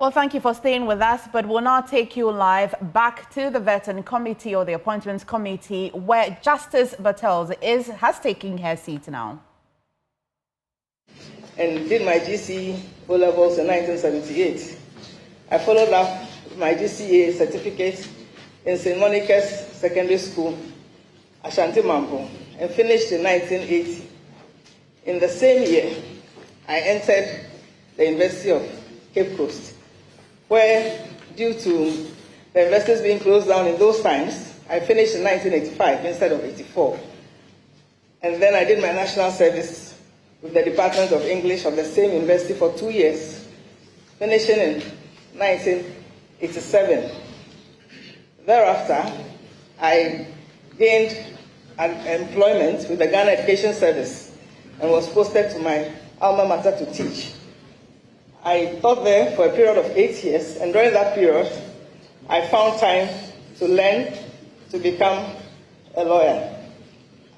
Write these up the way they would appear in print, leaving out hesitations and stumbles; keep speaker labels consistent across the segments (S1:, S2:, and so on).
S1: Well, thank you for staying with us, but we'll now take you live back to the Vetting Committee or the Appointments Committee, where Justice Bartels has taken her seat now.
S2: And did my GCE O-levels in 1978. I followed up my GCA certificate in St. Monica's Secondary School, Ashanti Mampo, and finished in 1980. In the same year, I entered the University of Cape Coast, where, due to the universities being closed down in those times, I finished in 1985 instead of 84. And then I did my national service with the Department of English of the same university for 2 years, finishing in 1987. Thereafter, I gained employment with the Ghana Education Service and was posted to my alma mater to teach. I taught there for a period of 8 years, and during that period, I found time to learn to become a lawyer.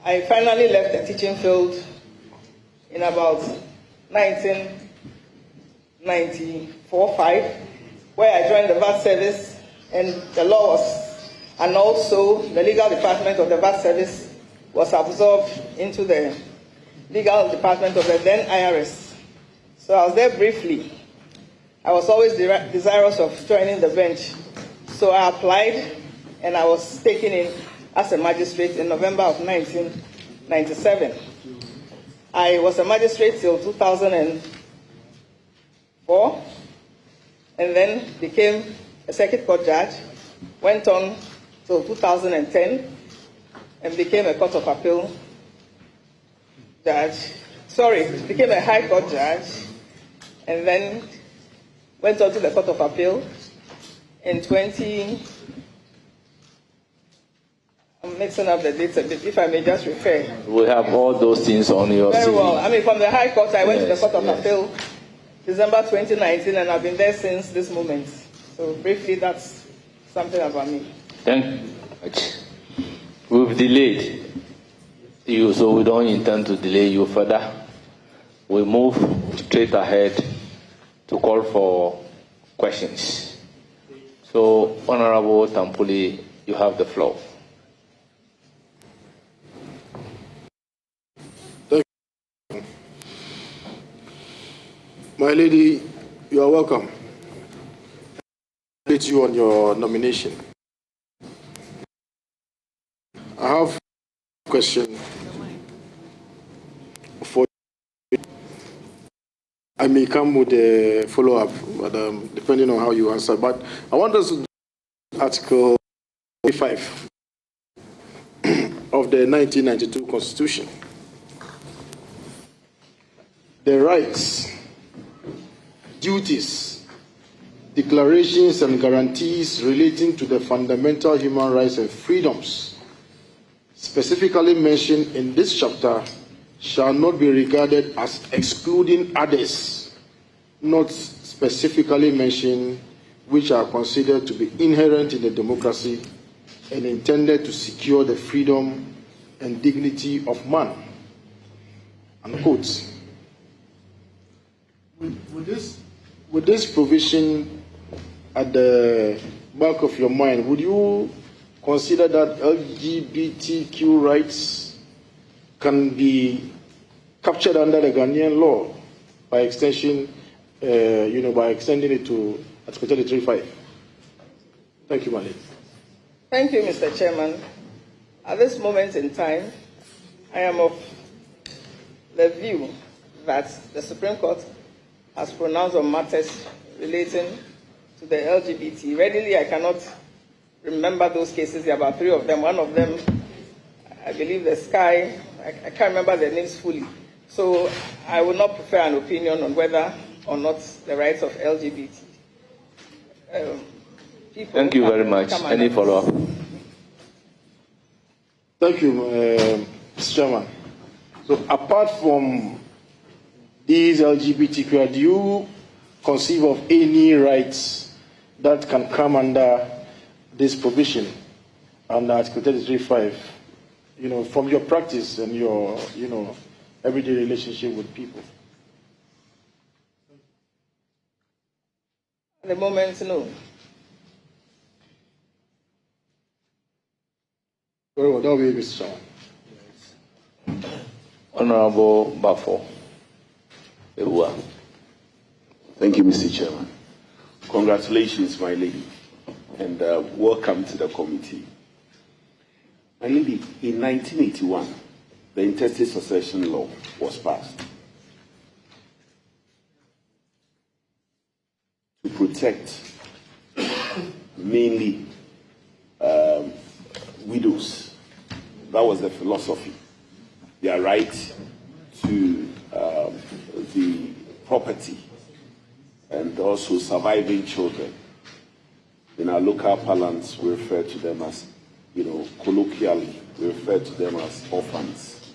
S2: I finally left the teaching field in about 1994-5, where I joined the VAT service, and the law was, and also the legal department of the VAT service was absorbed into the legal department of the then IRS. So I was there briefly. I was always desirous of joining the bench. So I applied, and I was taken in as a magistrate in November of 1997. I was a magistrate till 2004, and then became a circuit court judge, went on till 2010, and became a court of appeal judge. Became a high court judge, and then went on to the court of appeal in I'm mixing up the dates a bit, if I may just refer.
S3: We have all those things on your
S2: Very
S3: CV.
S2: well. I mean, from the High Court, I went to the Court of Appeal December 2019, and I've been there since this moment. So briefly, that's something about me.
S3: Thank you. We've delayed you, so we don't intend to delay you further. We move straight ahead to call for questions. So, Honorable Tampuli, you have the floor.
S4: My lady, you are welcome. I congratulate you on your nomination. I have a question for you. I may come with a follow-up, but depending on how you answer. But I want us to do Article 5 of the 1992 Constitution. The rights, duties, declarations and guarantees relating to the fundamental human rights and freedoms specifically mentioned in this chapter shall not be regarded as excluding others not specifically mentioned, which are considered to be inherent in the democracy and intended to secure the freedom and dignity of man. Unquote. With this provision at the back of your mind, would you consider that LGBTQ rights can be captured under the Ghanaian law by extension, by extending it to Article 33.5? Thank you, Malik.
S2: Thank you, Mr. Chairman. At this moment in time, I am of the view that the Supreme Court has pronounced on matters relating to the LGBT. Readily, I cannot remember those cases. There are about 3 of them. One of them, I believe the Sky, I can't remember their names fully. So I would not prefer an opinion on whether or not the rights of LGBT people.
S3: Thank you very much. Any follow-up?
S4: Thank you, Mr. Chairman. So apart from these LGBTQ, do you conceive of any rights that can come under this provision, under Article 33.5, from your practice and your, everyday relationship with people?
S2: At the moment, no.
S4: Very well, that will be Mr. Chairman.
S3: Honorable Bafo.
S5: Thank you, Mr. Chairman. Congratulations, my lady, and welcome to the committee. My lady, in 1981, the intestate succession law was passed to protect mainly widows. That was the philosophy. Their right to the property and also surviving children. In our local parlance, we refer to them as, colloquially, we refer to them as orphans.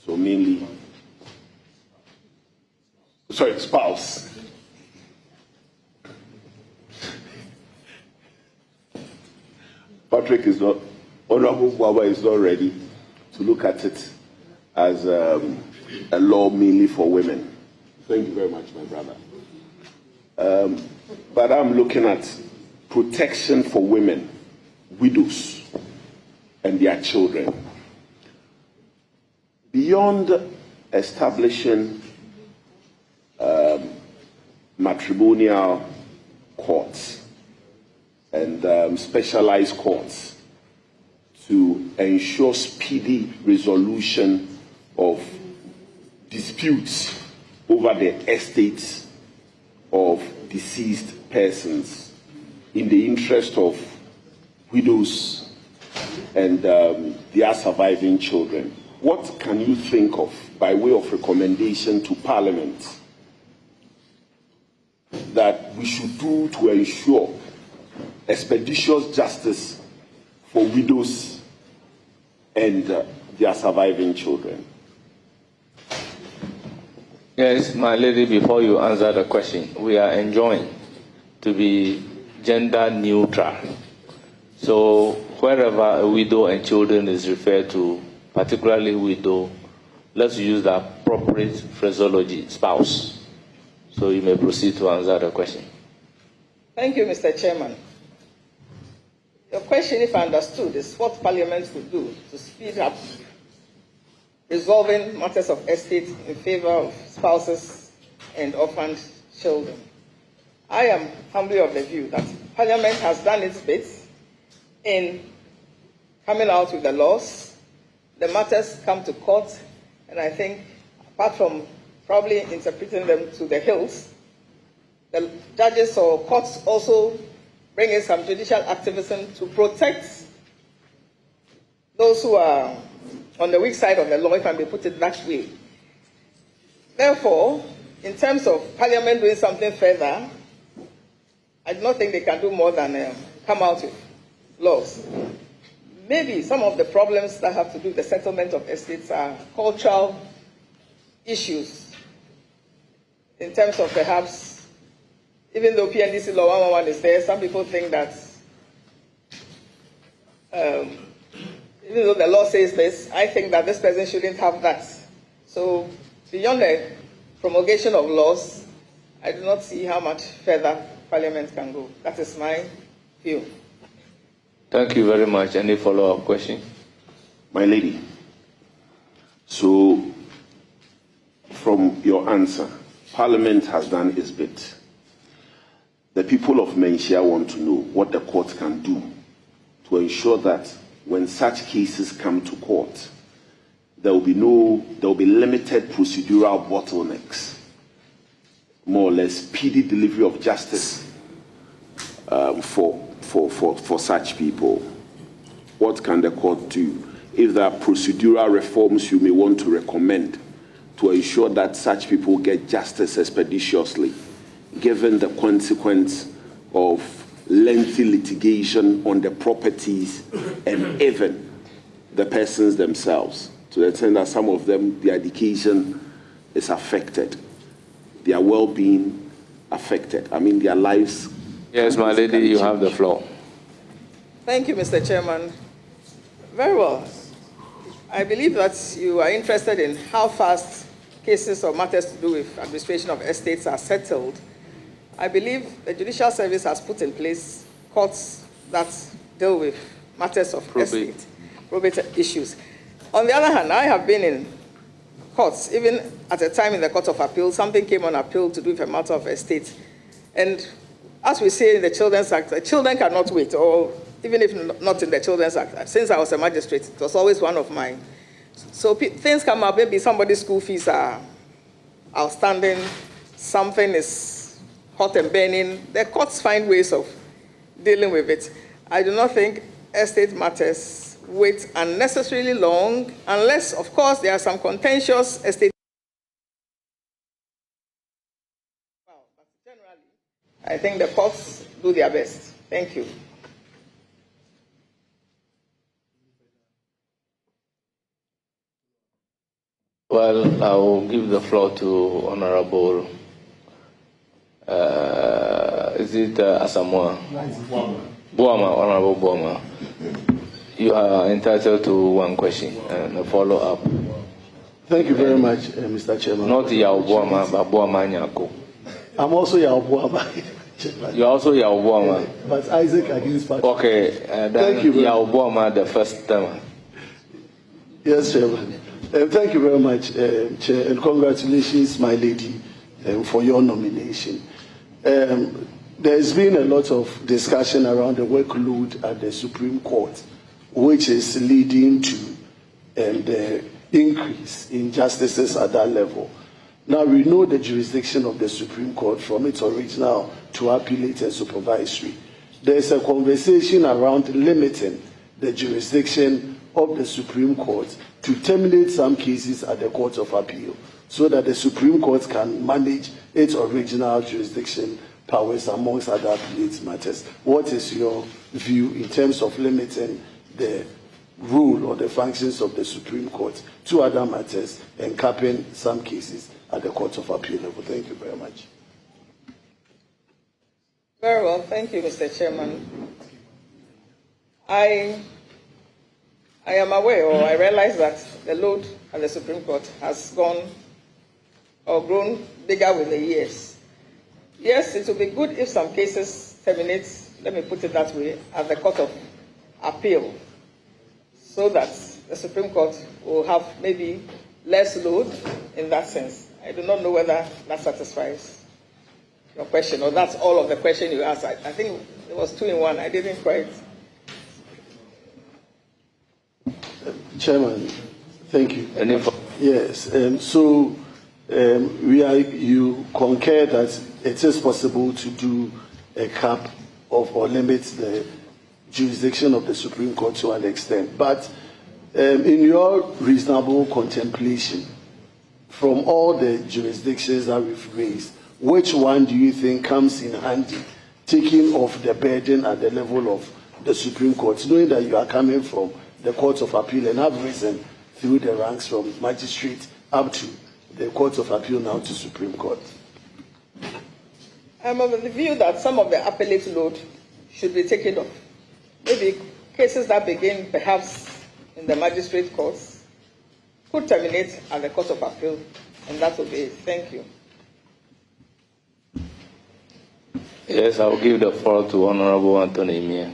S5: So mainly, spouse. Patrick is not, Honorable Baba is not ready to look at it as a law mainly for women. Thank you very much, my brother. But I'm looking at protection for women, widows, and their children. Beyond establishing matrimonial courts and specialized courts to ensure speedy resolution of disputes over the estates of deceased persons in the interest of widows and their surviving children. What can you think of by way of recommendation to Parliament that we should do to ensure expeditious justice for widows and their surviving children?
S3: Yes, my lady, before you answer the question, we are enjoined to be gender neutral. So wherever a widow and children is referred to, particularly widow, let's use the appropriate phraseology, spouse. So you may proceed to answer the question.
S2: Thank you, Mr. Chairman. Your question, if I understood, is what Parliament would do to speed up resolving matters of estate in favor of spouses and orphaned children. I am humbly of the view that Parliament has done its bit in coming out with the laws. The matters come to court, and I think, apart from probably interpreting them to the hills, the judges or courts also bring in some judicial activism to protect those who are on the weak side of the law, if I may put it that way. Therefore, in terms of Parliament doing something further, I do not think they can do more than come out with laws. Maybe some of the problems that have to do with the settlement of estates are cultural issues, in terms of perhaps, even though PNDC Law 111 is there, some people think that even though the law says this, I think that this person shouldn't have that. So beyond the promulgation of laws, I do not see how much further Parliament can go. That is my view.
S3: Thank you very much. Any follow-up question?
S5: My lady, so from your answer, Parliament has done its bit. The people of Menchia want to know what the court can do to ensure that when such cases come to court, there will be limited procedural bottlenecks, more or less speedy delivery of justice for such people. What can the court do? If there are procedural reforms you may want to recommend to ensure that such people get justice expeditiously, given the consequence of lengthy litigation on the properties and even the persons themselves, to the extent that some of them, their education is affected, their well-being affected. I mean, their lives.
S3: Yes, my lady, you have the floor.
S2: Thank you, Mr. Chairman. Very well. I believe that you are interested in how fast cases or matters to do with administration of estates are settled. I believe the Judicial Service has put in place courts that deal with matters of estate, probate issues. On the other hand, I have been in courts, even at a time in the Court of Appeal, something came on appeal to do with a matter of estate. And as we say in the Children's Act, the children cannot wait, or even if not in the Children's Act. Since I was a magistrate, it was always one of mine. So things come up, maybe somebody's school fees are outstanding, something is hot and burning. The courts find ways of dealing with it. I do not think estate matters wait unnecessarily long, unless, of course, there are some contentious estate. Well, but generally, I think the courts do their best. Thank you.
S3: Well, I will give the floor to Honorable. Is it Asamoah? Boama, Honorable Boama. You are entitled to one question and a follow-up.
S6: Thank you very much, Mr. Chairman.
S3: Not Yao Boama, but Boama Nyako.
S6: I'm also Yao Boama.
S3: You are also Yao Boama.
S6: But Isaac against Patrick.
S3: Okay,
S6: Thank you.
S3: Yao Boama, the first time.
S6: Yes, Chairman. Thank you very much, Chair, and congratulations, my lady, for your nomination. There's been a lot of discussion around the workload at the Supreme Court, which is leading to the increase in justices at that level. Now, we know the jurisdiction of the Supreme Court from its original to appellate and supervisory. There's a conversation around limiting the jurisdiction of the Supreme Court to terminate some cases at the Court of Appeal so that the Supreme Court can manage its original jurisdiction powers amongst other appellate matters. What is your view in terms of limiting the role or the functions of the Supreme Court to other matters and capping some cases at the Court of Appeal level? Thank you very much.
S2: Very well. Thank you, Mr. Chairman. I am aware, or I realize that the load at the Supreme Court has gone or grown bigger with the years. Yes, it would be good if some cases terminate, let me put it that way, at the Court of Appeal, so that the Supreme Court will have maybe less load in that sense. I do not know whether that satisfies your question, or that's all of the question you asked. I think it was 2 in 1. I didn't quite.
S6: Chairman, thank you. Yes, you concur that it is possible to do a cap of or limit the jurisdiction of the Supreme Court to an extent. But in your reasonable contemplation, from all the jurisdictions that we've raised, which one do you think comes in handy, taking off the burden at the level of the Supreme Court, knowing that you are coming from the Court of Appeal and have risen through the ranks from magistrate up to the Court of Appeal, now to Supreme Court?
S2: I'm of the view that some of the appellate load should be taken off. Maybe cases that begin perhaps in the magistrate courts could terminate at the Court of Appeal, and that will be it. Thank you.
S3: Yes, I will give the floor to Honorable Anthony Mia.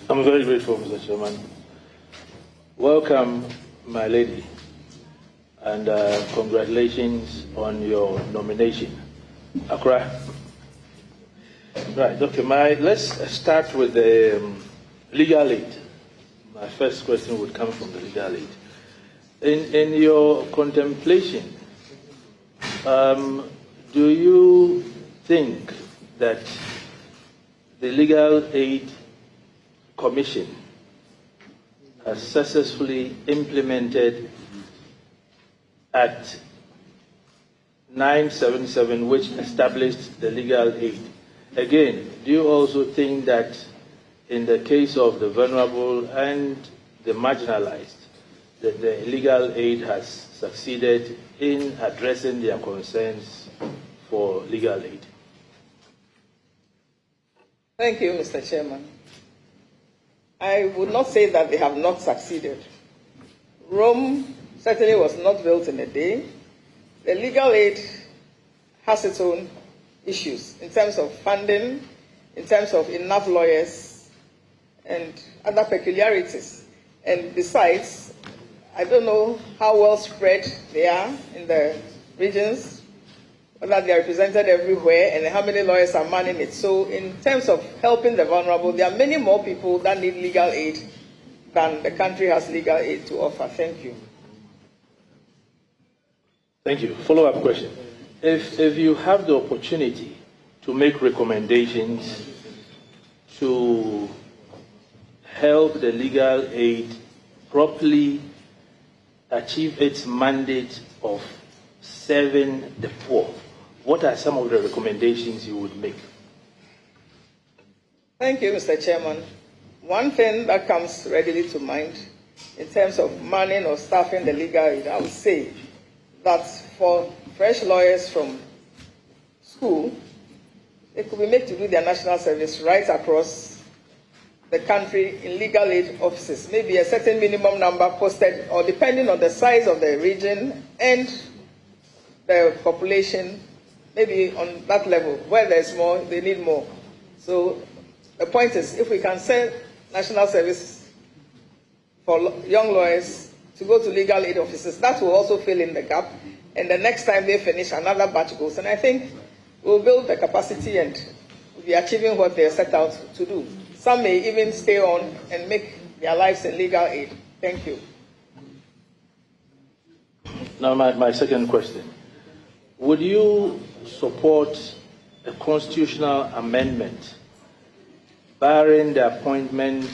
S7: I'm very grateful, Mr. Chairman. Welcome, my lady, and congratulations on your nomination. Accra. Right, okay, let's start with the legal aid. My first question would come from the legal aid. In your contemplation, do you think that the Legal Aid Commission has successfully implemented Act 977, which established the legal aid? Again, do you also think that in the case of the vulnerable and the marginalized, that the legal aid has succeeded in addressing their concerns for legal aid?
S2: Thank you, Mr. Chairman. I would not say that they have not succeeded. Rome certainly was not built in a day. The legal aid has its own issues in terms of funding, in terms of enough lawyers, and other peculiarities. And besides, I don't know how well spread they are in the regions, whether they are represented everywhere, and how many lawyers are manning it. So in terms of helping the vulnerable, there are many more people that need legal aid than the country has legal aid to offer. Thank you.
S7: Thank you. Follow-up question. If you have the opportunity to make recommendations to help the legal aid properly achieve its mandate of serving the poor, what are some of the recommendations you would make?
S2: Thank you, Mr. Chairman. One thing that comes readily to mind in terms of manning or staffing the legal aid, I would say that for fresh lawyers from school, they could be made to do their national service right across the country in legal aid offices. Maybe a certain minimum number posted, or depending on the size of the region and the population, maybe on that level. Where there's more, they need more. So the point is, if we can send national service for young lawyers to go to legal aid offices, that will also fill in the gap. And the next time they finish, another batch goes. And I think we'll build the capacity and we'll be achieving what they're set out to do. Some may even stay on and make their lives in legal aid. Thank you.
S7: Now, my second question. Would you support a constitutional amendment barring the appointment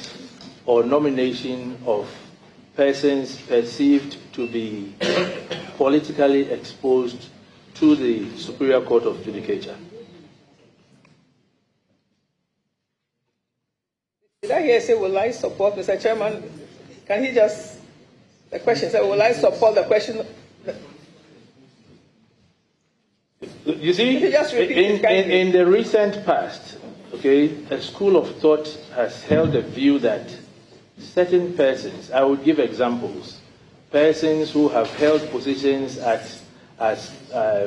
S7: or nomination of persons perceived to be politically exposed to the Superior Court of Judicature?
S2: Did I hear say, will I support, Mr. Chairman? Can he just, the question said, will I support the question?
S7: You see, in the recent past, okay, a school of thought has held a view that certain persons, I would give examples, persons who have held positions as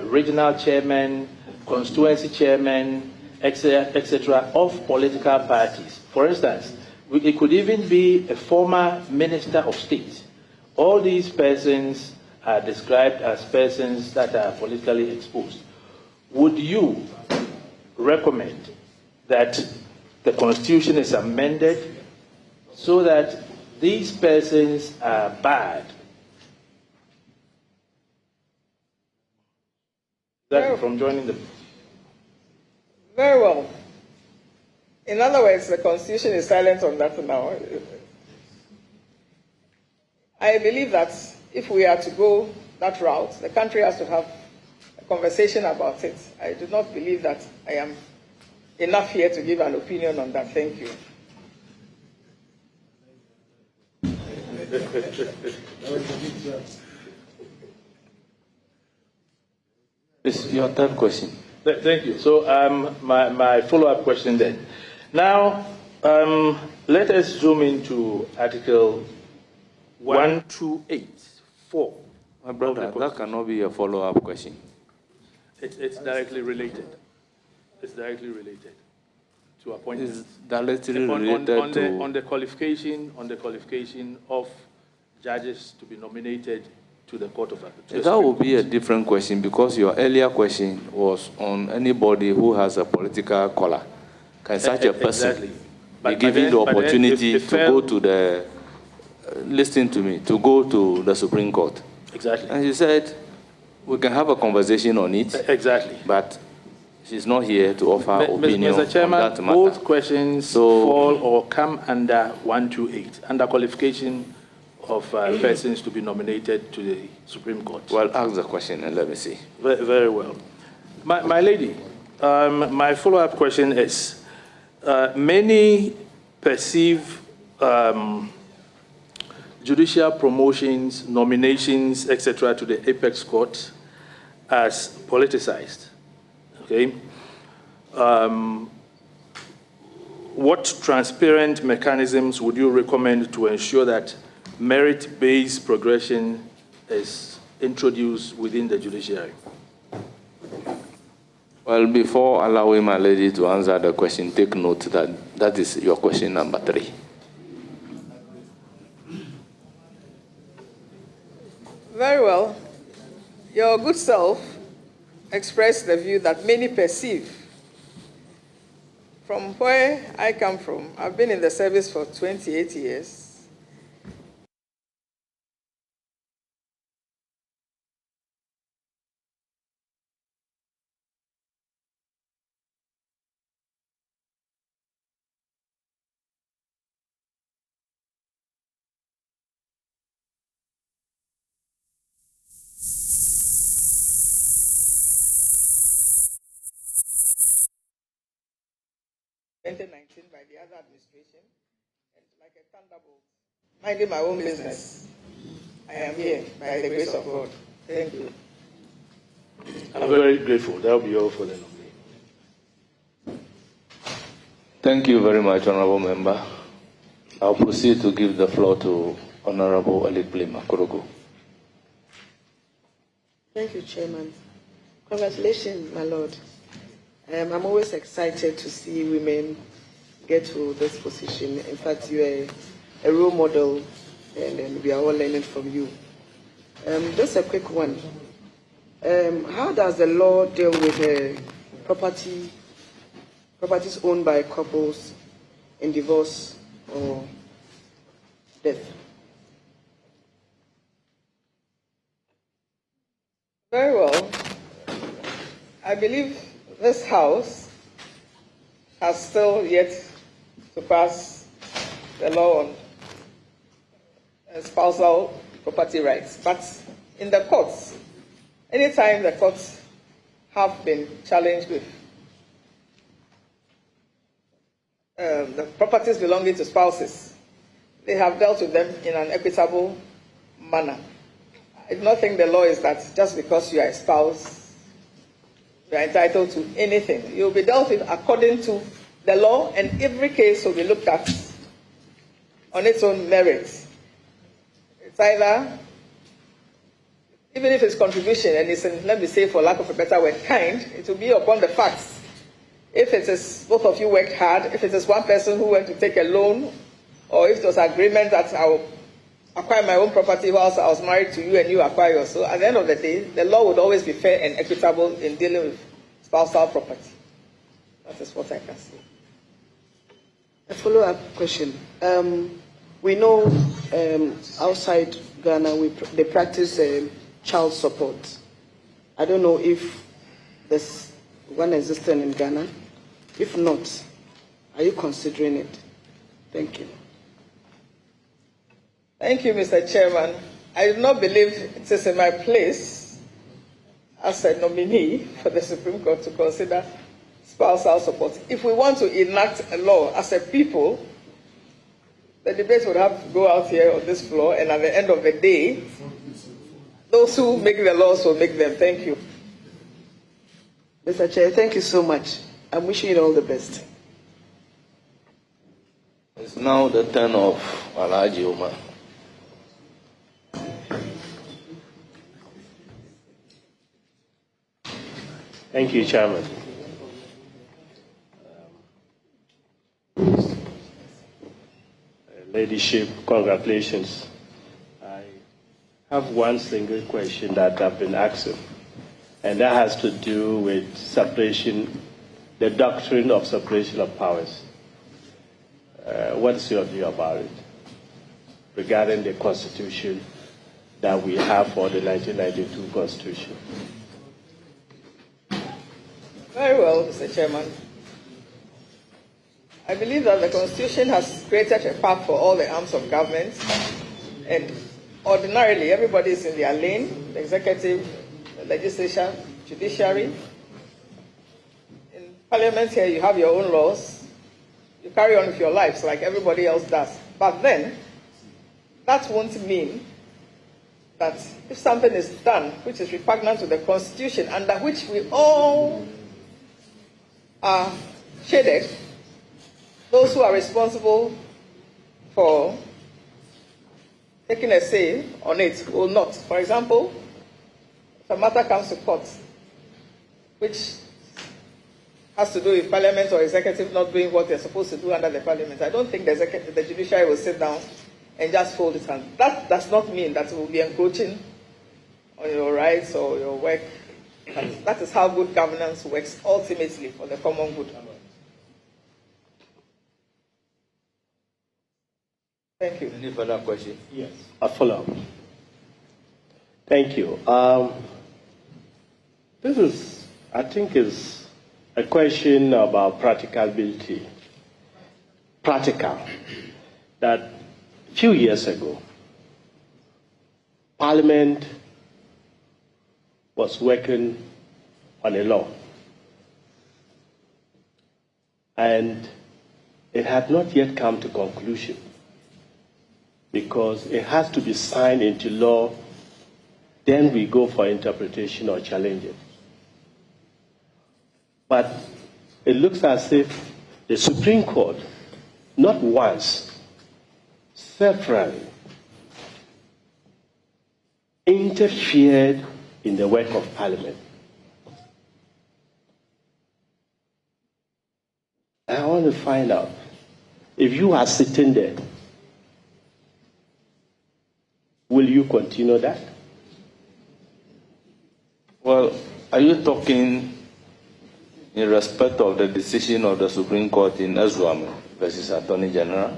S7: regional chairman, constituency chairman, etc., of political parties. For instance, it could even be a former minister of state. All these persons are described as persons that are politically exposed. Would you recommend that the Constitution is amended so that these persons are barred from joining them?
S2: Very well. In other words, the Constitution is silent on that now. I believe that if we are to go that route, the country has to have a conversation about it. I do not believe that I am enough here to give an opinion on that. Thank you.
S3: It's your third question.
S7: Thank you. So my follow-up question then. Now, let us zoom into Article 1284.
S3: My brother, that cannot be a follow-up question.
S7: It's directly related. It's directly related to appointments.
S3: It's directly related to
S7: on the qualification of judges to be nominated to the Court of Appeal.
S3: That would be a different question because your earlier question was on anybody who has a political color. Can such a person be given the opportunity to go to the, listen to me, to go to the Supreme Court?
S7: Exactly.
S3: And she said, we can have a conversation on it.
S7: Exactly.
S3: But she's not here to offer opinion
S7: Mr. Chairman,
S3: on that matter.
S7: Both questions fall or come under 128, under qualification of persons to be nominated to the Supreme Court.
S3: Well, ask the question and let me see.
S7: Very, very well. My lady, my follow-up question is, many perceive judicial promotions, nominations, etc., to the apex court as politicized. Okay. What transparent mechanisms would you recommend to ensure that merit-based progression is introduced within the judiciary?
S3: Well, before allowing my lady to answer the question, take note that that is your question number 3.
S2: Very well. Your good self expressed the view that many perceive. From where I come from, I've been in the service for 28 years. In 2019 by the other administration, and like a thunderbolt, minding my own business. I am here by the grace of God. Thank you.
S7: I'm very grateful. That will be all for the nominee.
S3: Thank you very much, Honorable Member. I'll proceed to give the floor to Honorable Alikple Makorogo.
S8: Thank you, Chairman. Congratulations, my Lord. I'm always excited to see women get to this position. In fact, you are a role model, and we are all learning from you. Just a quick one. How does the law deal with properties owned by couples in divorce or death?
S2: Very well. I believe this House has still yet to pass the law on spousal property rights. But in the courts, anytime the courts have been challenged with the properties belonging to spouses, they have dealt with them in an equitable manner. I do not think the law is that just because you are a spouse, you are entitled to anything. You will be dealt with according to the law, and every case will be looked at on its own merits. It's either, even if it's contribution and it's in, let me say for lack of a better word, kind, it will be upon the facts. If it is both of you work hard, if it is one person who went to take a loan, or if there was agreement that I will acquire my own property whilst I was married to you and you acquire yours. So at the end of the day, the law would always be fair and equitable in dealing with spousal property. That is what I can say.
S8: A follow-up question. We know outside Ghana they practice child support. I don't know if there's one existing in Ghana. If not, are you considering it? Thank you.
S2: Thank you, Mr. Chairman. I do not believe it is in my place as a nominee for the Supreme Court to consider spousal support. If we want to enact a law as a people, the debate would have to go out here on this floor, and at the end of the day, those who make the laws will make them. Thank you.
S8: Mr. Chair, thank you so much. I'm wishing you all the best.
S3: It's now the turn of Alhaji Omar.
S9: Thank you, Chairman. Ladyship, congratulations. I have one single question that I've been asking, and that has to do with separation, the doctrine of separation of powers. What's your view about it regarding the Constitution that we have for the 1992 Constitution?
S2: Very well, Mr. Chairman. I believe that the Constitution has created a path for all the arms of government, and ordinarily everybody is in their lane, the executive, the legislature, judiciary. In Parliament here, you have your own laws. You carry on with your lives like everybody else does. But then, that won't mean that if something is done which is repugnant to the Constitution, under which we all are shaded, those who are responsible for taking a say on it will not. For example, if a matter comes to court, which has to do with Parliament or executive not doing what they're supposed to do under the Parliament, I don't think the judiciary will sit down and just fold its hands. That does not mean that it will be encroaching on your rights or your work. That is how good governance works ultimately for the common good. Thank you.
S3: Any further question?
S9: Yes, a follow-up. Thank you. This is, I think, is a question about practicability. Practical. That a few years ago, Parliament was working on a law, and it had not yet come to conclusion because it has to be signed into law, then we go for interpretation or challenge it. But it looks as if the Supreme Court, not once, severally, interfered in the work of Parliament. I want to find out, if you are sitting there, will you continue that?
S3: Well, are you talking in respect of the decision of the Supreme Court in Adzua versus Attorney General?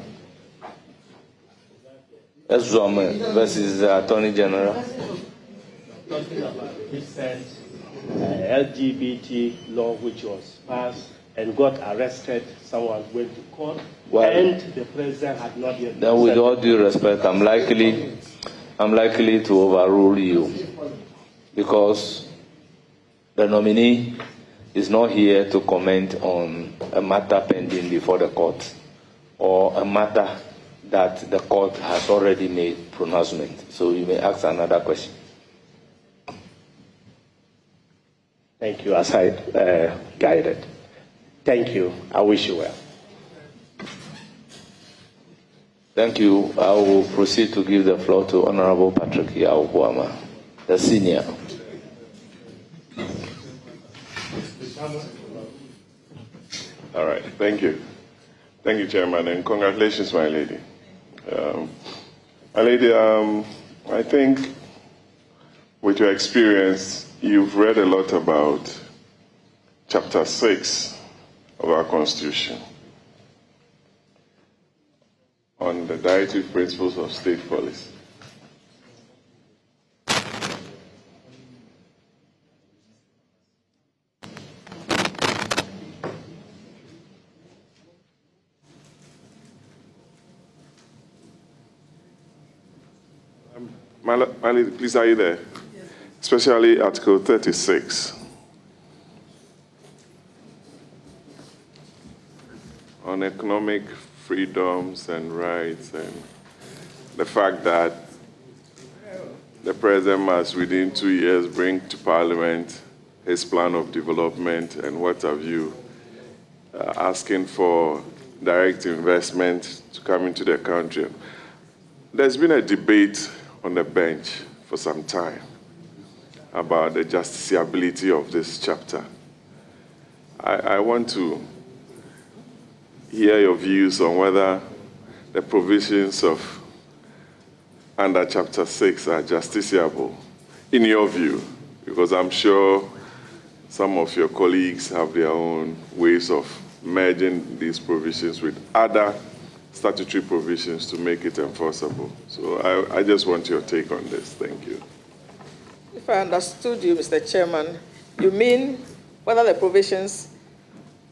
S3: Adzua versus the Attorney General?
S9: Talking about recent LGBT law which was passed and got arrested, someone went to court, and the president had not yet.
S3: Then with all due respect, I'm likely to overrule you because the nominee is not here to comment on a matter pending before the court or a matter that the court has already made pronouncement. So you may ask another question.
S9: Thank you, as I guided. Thank you. I wish you well.
S3: Thank you. I will proceed to give the floor to Honorable Patrick Yaobuama, the senior.
S10: All right. Thank you. Thank you, Chairman, and congratulations, my lady. My lady, I think with your experience, you've read a lot about Chapter 6 of our Constitution on the directive principles of state policy. My lady, please, are you there? Yes. Especially Article 36. On economic freedoms and rights, and the fact that the president must, within 2 years, bring to Parliament his plan of development and what have you, asking for direct investment to come into the country. There's been a debate on the bench for some time about the justiciability of this chapter. I want to hear your views on whether the provisions of under Chapter 6 are justiciable, in your view, because I'm sure some of your colleagues have their own ways of merging these provisions with other statutory provisions to make it enforceable. So I just want your take on this. Thank you.
S2: If I understood you, Mr. Chairman, you mean whether the provisions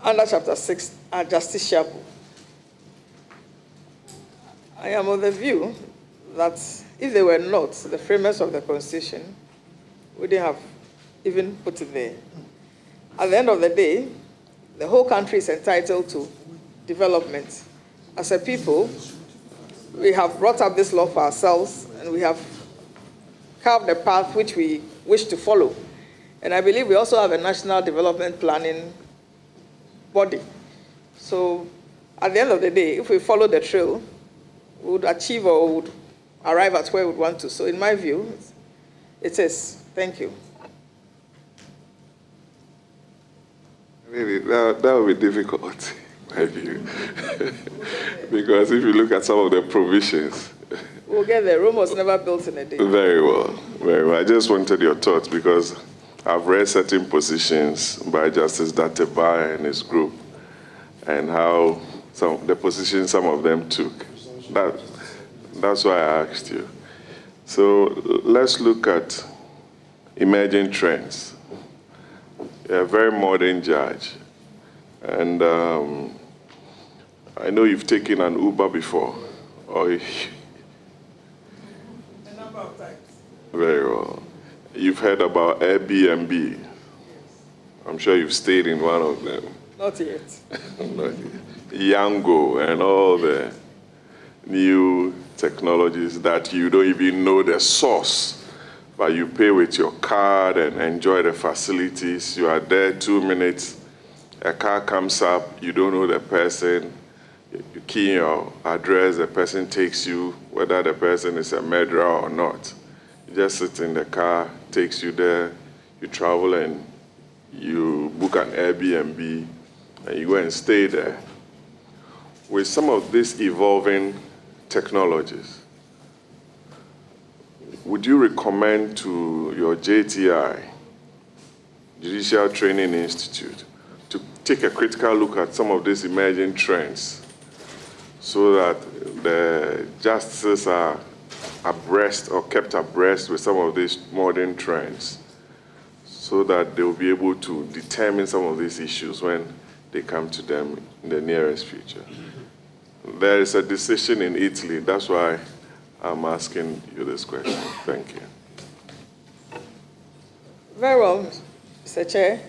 S2: under Chapter 6 are justiciable. I am of the view that if they were not, the framers of the Constitution wouldn't have even put it there. At the end of the day, the whole country is entitled to development. As a people, we have brought up this law for ourselves, and we have carved a path which we wish to follow. And I believe we also have a national development planning body. So at the end of the day, if we follow the trail, we would achieve or would arrive at where we want to. So in my view, it is. Thank you.
S10: Really, that would be difficult, in my view. Because if you look at some of the provisions.
S8: We'll get there. Rome was never built in a day.
S10: Very well, very well. I just wanted your thoughts because I've read certain positions by Justice Datebai and his group and how the positions some of them took. That's why I asked you. So let's look at emerging trends. You're a very modern judge. And I know you've taken an Uber before. Or very well. You've heard about Airbnb. I'm sure you've stayed in one of them.
S8: Not yet.
S10: Not yet. Yango and all the new technologies that you don't even know the source, but you pay with your card and enjoy the facilities. You are there 2 minutes, a car comes up, you don't know the person, you key in your address, the person takes you, whether the person is a murderer or not. You just sit in the car, takes you there, you travel and you book an Airbnb and you go and stay there. With some of these evolving technologies, would you recommend to your JTI, Judicial Training Institute, to take a critical look at some of these emerging trends so that the justices are abreast or kept abreast with some of these modern trends so that they will be able to determine some of these issues when they come to them in the nearest future? There is a decision in Italy. That's why I'm asking you this question. Thank you.
S8: Very well, Mr. Chair.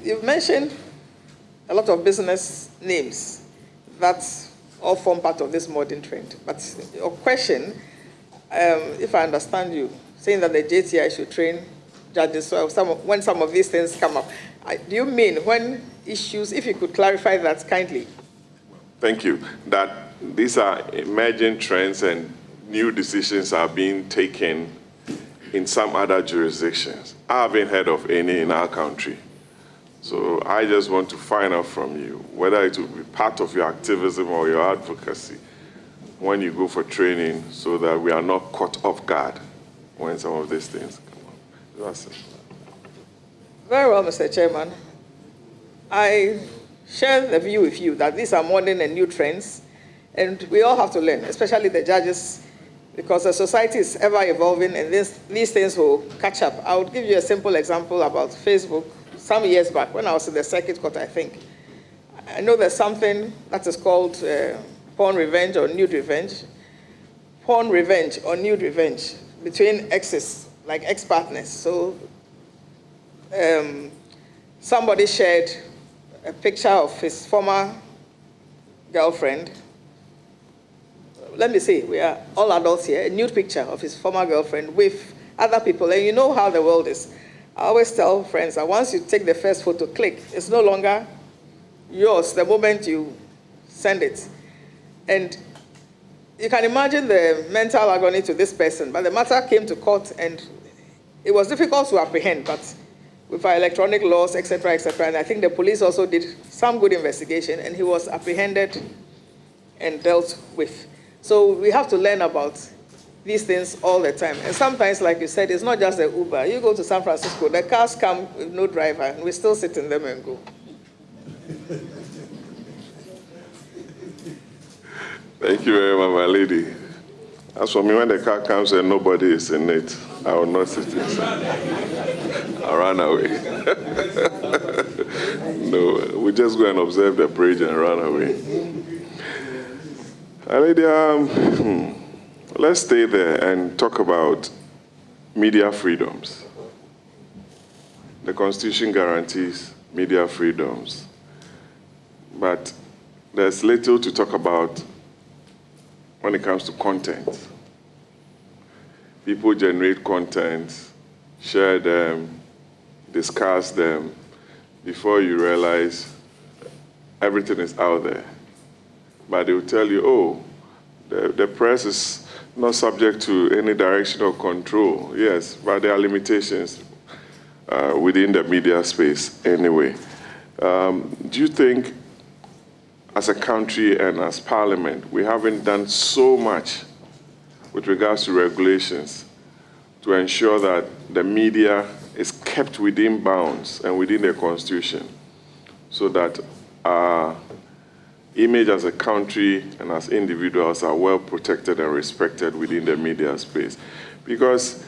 S8: You've mentioned a lot of business names that all form part of this modern trend. But your question, if I understand you, saying that the JTI should train judges when some of these things come up, do you mean when issues, if you could clarify that kindly?
S10: Thank you. That these are emerging trends and new decisions are being taken in some other jurisdictions. I haven't heard of any in our country. So I just want to find out from you whether it will be part of your activism or your advocacy when you go for training so that we are not caught off guard when some of these things come up. That's it.
S8: Very well, Mr. Chairman. I share the view with you that these are modern and new trends, and we all have to learn, especially the judges, because the society is ever evolving and these things will catch up. I would give you a simple example about Facebook. Some years back, when I was in the circuit court, I think, I know there's something that is called porn revenge or nude revenge. Porn revenge or nude revenge between exes, like ex-partners. So somebody shared a picture of his former girlfriend. Let me say, we are all adults here, a nude picture of his former girlfriend with other people. And you know how the world is. I always tell friends that once you take the first photo, click, it's no longer yours the moment you send it. And you can imagine the mental agony to this person, but the matter came to court and it was difficult to apprehend, but with our electronic laws, et cetera, and I think the police also did some good investigation and he was apprehended and dealt with. So we have to learn about these things all the time. And sometimes, like you said, it's not just the Uber. You go to San Francisco, the cars come with no driver, and we still sit in them and go.
S10: Thank you very much, my lady. As for me, when the car comes and nobody is in it, I will not sit inside. I'll run away. No, we just go and observe the bridge and run away. My lady, let's stay there and talk about media freedoms. The Constitution guarantees media freedoms, but there's little to talk about when it comes to content. People generate content, share them, discuss them, before you realize everything is out there. But they will tell you, oh, the press is not subject to any direction or control. Yes, but there are limitations within the media space anyway. Do you think, as a country and as Parliament, we haven't done so much with regards to regulations to ensure that the media is kept within bounds and within the Constitution, so that our image as a country and as individuals are well protected and respected within the media space? Because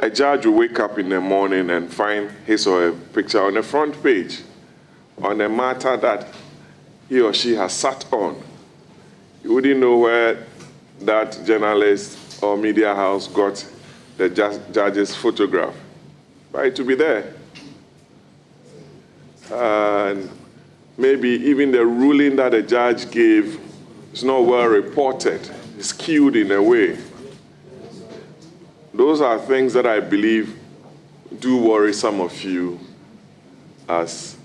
S10: a judge will wake up in the morning and find his or her picture on the front page on a matter that he or she has sat on. You wouldn't know where that journalist or media house got the judge's photograph, but it will be there. And maybe even the ruling that the judge gave is not well reported, it's skewed in a way. Those are things that I believe do worry some of you as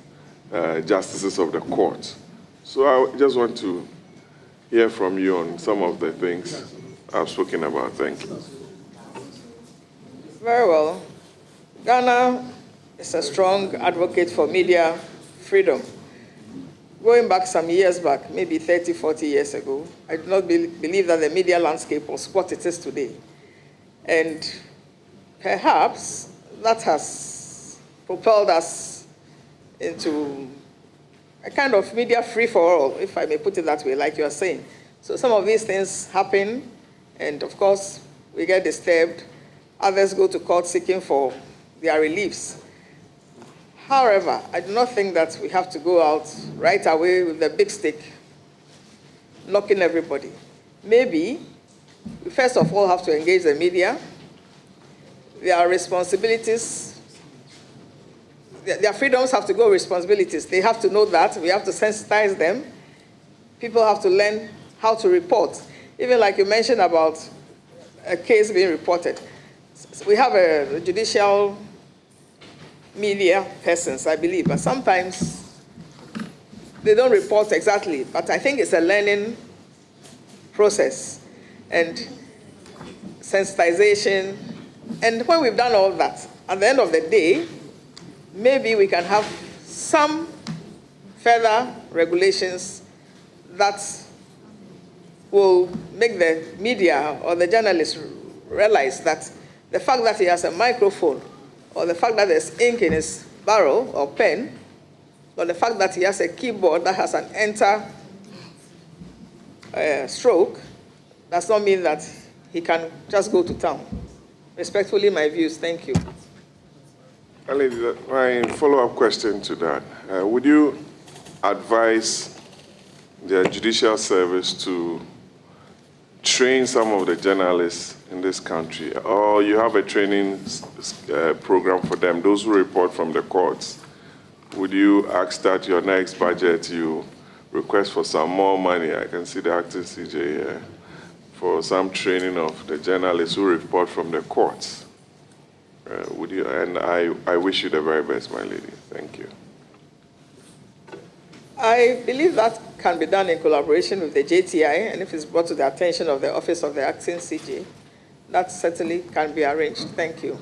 S10: justices of the court. So I just want to hear from you on some of the things I've spoken about. Thank you.
S2: Very well. Ghana is a strong advocate for media freedom. Going back some years back, maybe 30, 40 years ago, I do not believe that the media landscape was what it is today. And perhaps that has propelled us into a kind of media free-for-all, if I may put it that way, like you are saying. So some of these things happen, and of course, we get disturbed. Others go to court seeking for their reliefs. However, I do not think that we have to go out right away with the big stick, locking everybody. Maybe we first of all have to engage the media. There are responsibilities. Their freedoms have to go with responsibilities. They have to know that. We have to sensitize them. People have to learn how to report. Even like you mentioned about a case being reported. We have a judicial media persons, I believe, but sometimes they don't report exactly. But I think it's a learning process and sensitization. And when we've done all that, at the end of the day, maybe we can have some further regulations that will make the media or the journalists realize that the fact that he has a microphone, or the fact that there's ink in his barrel or pen, or the fact that he has a keyboard that has an enter stroke, does not mean that he can just go to town. Respectfully, my views. Thank you.
S10: My follow-up question to that. Would you advise the Judicial Service to train some of the journalists in this country, or you have a training program for them, those who report from the courts? Would you ask that your next budget you request for some more money? I can see the acting CJ here, for some training of the journalists who report from the courts. Would you? And I wish you the very best, my lady. Thank you.
S2: I believe that can be done in collaboration with the JTI, and if it's brought to the attention of the Office of the Acting CJ, that certainly can be arranged. Thank you.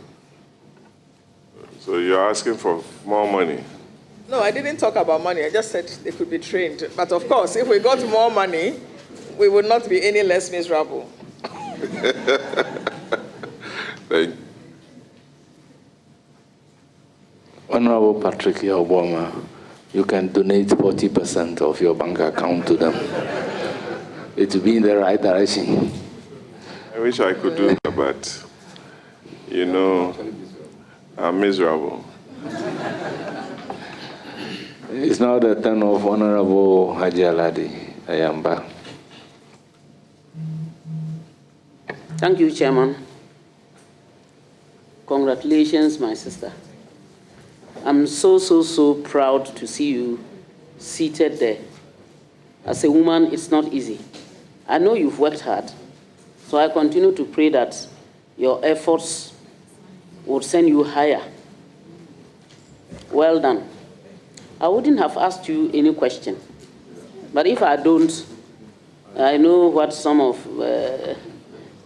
S10: So you're asking for more money?
S2: No, I didn't talk about money. I just said they could be trained. But of course, if we got more money, we would not be any less miserable.
S10: Thank you.
S3: Honorable Patrick Obama, you can donate 40% of your bank account to them. It will be in the right direction.
S10: I wish I could do that, but, you know, I'm miserable.
S3: It's now the turn of Honorable Haji Aladi Ayamba.
S11: Thank you, Chairman. Congratulations, my sister. I'm so proud to see you seated there. As a woman, it's not easy. I know you've worked hard, so I continue to pray that your efforts would send you higher. Well done. I wouldn't have asked you any question, but if I don't, I know what some of,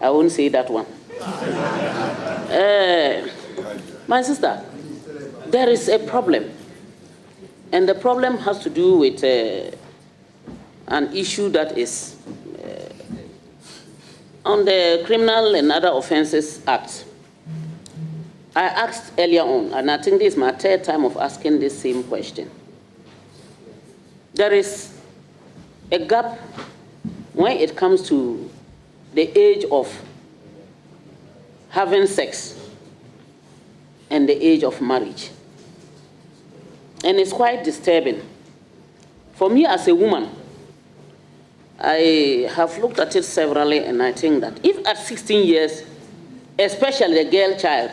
S11: I won't say that one. My sister, there is a problem, And the problem has to do with an issue that is on the Criminal and Other Offences Act. I asked earlier on, and I think this is my third time of asking this same question. There is a gap when it comes to the age of having sex and the age of marriage. And it's quite disturbing. For me as a woman, I have looked at it severally, and I think that if at 16 years, especially the girl child,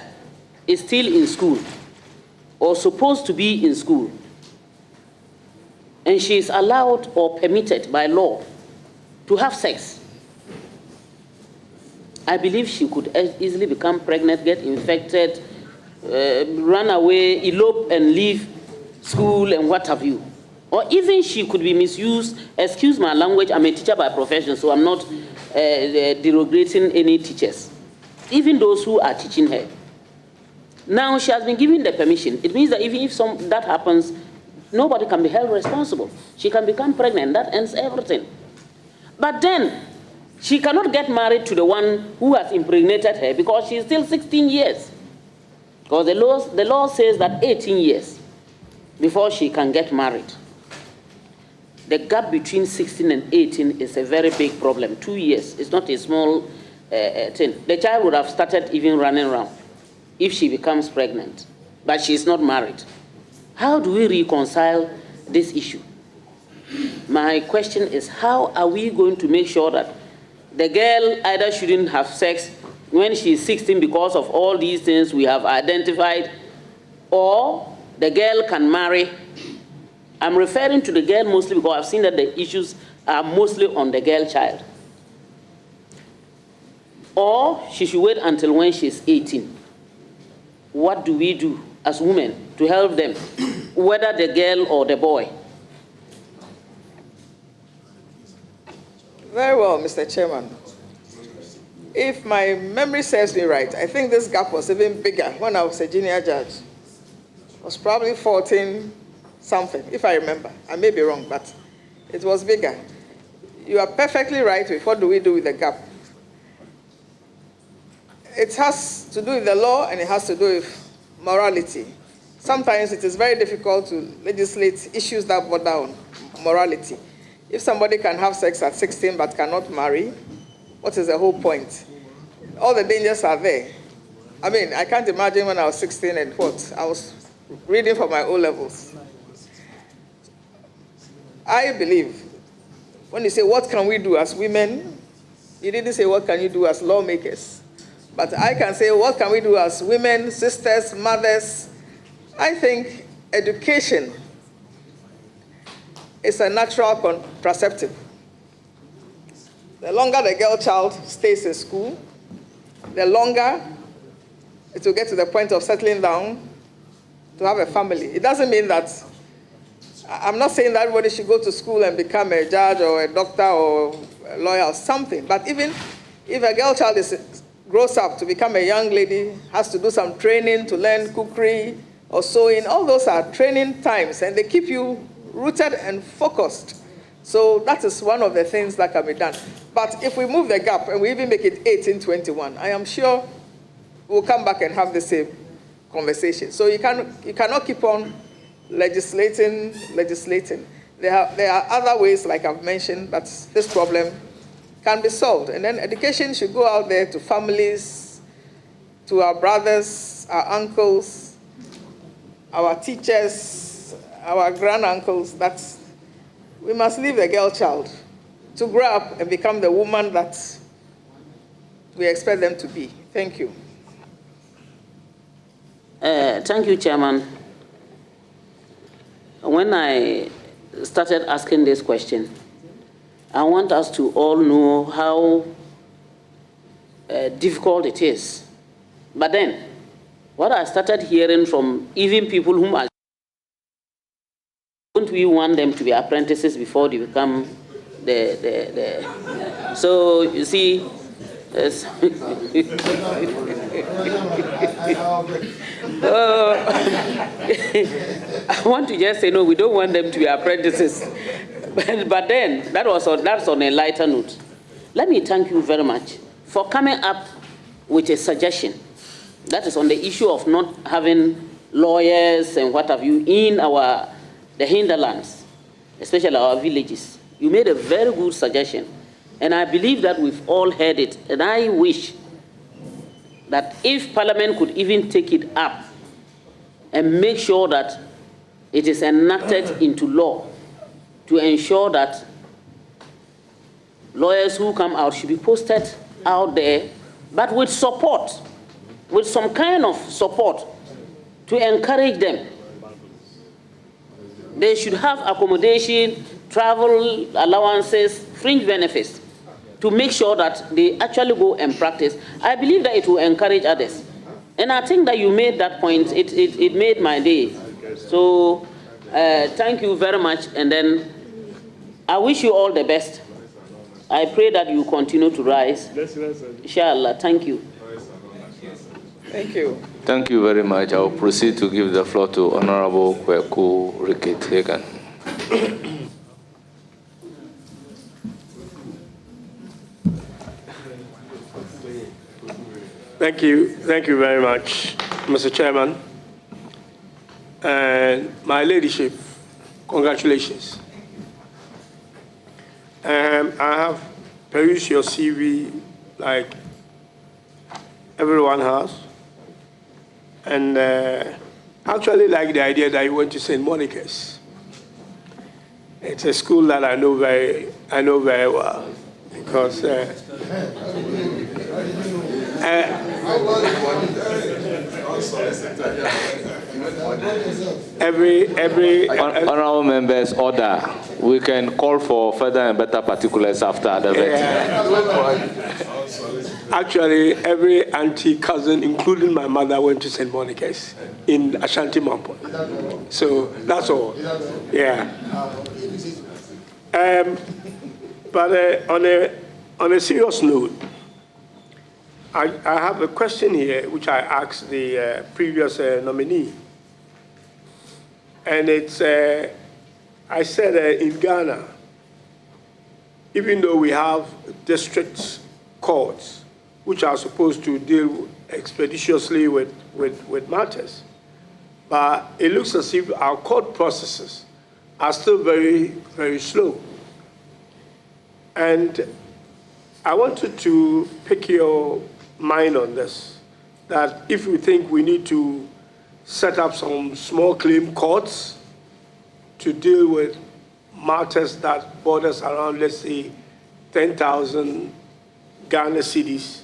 S11: is still in school or supposed to be in school, and she is allowed or permitted by law to have sex, I believe she could easily become pregnant, get infected, run away, elope and leave school and what have you. Or even she could be misused. Excuse my language, I'm a teacher by profession, so I'm not derogating any teachers, even those who are teaching her. Now she has been given the permission. It means that even if that happens, nobody can be held responsible. She can become pregnant, that ends everything. But then, she cannot get married to the one who has impregnated her because she is still 16 years. Because the law says that 18 years before she can get married. The gap between 16 and 18 is a very big problem. 2 years, it's not a small thing. The child would have started even running around if she becomes pregnant, but she is not married. How do we reconcile this issue? My question is, how are we going to make sure that the girl either shouldn't have sex when she's 16 because of all these things we have identified, or the girl can marry? I'm referring to the girl mostly because I've seen that the issues are mostly on the girl child. Or she should wait until when she's 18. What do we do as women to help them, whether the girl or the boy?
S2: Very well, Mr. Chairman. If my memory serves me right, I think this gap was even bigger when I was a junior judge. It was probably 14 something, if I remember. I may be wrong, but it was bigger. You are perfectly right with what do we do with the gap. It has to do with the law and it has to do with morality. Sometimes it is very difficult to legislate issues that border on morality. If somebody can have sex at 16 but cannot marry, what is the whole point? All the dangers are there. I mean, I can't imagine when I was 16 and what? I was reading for my O-levels. I believe when you say, what can we do as women? You didn't say, what can you do as lawmakers? But I can say, what can we do as women, sisters, mothers? I think education is a natural contraceptive. The longer the girl child stays in school, the longer it will get to the point of settling down to have a family. It doesn't mean that, I'm not saying that everybody should go to school and become a judge or a doctor or a lawyer or something, but even if a girl child grows up to become a young lady, has to do some training to learn cookery or sewing, all those are training times, and they keep you rooted and focused. So that is one of the things that can be done. But if we move the gap and we even make it 18-21, I am sure we'll come back and have the same conversation. So you cannot keep on legislating. There are other ways, like I've mentioned, that this problem can be solved. And then education should go out there to families, to our brothers, our uncles, our teachers, our granduncles, that we must leave the girl child to grow up and become the woman that we expect them to be. Thank you.
S11: Thank you, Chairman. When I started asking this question, I want us to all know how difficult it is. But then, what I started hearing from even people whom I don't we want them to be apprentices before they become so you see, Yes. I want to just say, no, we don't want them to be apprentices. But then, that's on a lighter note. Let me thank you very much for coming up with a suggestion. That is on the issue of not having lawyers and what have you in the hinterlands, especially our villages. You made a very good suggestion. And I believe that we've all heard it. And I wish that if Parliament could even take it up and make sure that it is enacted into law to ensure that lawyers who come out should be posted out there, but with support, with some kind of support to encourage them. They should have accommodation, travel allowances, fringe benefits to make sure that they actually go and practice. I believe that it will encourage others. And I think that you made that point. It made my day. So thank you very much. And then I wish you all the best. I pray that you continue to rise. Inshallah. Thank you.
S8: Thank you.
S3: Thank you very much. I will proceed to give the floor to Honorable Kweku Rickett-Hagan.
S12: Thank you very much, Mr. Chairman. And my ladyship, congratulations. I have perused your CV like everyone has. And actually like the idea that you went to St. Monica's. It's a school that I know very well because
S3: Honorable members, order. We can call for further and better particulars after the vetting.
S12: Actually, every auntie, cousin, including my mother, went to St. Monica's in Ashanti Mampo. So that's all. Yeah. But on a serious note, I have a question here which I asked the previous nominee. And it's, I said in Ghana, even though we have district courts which are supposed to deal expeditiously with matters, but it looks as if our court processes are still very, very slow. And I wanted to pick your mind on this, that if you think we need to set up some small claim courts to deal with matters that borders around, let's say, 10,000 Ghana cedis,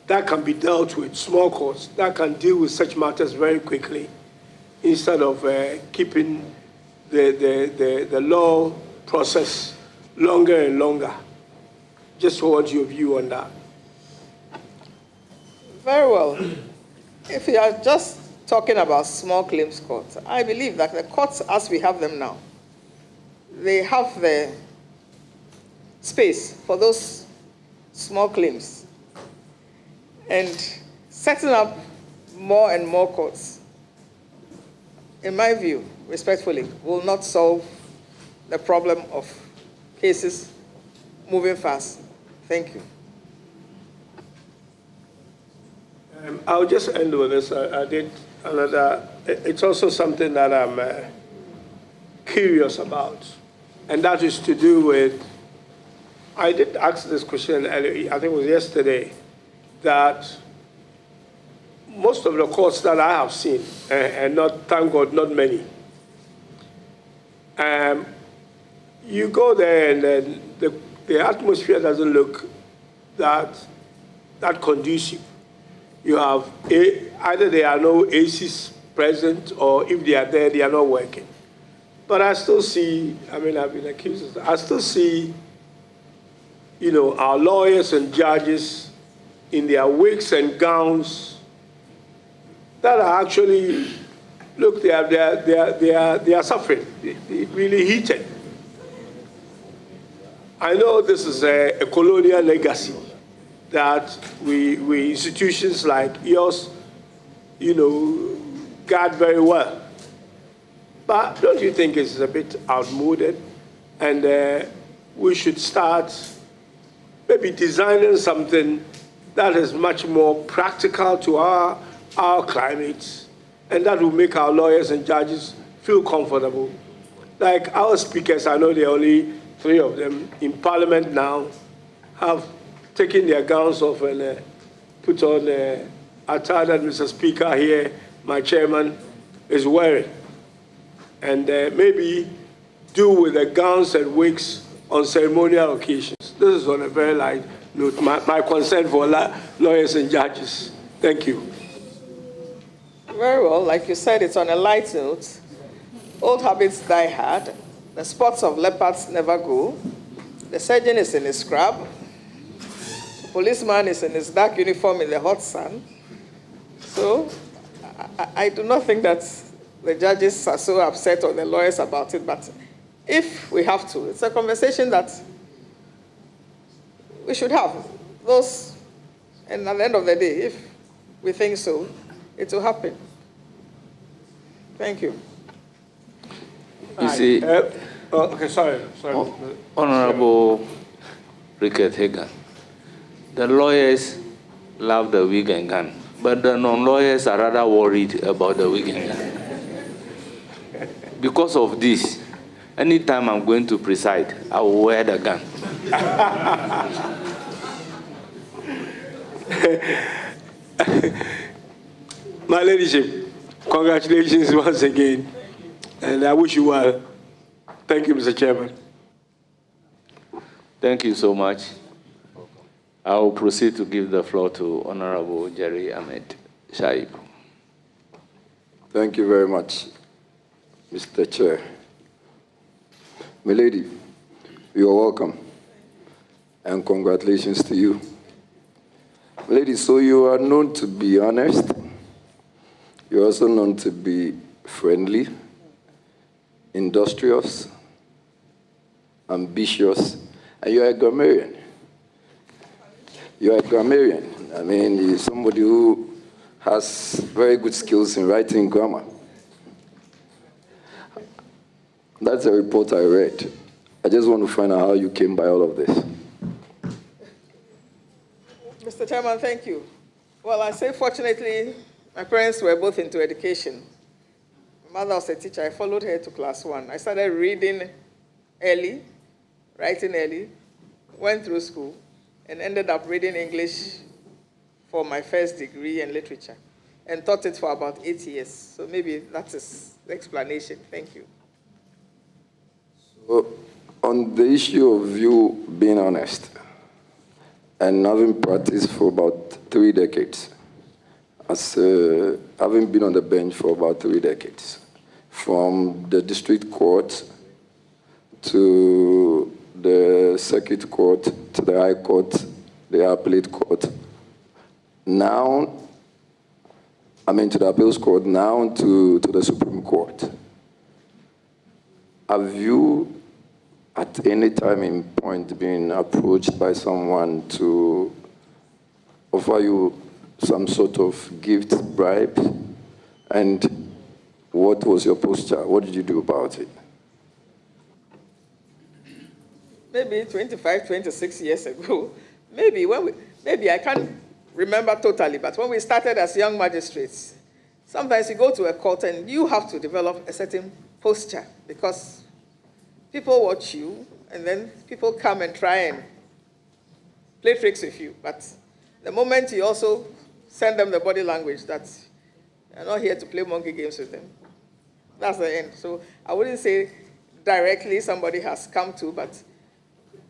S12: that can be dealt with, small courts, that can deal with such matters very quickly, instead of keeping the law process longer and longer. Just want your view on that.
S8: Very well. If you are just talking about small claims courts, I believe that the courts as we have them now, they have the space for those small claims. And setting up more and more courts, in my view, respectfully, will not solve the problem of cases moving fast. Thank you.
S12: I'll just end with this. I did another, it's also something that I'm curious about, and that is to do with, I did ask this question earlier, I think it was yesterday, that most of the courts that I have seen, and not, thank God, not many, you go there and then the atmosphere doesn't look that conducive. You have, either there are no ACs present, or if they are there, they are not working. But I still see, I mean, I've been accused, I still see, you know, our lawyers and judges in their wigs and gowns that are actually, look, they are suffering, they're really heated. I know this is a colonial legacy, that we institutions like yours, guard very well. But don't you think it's a bit outmoded? And we should start maybe designing something that is much more practical to our climate, and that will make our lawyers and judges feel comfortable. Like our speakers, I know there are only 3 of them in Parliament now, have taken their gowns off and put on attire that Mr. Speaker here, my chairman, is wearing. And maybe do with the gowns and wigs on ceremonial occasions. This is on a very light note, my concern for lawyers and judges. Thank you.
S8: Very well, like you said, it's on a light note. Old habits die hard. The spots of leopards never go. The surgeon is in his scrub. The policeman is in his dark uniform in the hot sun. So I do not think that the judges are so upset or the lawyers about it, but if we have to, it's a conversation that we should have. And at the end of the day, if we think so, it will happen. Thank you.
S3: You see,
S12: okay, sorry.
S3: Honorable Rickett Hagan, the lawyers love the wig and gun, but the non-lawyers are rather worried about the wig and gun. Because of this, anytime I'm going to preside, I will wear the gun.
S12: My ladyship, congratulations once again, and I wish you well. Thank you, Mr. Chairman.
S3: Thank you so much. I will proceed to give the floor to Honorable Jerry Ahmed Shaib.
S13: Thank you very much, Mr. Chair. My lady, you are welcome, and congratulations to you. My lady, so you are known to be honest. You're also known to be friendly, industrious, ambitious, and you're a grammarian. You're a grammarian. I mean, you're somebody who has very good skills in writing grammar. That's a report I read. I just want to find out how you came by all of this.
S8: Mr. Chairman, thank you. Well, I say fortunately, my parents were both into education. My mother was a teacher. I followed her to class 1. I started reading early, writing early, went through school, and ended up reading English for my first degree in literature, and taught it for about 8 years. So maybe that is the explanation. Thank you.
S13: So, on the issue of you being honest and having practiced for about 3 decades, as having been on the bench for about 3 decades, from the district court to the circuit court to the high court, the appellate court, now, to the appeals court, now to the Supreme Court. Have you, at any time in point, been approached by someone to offer you some sort of gift, bribe? And what was your posture? What did you do about it?
S8: Maybe 25, 26 years ago. Maybe I can't remember totally, but when we started as young magistrates, sometimes you go to a court and you have to develop a certain posture because people watch you and then people come and try and play tricks with you. But the moment you also send them the body language that you're not here to play monkey games with them, that's the end. So I wouldn't say directly somebody has come to, but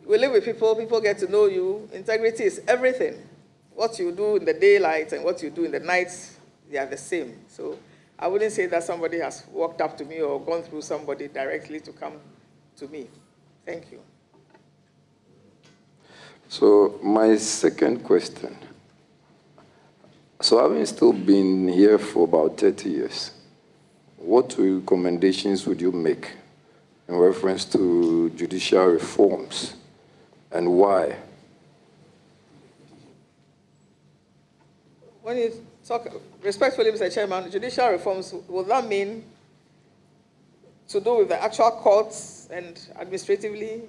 S8: we live with people, people get to know you. Integrity is everything. What you do in the daylight and what you do in the night, they are the same. So I wouldn't say that somebody has walked up to me or gone through somebody directly to come to me. Thank you.
S13: So my second question. So having still been here for about 30 years, what recommendations would you make in reference to judicial reforms, and why?
S2: when you talk respectfully, Mr. Chairman, judicial reforms, will that mean to do with the actual courts and administratively?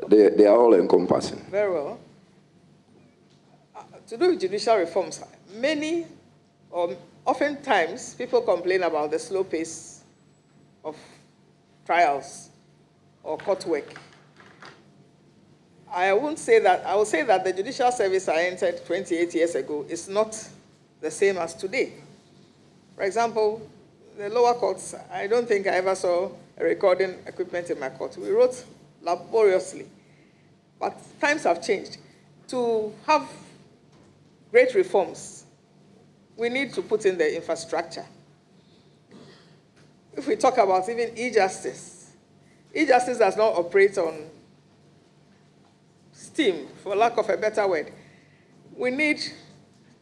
S13: They are all encompassing.
S2: Very well. To do with judicial reforms, many or oftentimes people complain about the slow pace of trials or court work. I won't say that. I will say that the judicial service I entered 28 years ago is not the same as today. For example, the lower courts, I don't think I ever saw a recording equipment in my court. We wrote laboriously, but times have changed. To have great reforms, we need to put in the infrastructure. If we talk about even e-justice, e-justice does not operate on steam, for lack of a better word. We need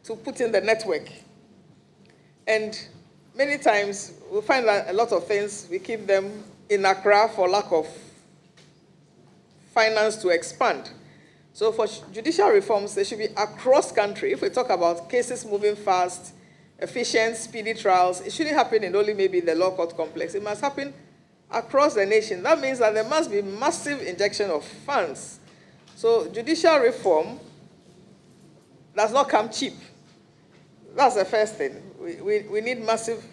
S2: to put in the network. And many times, we find that a lot of things, we keep them in Accra for lack of finance to expand. So for judicial reforms, they should be across country. If we talk about cases moving fast, efficient, speedy trials, it shouldn't happen in only maybe the law court complex. It must happen across the nation. That means that there must be massive injection of funds. So judicial reform does not come cheap. That's the first thing. We need massive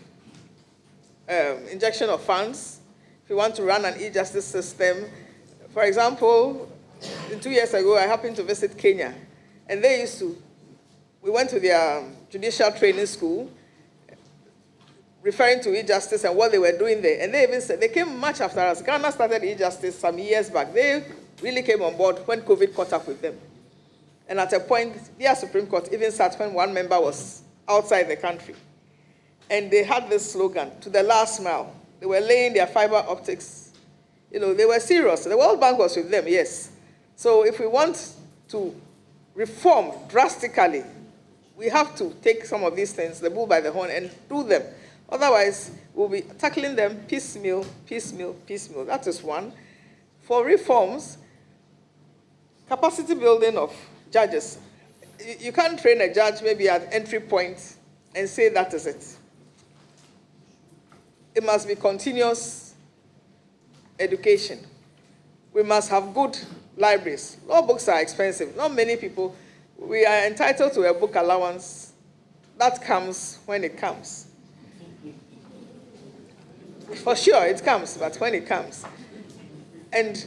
S2: injection of funds if we want to run an e-justice system. For example, 2 years ago, I happened to visit Kenya, and we went to their judicial training school, referring to e-justice and what they were doing there. And they even said, they came much after us. Ghana started e-justice some years back. They really came on board when COVID caught up with them. And at a point, their Supreme Court even sat when one member was outside the country. And they had this slogan, to the last mile. They were laying their fiber optics. You know, they were serious. The World Bank was with them, yes. So if we want to reform drastically, we have to take some of these things, the bull by the horn, and do them. Otherwise, we'll be tackling them piecemeal, piecemeal, piecemeal. That is one. For reforms, capacity building of judges. You can't train a judge maybe at entry point and say that is it. It must be continuous education. We must have good libraries. Law books are expensive. Not many people. We are entitled to a book allowance. That comes when it comes. For sure, it comes, but when it comes. And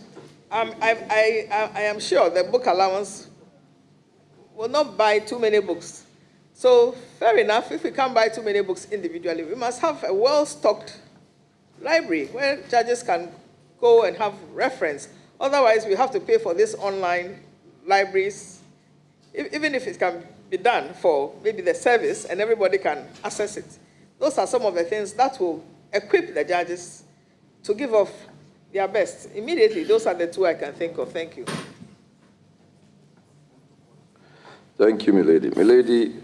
S2: I am sure the book allowance will not buy too many books. So fair enough, if we can't buy too many books individually, we must have a well-stocked library where judges can go and have reference. Otherwise, we have to pay for these online libraries, even if it can be done for maybe the service and everybody can access it. Those are some of the things that will equip the judges to give off their best. Immediately, those are the two I can think of. Thank you.
S13: Thank you, milady. Milady,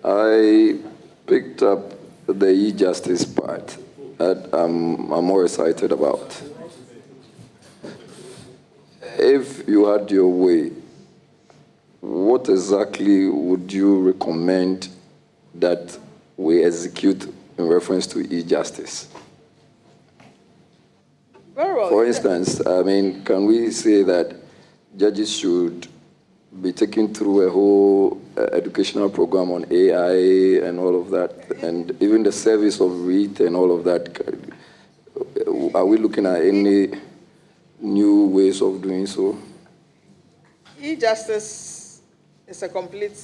S13: I picked up the e-justice part that I'm more excited about. If you had your way, what exactly would you recommend that we execute in reference to e-justice?
S2: Very well.
S13: For instance, I mean, can we say that judges should be taken through a whole educational program on AI and all of that, and even the service of REIT and all of that? Are we looking at any new ways of doing so?
S2: E-justice is a complete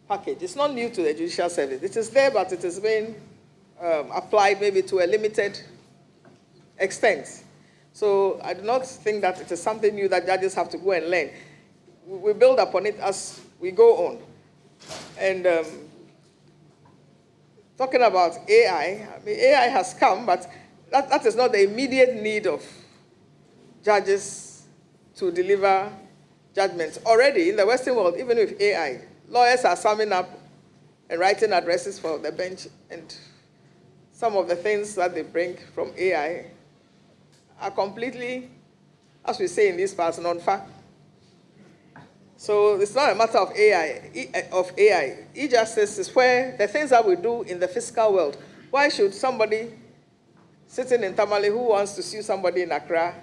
S2: package. It's not new to the judicial service. It is there, but it is being applied maybe to a limited extent. So I do not think that it is something new that judges have to go and learn. We build upon it as we go on. And talking about AI, I mean, AI has come, but that is not the immediate need of judges to deliver judgments. Already in the Western world, even with AI, lawyers are summing up and writing addresses for the bench, and some of the things that they bring from AI are completely, as we say in this parts, non-fact. So it's not a matter of AI. E-justice is where the things that we do in the physical world. Why should somebody sitting in Tamale who wants to sue somebody in Accra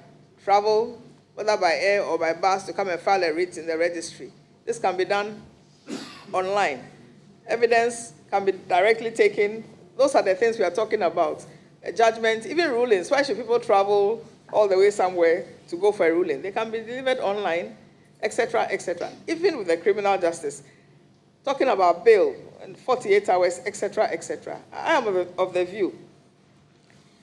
S2: travel, whether by air or by bus, to come and file a writ in the registry? This can be done online. Evidence can be directly taken. Those are the things we are talking about. A judgment, even rulings. Why should people travel all the way somewhere to go for a ruling? They can be delivered online, etc., etc. Even with the criminal justice, talking about bail and 48 hours, etc., etc. I am of the view,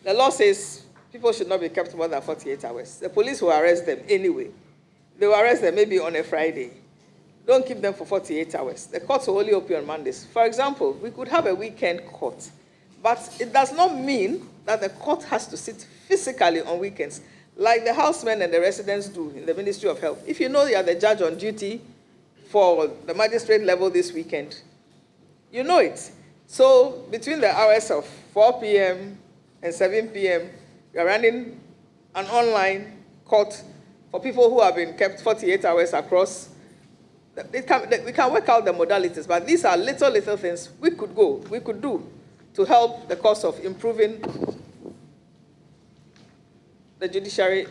S2: the law says people should not be kept more than 48 hours. The police will arrest them anyway. They will arrest them maybe on a Friday. Don't keep them for 48 hours. The courts will only open on Mondays. For example, we could have a weekend court, but it does not mean that the court has to sit physically on weekends, like the housemen and the residents do in the Ministry of Health. If you know you are the judge on duty for the magistrate level this weekend, you know it. So between the hours of 4 p.m. and 7 p.m., you are running an online court for people who have been kept 48 hours across. We can work out the modalities, but these are little things we could do to help the cause of improving the judiciary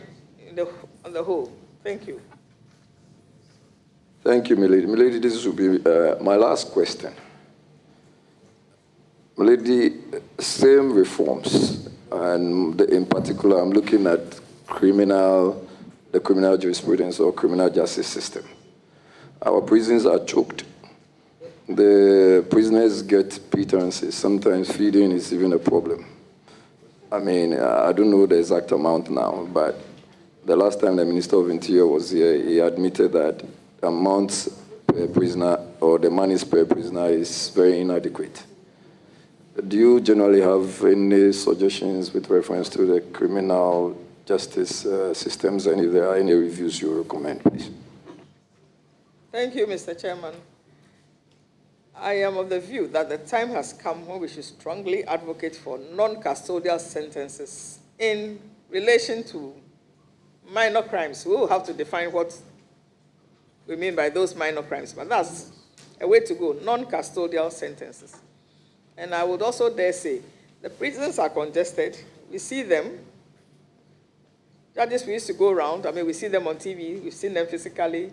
S2: on the whole. Thank you.
S13: Thank you, Milady. Milady, this will be my last question. Milady, same reforms, and in particular, I'm looking at the criminal jurisprudence or criminal justice system. Our prisons are choked. The prisoners get pittances. Sometimes feeding is even a problem. I mean, I don't know the exact amount now, but the last time the Minister of Interior was here, he admitted that the amounts per prisoner or the monies per prisoner is very inadequate. Do you generally have any suggestions with reference to the criminal justice systems, and if there are any reviews you recommend, please?
S2: Thank you, Mr. Chairman. I am of the view that the time has come when we should strongly advocate for non-custodial sentences in relation to minor crimes. We will have to define what we mean by those minor crimes, but that's a way to go, non-custodial sentences. And I would also dare say, the prisons are congested. We see them. Judges, we used to go around. I mean, we see them on TV. We've seen them physically.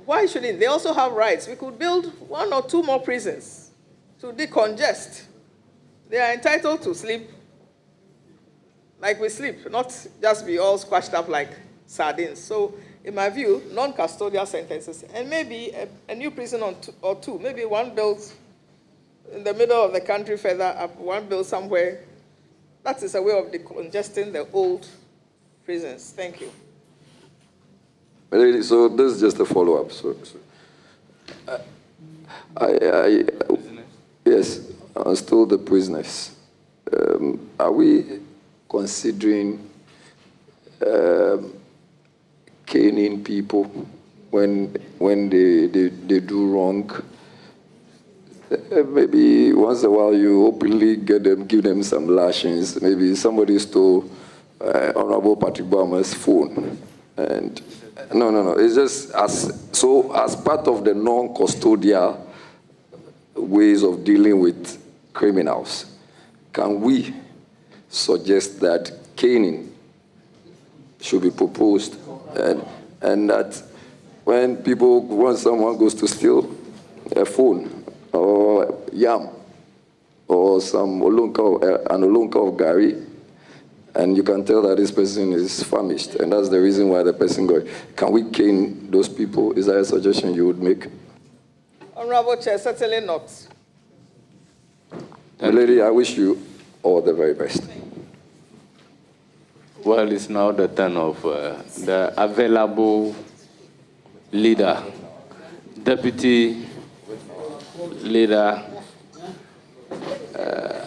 S2: Why shouldn't they also have rights? We could build 1 or 2 more prisons to decongest. They are entitled to sleep like we sleep, not just be all squashed up like sardines. So, in my view, non-custodial sentences, and maybe a new prison or two, maybe one built in the middle of the country further up, one built somewhere. That is a way of decongesting the old prisons. Thank you.
S13: So this is just a follow-up. Yes, still the prisoners. Are we considering caning people when they do wrong? Maybe once in a while you openly give them some lashings. Maybe somebody stole Honorable Patrick Baumer's phone, and no. It's just as part of the non-custodial ways of dealing with criminals, can we suggest that caning should be proposed, and that when someone goes to steal a phone or yam or an olonka of gari, and you can tell that this person is famished, and that's the reason why the person got it. Can we cane those people? Is that a suggestion you would make?
S2: Honorable Chair, certainly not.
S13: Lady, I wish you all the very best.
S3: Well, it's now the turn of the available leader, deputy leader.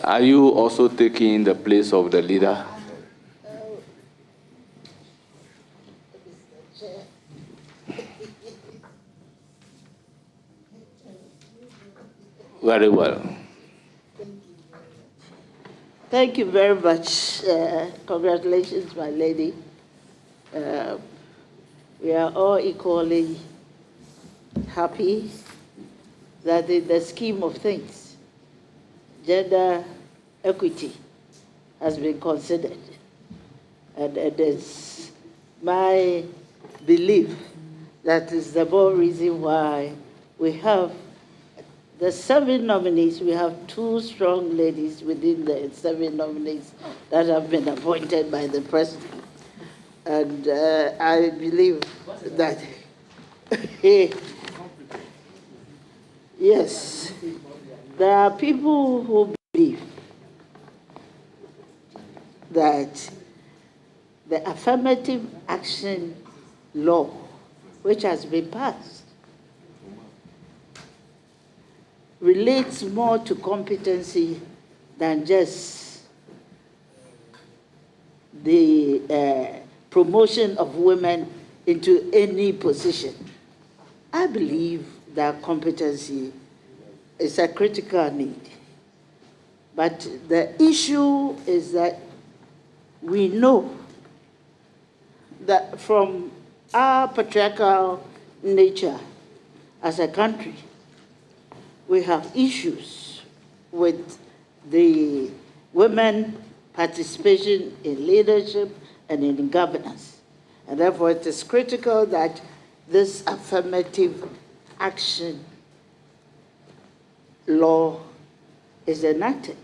S3: Are you also taking the place of the leader? Very well.
S14: Thank you very much. Congratulations, my lady. we are all equally happy that in the scheme of things, gender equity has been considered. And it is my belief that is the more reason why we have the 7 nominees. We have 2 strong ladies within the 7 nominees that have been appointed by the president. And I believe that, yes, there are people who believe that the affirmative action law, which has been passed, relates more to competency than just the promotion of women into any position. I believe that competency is a critical need. But the issue is that we know that from our patriarchal nature as a country, we have issues with the women participation in leadership and in governance. And therefore, it is critical that this affirmative action law is enacted.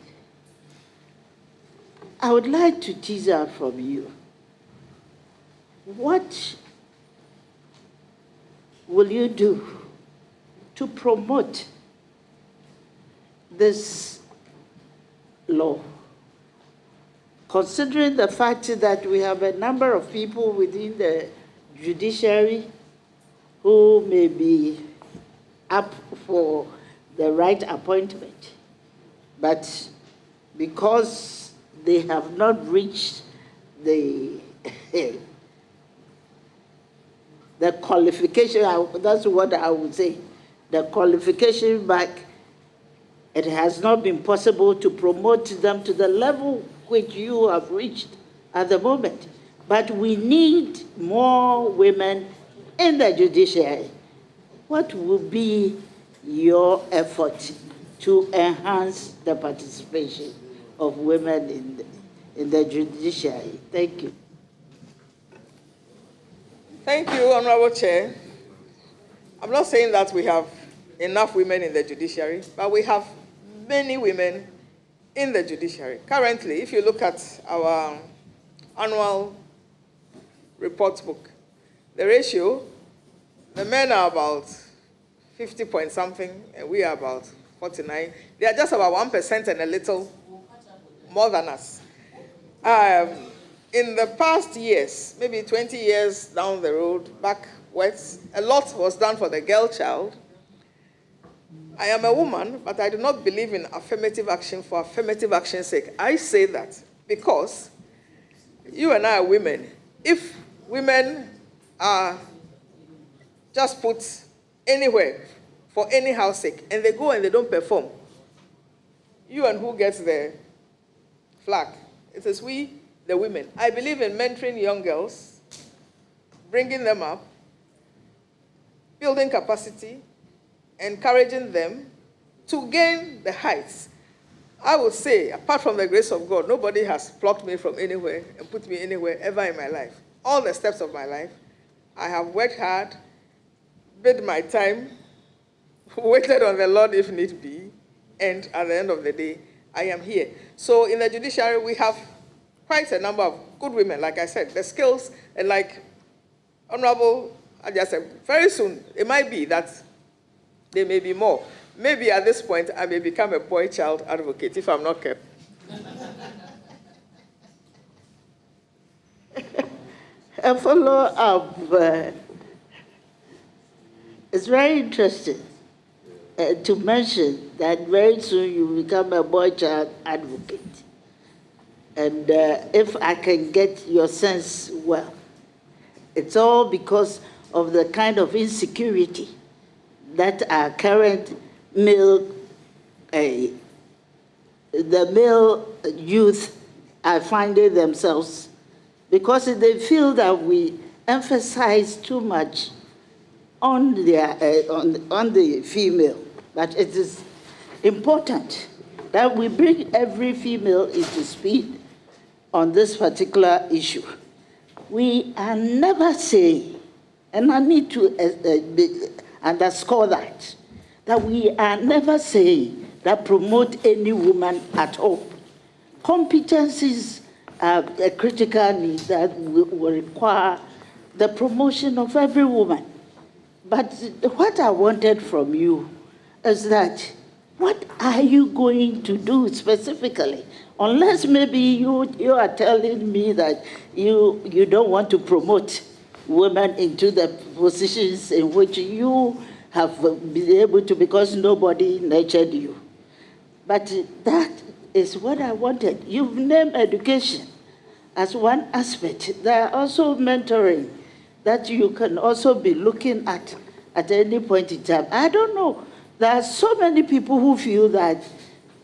S14: I would like to tease out from you, what will you do to promote this law, considering the fact that we have a number of people within the judiciary who may be up for the right appointment, but because they have not reached the the qualification, that's what I would say, the qualification back, it has not been possible to promote them to the level which you have reached at the moment. But we need more women in the judiciary. What will be your effort to enhance the participation of women in the judiciary? Thank you.
S2: Thank you, Honorable Chair. I'm not saying that we have enough women in the judiciary, but we have many women in the judiciary. Currently, if you look at our annual report book, the ratio, the men are about 50 point something, and we are about 49. They are just about 1% and a little more than us. In the past years, maybe 20 years down the road, backwards, a lot was done for the girl child. I am a woman, but I do not believe in affirmative action for affirmative action's sake. I say that because you and I are women. If women are just put anywhere for any house sake, and they go and they don't perform, you and who gets the flag? It is we, the women. I believe in mentoring young girls, bringing them up, building capacity, encouraging them to gain the heights. I would say, apart from the grace of God, nobody has plucked me from anywhere and put me anywhere ever in my life. All the steps of my life, I have worked hard, bid my time, waited on the Lord if need be, and at the end of the day, I am here. So in the judiciary, we have quite a number of good women, like I said, the skills, and like Honorable Adzua said, very soon, it might be that there may be more. Maybe at this point, I may become a boy-child advocate if I'm not careful.
S14: A follow-up. It's very interesting to mention that very soon you become a boy-child advocate. And if I can get your sense well, it's all because of the kind of insecurity that our current male, the male youth are finding themselves, because they feel that we emphasize too much on the female, but it is important that we bring every female into speed on this particular issue. We are never saying, and I need to underscore that we are never saying that promote any woman at all. Competencies are a critical need that will require the promotion of every woman. But what I wanted from you is that, what are you going to do specifically? Unless maybe you are telling me that you don't want to promote women into the positions in which you have been able to because nobody nurtured you. But that is what I wanted. You've named education as one aspect. There are also mentoring that you can also be looking at any point in time. I don't know. There are so many people who feel that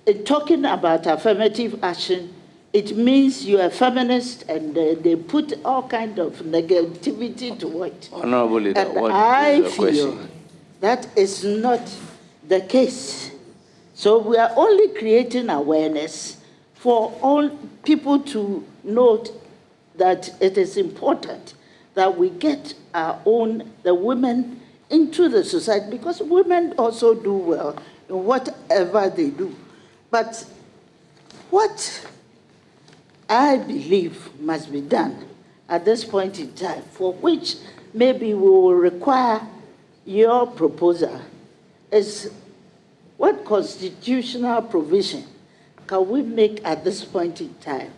S14: in talking about affirmative action, it means you are feminist, and they put all kind of negativity to it.
S3: Honorable Leader,
S14: and
S3: what
S14: I
S3: is your
S14: feel
S3: question?
S14: that is not the case. So we are only creating awareness for all people to note that it is important that we get the women into the society, because women also do well in whatever they do. But what I believe must be done at this point in time, for which maybe we will require your proposal, is what constitutional provision can we make at this point in time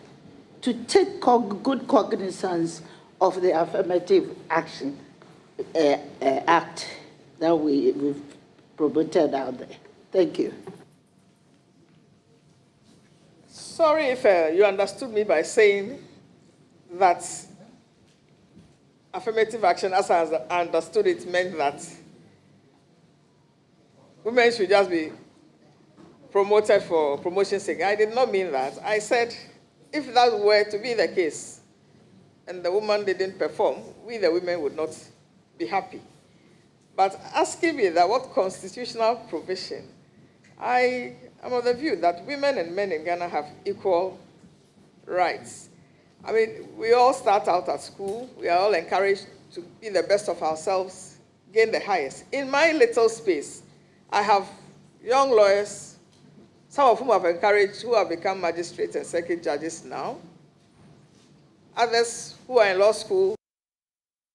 S14: to take good cognizance of the affirmative action act that we've promoted out there? Thank you.
S2: Sorry if you understood me by saying that affirmative action, as I understood it, meant that women should just be promoted for promotion's sake. I did not mean that. I said, if that were to be the case, and the woman didn't perform, we the women would not be happy. But asking me that what constitutional provision, I am of the view that women and men in Ghana have equal rights. I mean, we all start out at school. We are all encouraged to be the best of ourselves, gain the highest. In my little space, I have young lawyers, some of whom I've encouraged, who have become magistrates and circuit judges now. Others who are in law school,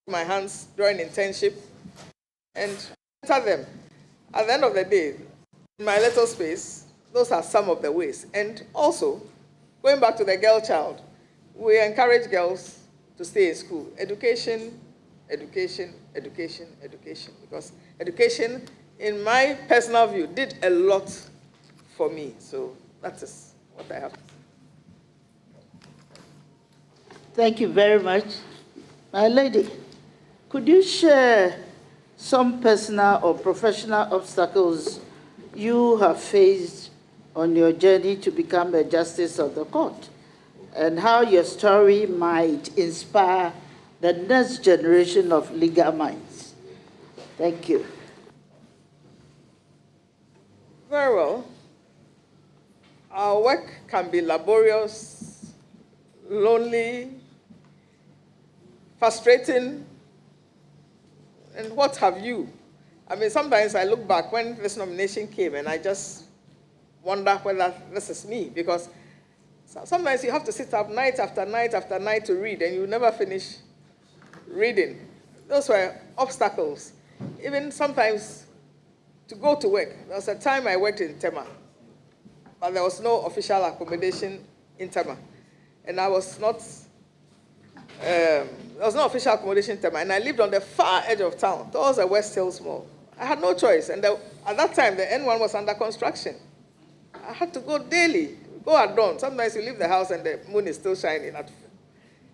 S2: my hands during internship, and enter them. At the end of the day, in my little space, those are some of the ways. And also, going back to the girl child, we encourage girls to stay in school. Education, education, education, education. Because education, in my personal view, did a lot for me. So that is what I have to say.
S14: Thank you very much. My lady, could you share some personal or professional obstacles you have faced on your journey to become a justice of the court, and how your story might inspire the next generation of legal minds? Thank you.
S2: Very well. Our work can be laborious, lonely, frustrating, and what have you. I mean, sometimes I look back when this nomination came and I just wonder whether this is me, because sometimes you have to sit up night after night after night to read, and you never finish reading. Those were obstacles. Even sometimes to go to work. There was a time I worked in Tema, but there was no official accommodation in Tema. And I was not, there was no official accommodation in Tema, and I lived on the far edge of town, towards the West Hills Mall. I had no choice, and at that time, the N1 was under construction. I had to go daily, go at dawn. Sometimes you leave the house and the moon is still shining,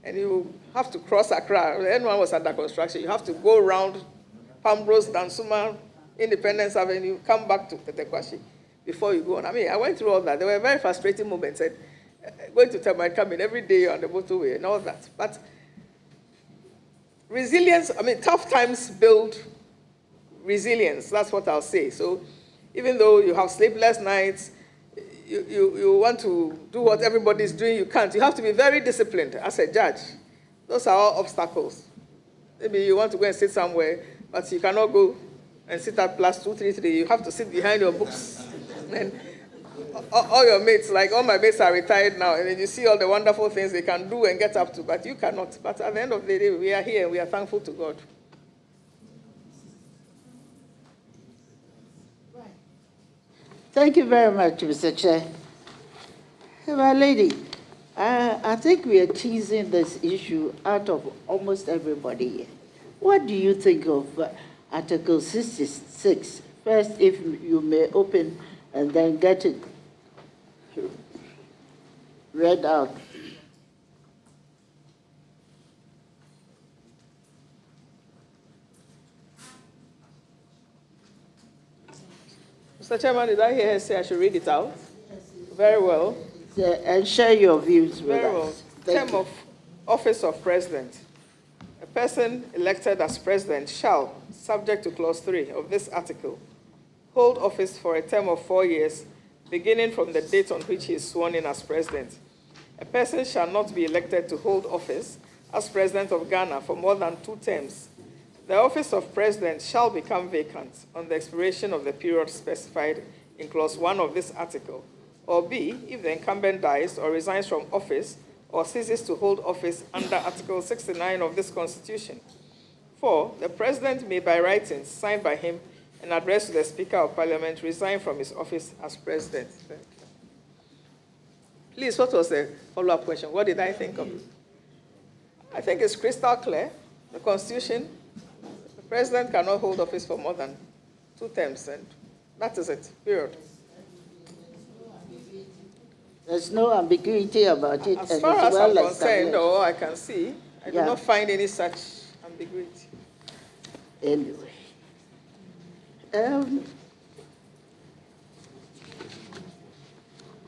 S2: and you have to cross Accra. The N1 was under construction. You have to go around Pambrose, Dansuma, Independence Avenue, come back to Tetekwashi before you go on. I mean, I went through all that. There were very frustrating moments. And going to Tema, coming every day on the motorway and all that. But resilience, I mean, tough times build resilience. That's what I'll say. So even though you have sleepless nights, you want to do what everybody's doing, you can't. You have to be very disciplined as a judge. Those are all obstacles. Maybe you want to go and sit somewhere, but you cannot go and sit at +233. You have to sit behind your books. And all your mates, like all my mates are retired now, and then you see all the wonderful things they can do and get up to, but you cannot. But at the end of the day, we are here and we are thankful to God.
S14: Thank you very much, Mr. Chair. My lady, I think we are teasing this issue out of almost everybody here. What do you think of Article 66? First, if you may open and then get it read out.
S2: Mr. Chairman, did I hear her say I should read it out? Very well.
S14: And share your views with us.
S2: Very well. Term of office of president. A person elected as president shall, subject to clause 3 of this article, hold office for a term of 4 years, beginning from the date on which he is sworn in as president. A person shall not be elected to hold office as president of Ghana for more than 2 terms. The office of president shall become vacant on the expiration of the period specified in clause 1 of this article, or B, if the incumbent dies or resigns from office or ceases to hold office under Article 69 of this Constitution. 4, the president may by writing signed by him and addressed to the Speaker of Parliament resign from his office as president. Please, what was the follow-up question? What did I think of? I think it's crystal clear. The Constitution, the president cannot hold office for more than 2 terms, and that is it, period.
S14: There's no ambiguity about it.
S2: As far as I'm concerned, or I can see, I do not find any such ambiguity.
S14: Anyway.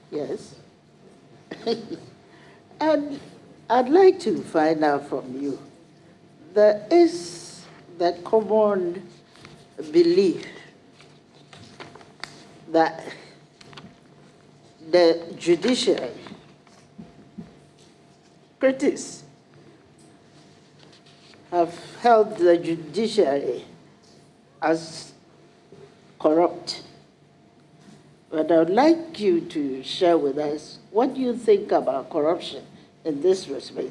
S14: Yes. And I'd like to find out from you, there is that common belief that the judiciary, critics have held the judiciary as corrupt. But I would like you to share with us what you think about corruption in this respect.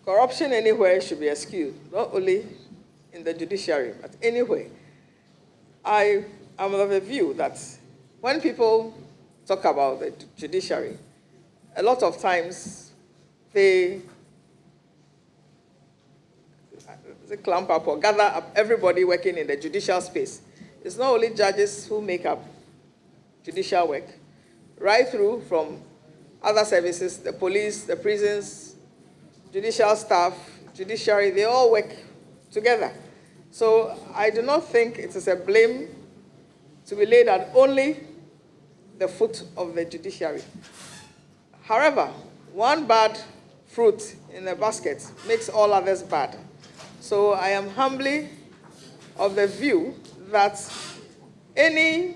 S2: Corruption anywhere should be eschewed, not only in the judiciary, but anywhere. I am of the view that when people talk about the judiciary, a lot of times they clamp up or gather up everybody working in the judicial space. It's not only judges who make up judicial work, right through from other services, the police, the prisons, judicial staff, judiciary, they all work together. So I do not think it is a blame to be laid at only the foot of the judiciary. However, one bad fruit in the basket makes all others bad. So I am humbly of the view that any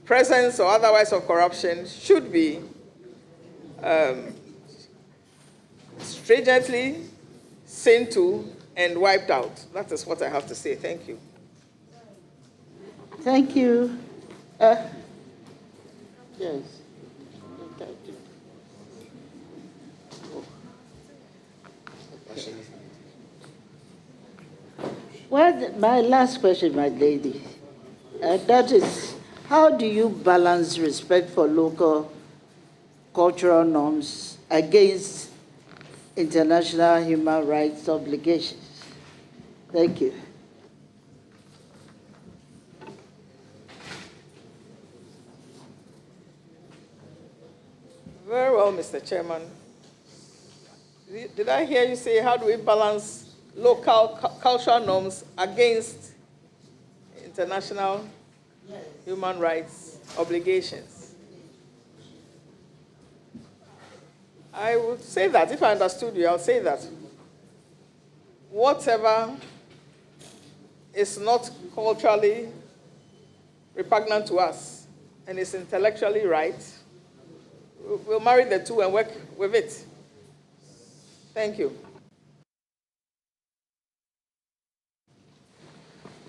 S2: presence or otherwise of corruption should be stringently seen to and wiped out. That is what I have to say. Thank you.
S14: Thank you. Yes. Well, my last question, my lady, that is, how do you balance respect for local cultural norms against international human rights obligations? Thank you.
S2: Very well, Mr. Chairman. Did I hear you say, how do we balance local cultural norms against international human rights obligations? I would say that, if I understood you, I'll say that whatever is not culturally repugnant to us and is intellectually right, we'll marry the two and work with it. Thank you.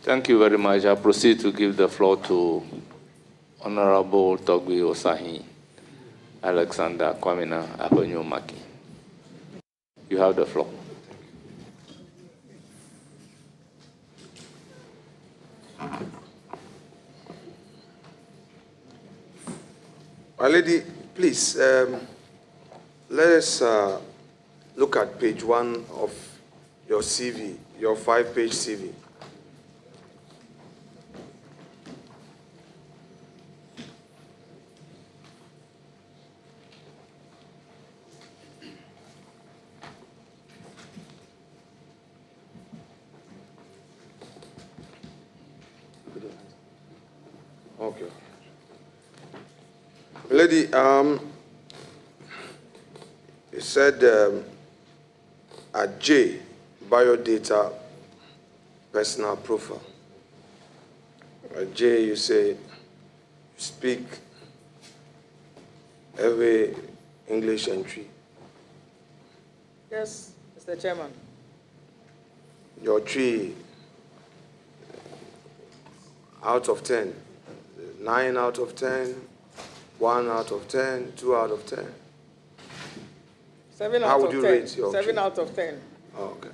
S3: Thank you very much. I proceed to give the floor to Honorable Togbi Osahi Alexander Kwamina Abonyomaki. You have the floor.
S15: My lady, please, let us look at page 1 of your CV, your 5-page CV. Okay. Lady, you said at J, biodata personal profile. At J, you say you speak every English entry.
S2: Yes, Mr. Chairman.
S15: Your tree out of 10, 9 out of 10, 1 out of 10, 2 out of 10.
S2: 7
S15: How
S2: out
S15: would
S2: of
S15: you
S2: 10.
S15: rate your
S2: 7
S15: tree?
S2: out of 10.
S15: Oh, okay.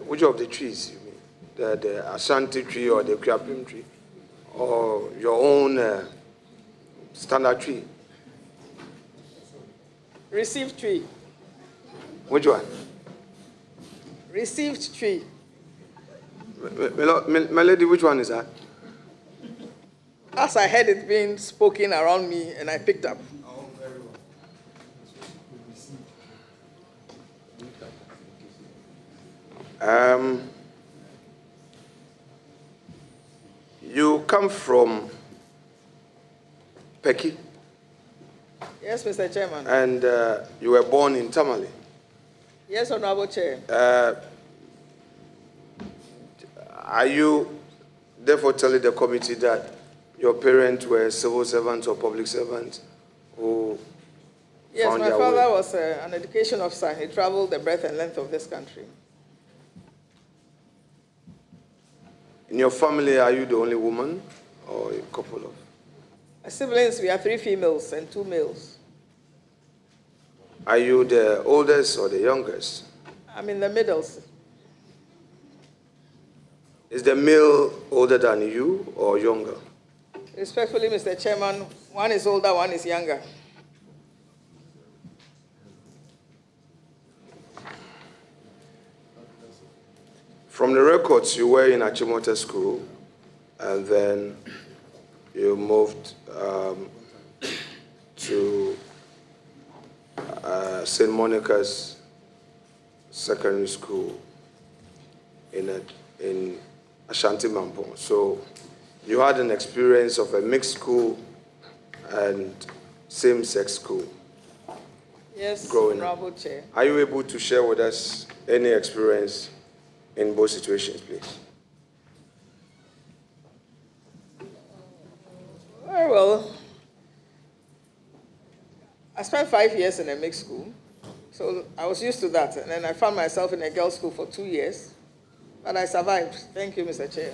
S15: Which of the trees you mean? The Ashanti tree or the Kriapim tree? Or your own standard tree?
S2: Received tree.
S15: Which one?
S2: Received tree.
S15: My lady, which one is that?
S2: As I heard it being spoken around me and I picked up.
S15: You come from Peki?
S2: Yes, Mr. Chairman.
S15: And you were born in Tamale?
S2: Yes, Honorable Chair.
S15: Are you therefore telling the committee that your parents were civil servants or public servants who
S2: Yes,
S15: found
S2: my
S15: their
S2: father
S15: way?
S2: was an education officer. He traveled the breadth and length of this country.
S15: In your family, are you the only woman or a couple of?
S2: My siblings, we are 3 females and 2 males.
S15: Are you the oldest or the youngest?
S2: I'm in the middle.
S15: Is the male older than you or younger?
S2: Respectfully, Mr. Chairman, one is older, one is younger.
S15: From the records, you were in Achimota School, and then you moved to St. Monica's Secondary School in Ashanti Mampo. So you had an experience of a mixed school and same-sex school.
S2: Yes,
S15: growing up.
S2: Honorable Chair.
S15: Are you able to share with us any experience in both situations, please?
S2: Very well. I spent 5 years in a mixed school, so I was used to that. And then I found myself in a girls' school for 2 years, but I survived. Thank you, Mr. Chair.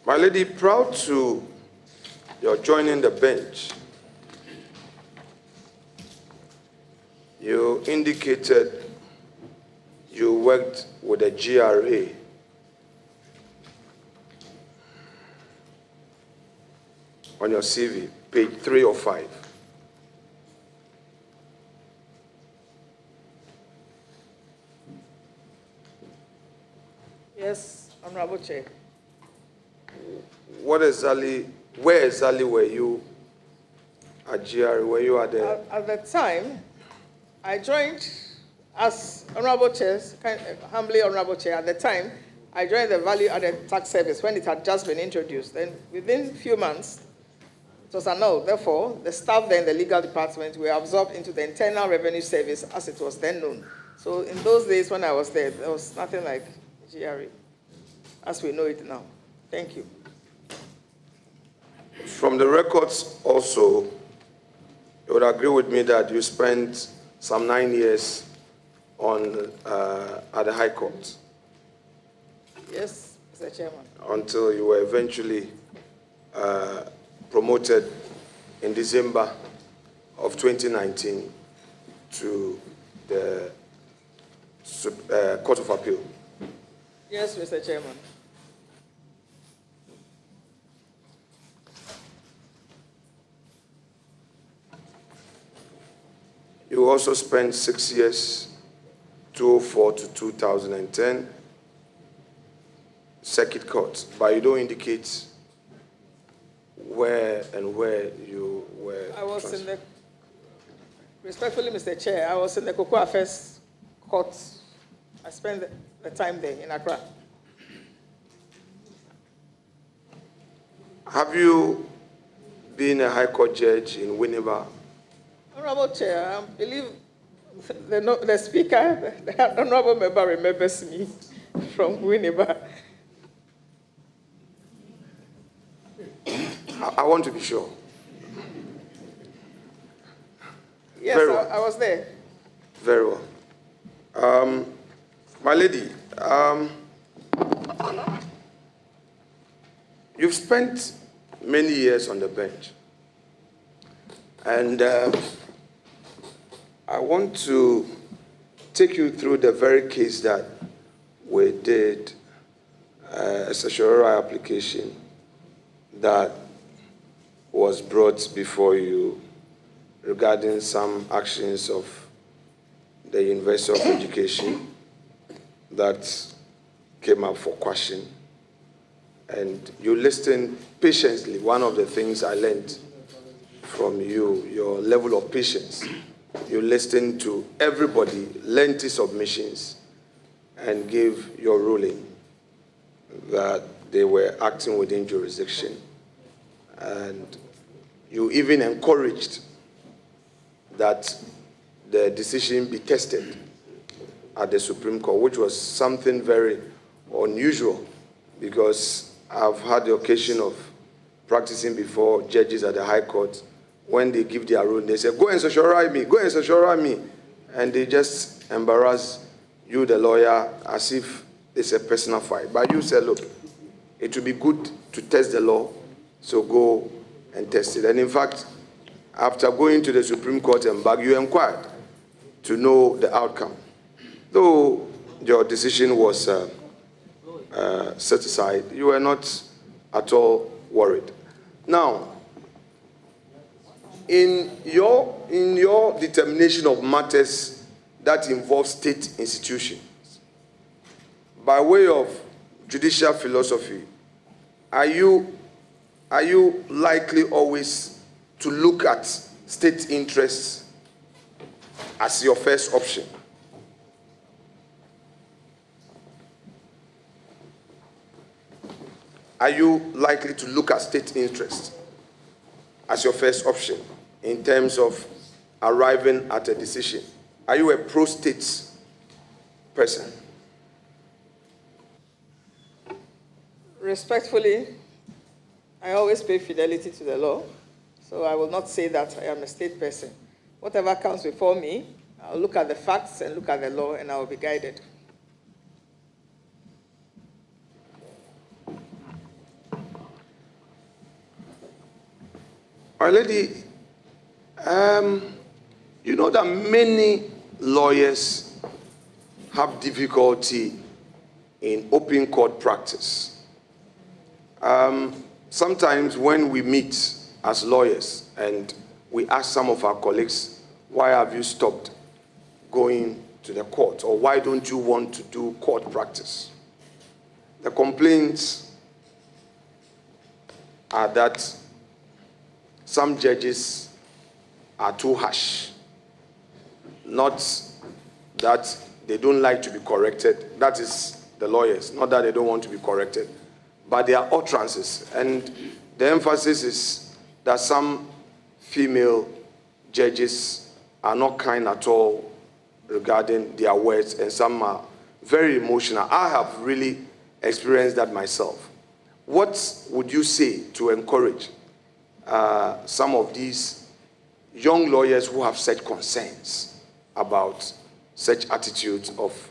S15: My lady, proud to your joining the bench, you indicated you worked with the GRA. On your CV, page 3 or 5.
S2: Yes, Honorable Chair.
S15: Where exactly were you at GRA? Were you at the...
S2: At the time, I joined as Honorable Chair, humbly Honorable Chair. At the time, I joined the Value Added Tax Service when it had just been introduced. Then within a few months, it was annulled. Therefore, the staff there in the legal department were absorbed into the Internal Revenue Service as it was then known. So in those days when I was there was nothing like GRE as we know it now. Thank you.
S15: From the records also, you would agree with me that you spent some 9 years at the High Court.
S2: Yes, Mr. Chairman.
S15: Until you were eventually promoted in December of 2019 to the Court of Appeal.
S2: Yes, Mr. Chairman.
S15: You also spent 6 years, 2004 to 2010, Circuit Court, but you don't indicate where you were.
S2: I was in the, respectfully, Mr. Chair, I was in the Cocoa Affairs Court. I spent the time there in Accra.
S15: Have you been a High Court judge in Winneba?
S2: Honorable Chair, I believe the Speaker, the Honorable Member remembers me from Winneba.
S15: I want to be sure.
S2: Yes, well. I was there.
S15: Very well. My lady, you've spent many years on the bench. And I want to take you through the very case that we did, a certiorari application that was brought before you regarding some actions of the University of Education that came up for question. And you listened patiently. One of the things I learned from you, your level of patience. You listened to everybody, lengthy submissions, and gave your ruling that they were acting within jurisdiction. And you even encouraged that the decision be tested at the Supreme Court, which was something very unusual, because I've had the occasion of practicing before judges at the High Court. When they give their ruling, they say, go and certiorari me, go and certiorari me. And they just embarrass you, the lawyer, as if it's a personal fight. But you said, look, it would be good to test the law, so go and test it. And in fact, after going to the Supreme Court and back, you inquired to know the outcome. Though your decision was set aside, you were not at all worried. Now, in your determination of matters that involve state institutions, by way of judicial philosophy, are you likely always to look at state interests as your first option? Are you likely to look at state interests as your first option in terms of arriving at a decision? Are you a pro-state person?
S2: Respectfully, I always pay fidelity to the law, so I will not say that I am a state person. Whatever comes before me, I'll look at the facts and look at the law, and I will be guided.
S15: My lady, you know that many lawyers have difficulty in open court practice. Sometimes when we meet as lawyers and we ask some of our colleagues, why have you stopped going to the court, or why don't you want to do court practice? The complaints are that some judges are too harsh. Not that they don't like to be corrected. That is the lawyers, not that they don't want to be corrected, but their utterances. And the emphasis is that some female judges are not kind at all regarding their words, and some are very emotional. I have really experienced that myself. What would you say to encourage some of these young lawyers who have such concerns about such attitudes of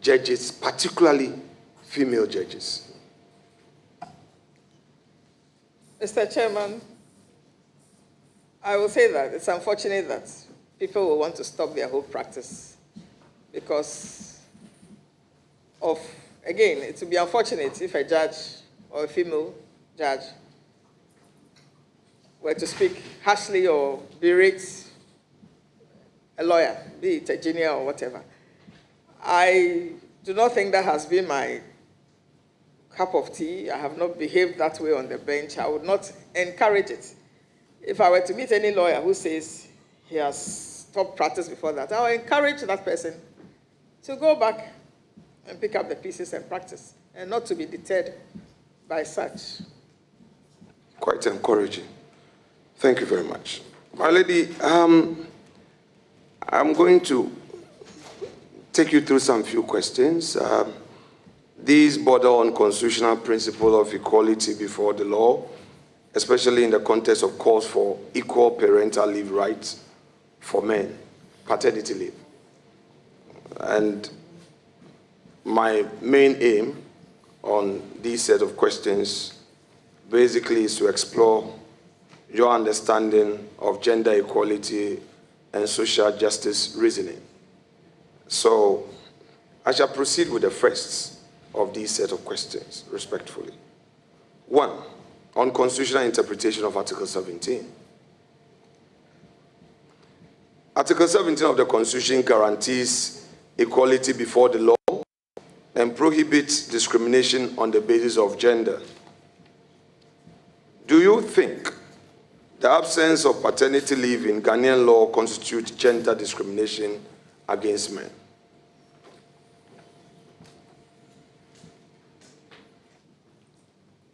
S15: judges, particularly female judges?
S2: Mr. Chairman, I will say that it's unfortunate that people will want to stop their whole practice because of, again, it would be unfortunate if a judge or a female judge were to speak harshly or berate a lawyer, be it a junior or whatever. I do not think that has been my cup of tea. I have not behaved that way on the bench. I would not encourage it. If I were to meet any lawyer who says he has stopped practice before that, I will encourage that person to go back and pick up the pieces and practice, and not to be deterred by such.
S15: Quite encouraging. Thank you very much. My lady, I'm going to take you through some few questions. These border on constitutional principle of equality before the law, especially in the context of calls for equal parental leave rights for men, paternity leave. And my main aim on this set of questions basically is to explore your understanding of gender equality and social justice reasoning. So I shall proceed with the first of these set of questions, respectfully. 1, on constitutional interpretation of Article 17. Article 17 of the Constitution guarantees equality before the law and prohibits discrimination on the basis of gender. Do you think the absence of paternity leave in Ghanaian law constitutes gender discrimination against men?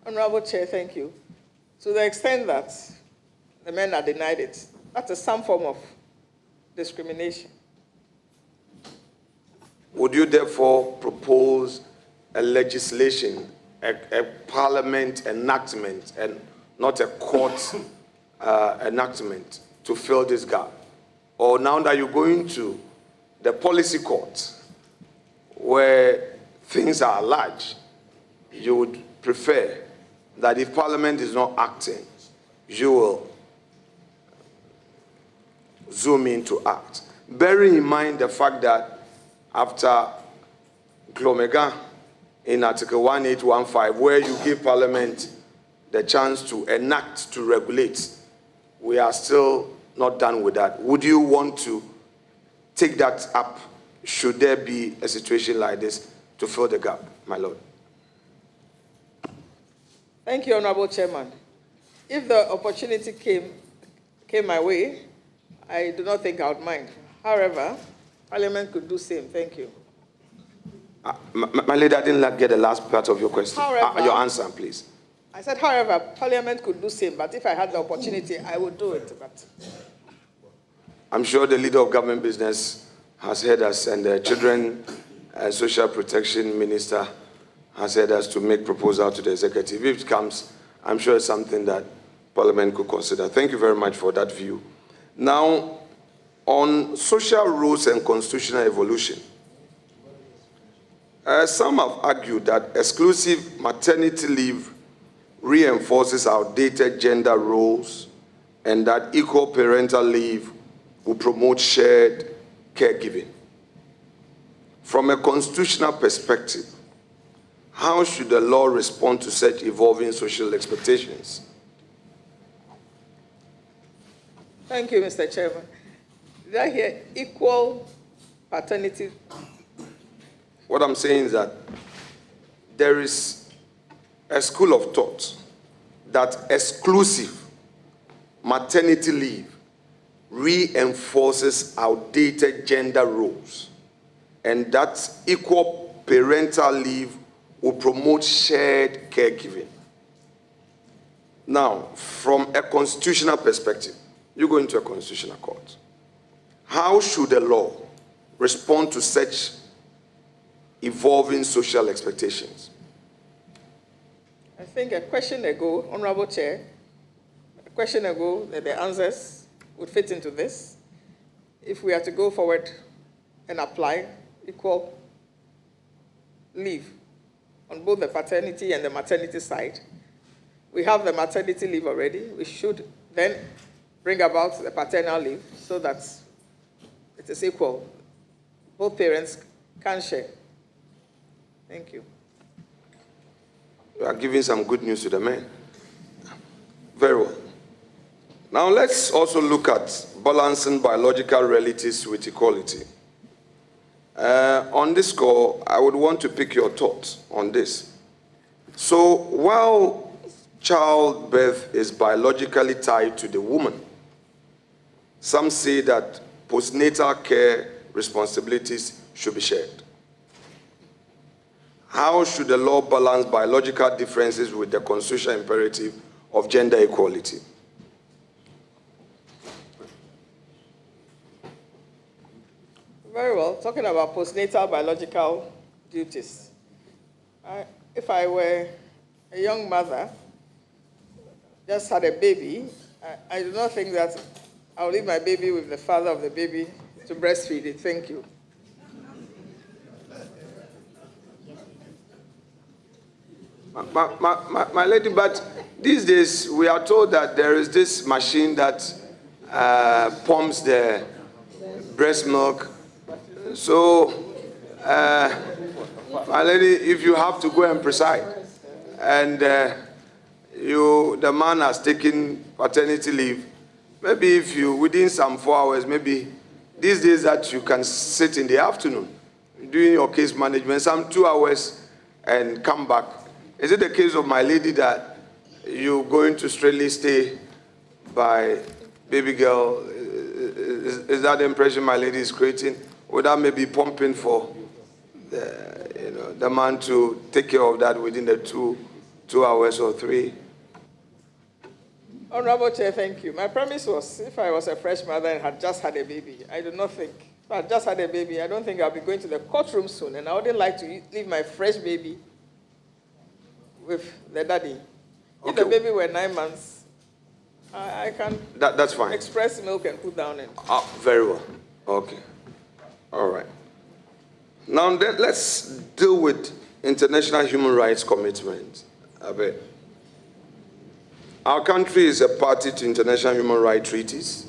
S2: Honorable Chair, thank you. To the extent that the men are denied it, that is some form of discrimination.
S15: Would you therefore propose a legislation, a parliament enactment, and not a court enactment to fill this gap? Or now that you're going to the policy court, where things are large, you would prefer that if Parliament is not acting, you will zoom in to act, bearing in mind the fact that after Glomega in Article 1815, where you give Parliament the chance to enact, to regulate, we are still not done with that. Would you want to take that up, should there be a situation like this, to fill the gap, my Lord?
S2: Thank you, Honorable Chairman. If the opportunity came my way, I do not think I would mind. However, Parliament could do same. Thank you.
S15: My lady, I didn't get the last part of your question.
S2: However,
S15: your answer, please.
S2: I said, however, Parliament could do same, but if I had the opportunity, I would do it. But
S15: I'm sure the leader of government business has heard us, and the Children and Social Protection Minister has heard us to make proposal to the executive. If it comes, I'm sure it's something that Parliament could consider. Thank you very much for that view. Now, on social rules and constitutional evolution, some have argued that exclusive maternity leave reinforces outdated gender roles and that equal parental leave will promote shared caregiving. From a constitutional perspective, how should the law respond to such evolving social expectations?
S2: thank you, Mr. Chairman. Did I hear equal paternity?
S15: What I'm saying is that there is a school of thought that exclusive maternity leave reinforces outdated gender roles, and that equal parental leave will promote shared caregiving. Now, from a constitutional perspective, you go into a constitutional court. How should the law respond to such evolving social expectations?
S2: I think a question ago, Honorable Chair, a question ago, the answers would fit into this. If we are to go forward and apply equal leave on both the paternity and the maternity side, we have the maternity leave already. We should then bring about the paternal leave so that it is equal. Both parents can share. Thank you.
S15: You are giving some good news to the men. Very well. Now let's also look at balancing biological realities with equality. On this score, I would want to pick your thoughts on this. So while childbirth is biologically tied to the woman, some say that postnatal care responsibilities should be shared. How should the law balance biological differences with the constitutional imperative of gender equality?
S2: Very well. Talking about postnatal biological duties. If I were a young mother, just had a baby, I do not think that I'll leave my baby with the father of the baby to breastfeed it. Thank you.
S15: My lady, but these days we are told that there is this machine that pumps the breast milk. So, my lady, if you have to go and preside, and the man has taken paternity leave, maybe if you, within some 4 hours, maybe these days that you can sit in the afternoon, doing your case management, some 2 hours, and come back. Is it the case of my lady that you're going to straightly stay by baby girl? Is that the impression my lady is creating? Without maybe pumping for the man to take care of that within the 2 hours or 3?
S2: Honorable Chair, thank you. My premise was if I was a fresh mother and had just had a baby, I do not think, if I had just had a baby, I don't think I'll be going to the courtroom soon, and I wouldn't like to leave my fresh baby with the daddy. If the baby were 9 months, I can
S15: that's fine.
S2: Express milk and put down and...
S15: Very well. Okay. All right. Now then, let's deal with international human rights commitments a bit. Our country is a party to international human rights treaties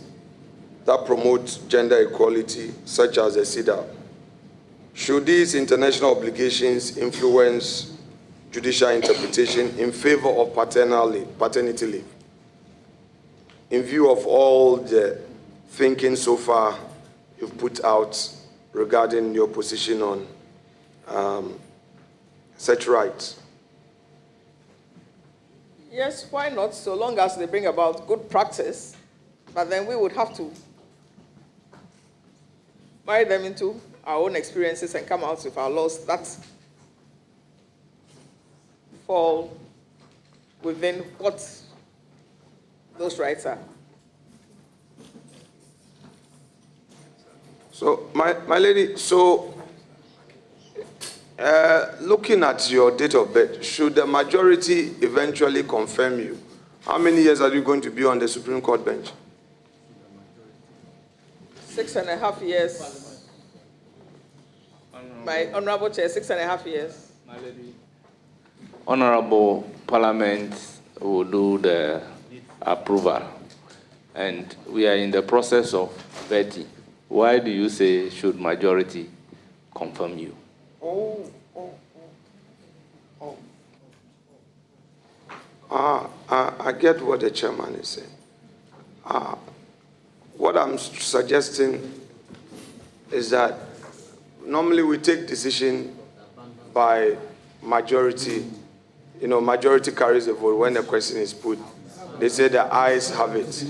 S15: that promote gender equality, such as the CEDAW. Should these international obligations influence judicial interpretation in favor of paternity leave? In view of all the thinking so far you've put out regarding your position on such rights?
S2: Yes, why not, so long as they bring about good practice, but then we would have to marry them into our own experiences and come out with our laws that fall within what those rights are.
S15: So, my lady, so looking at your date of birth, should the majority eventually confirm you, how many years are you going to be on the Supreme Court bench?
S2: 6.5 years. My Honorable Chair, 6.5 years.
S3: My lady. Honorable Parliament will do the approval, and we are in the process of vetting. Why do you say should majority confirm you?
S15: I get what the chairman is saying. What I'm suggesting is that normally we take decision by majority. You know, majority carries the vote when the question is put. They say the ayes have it.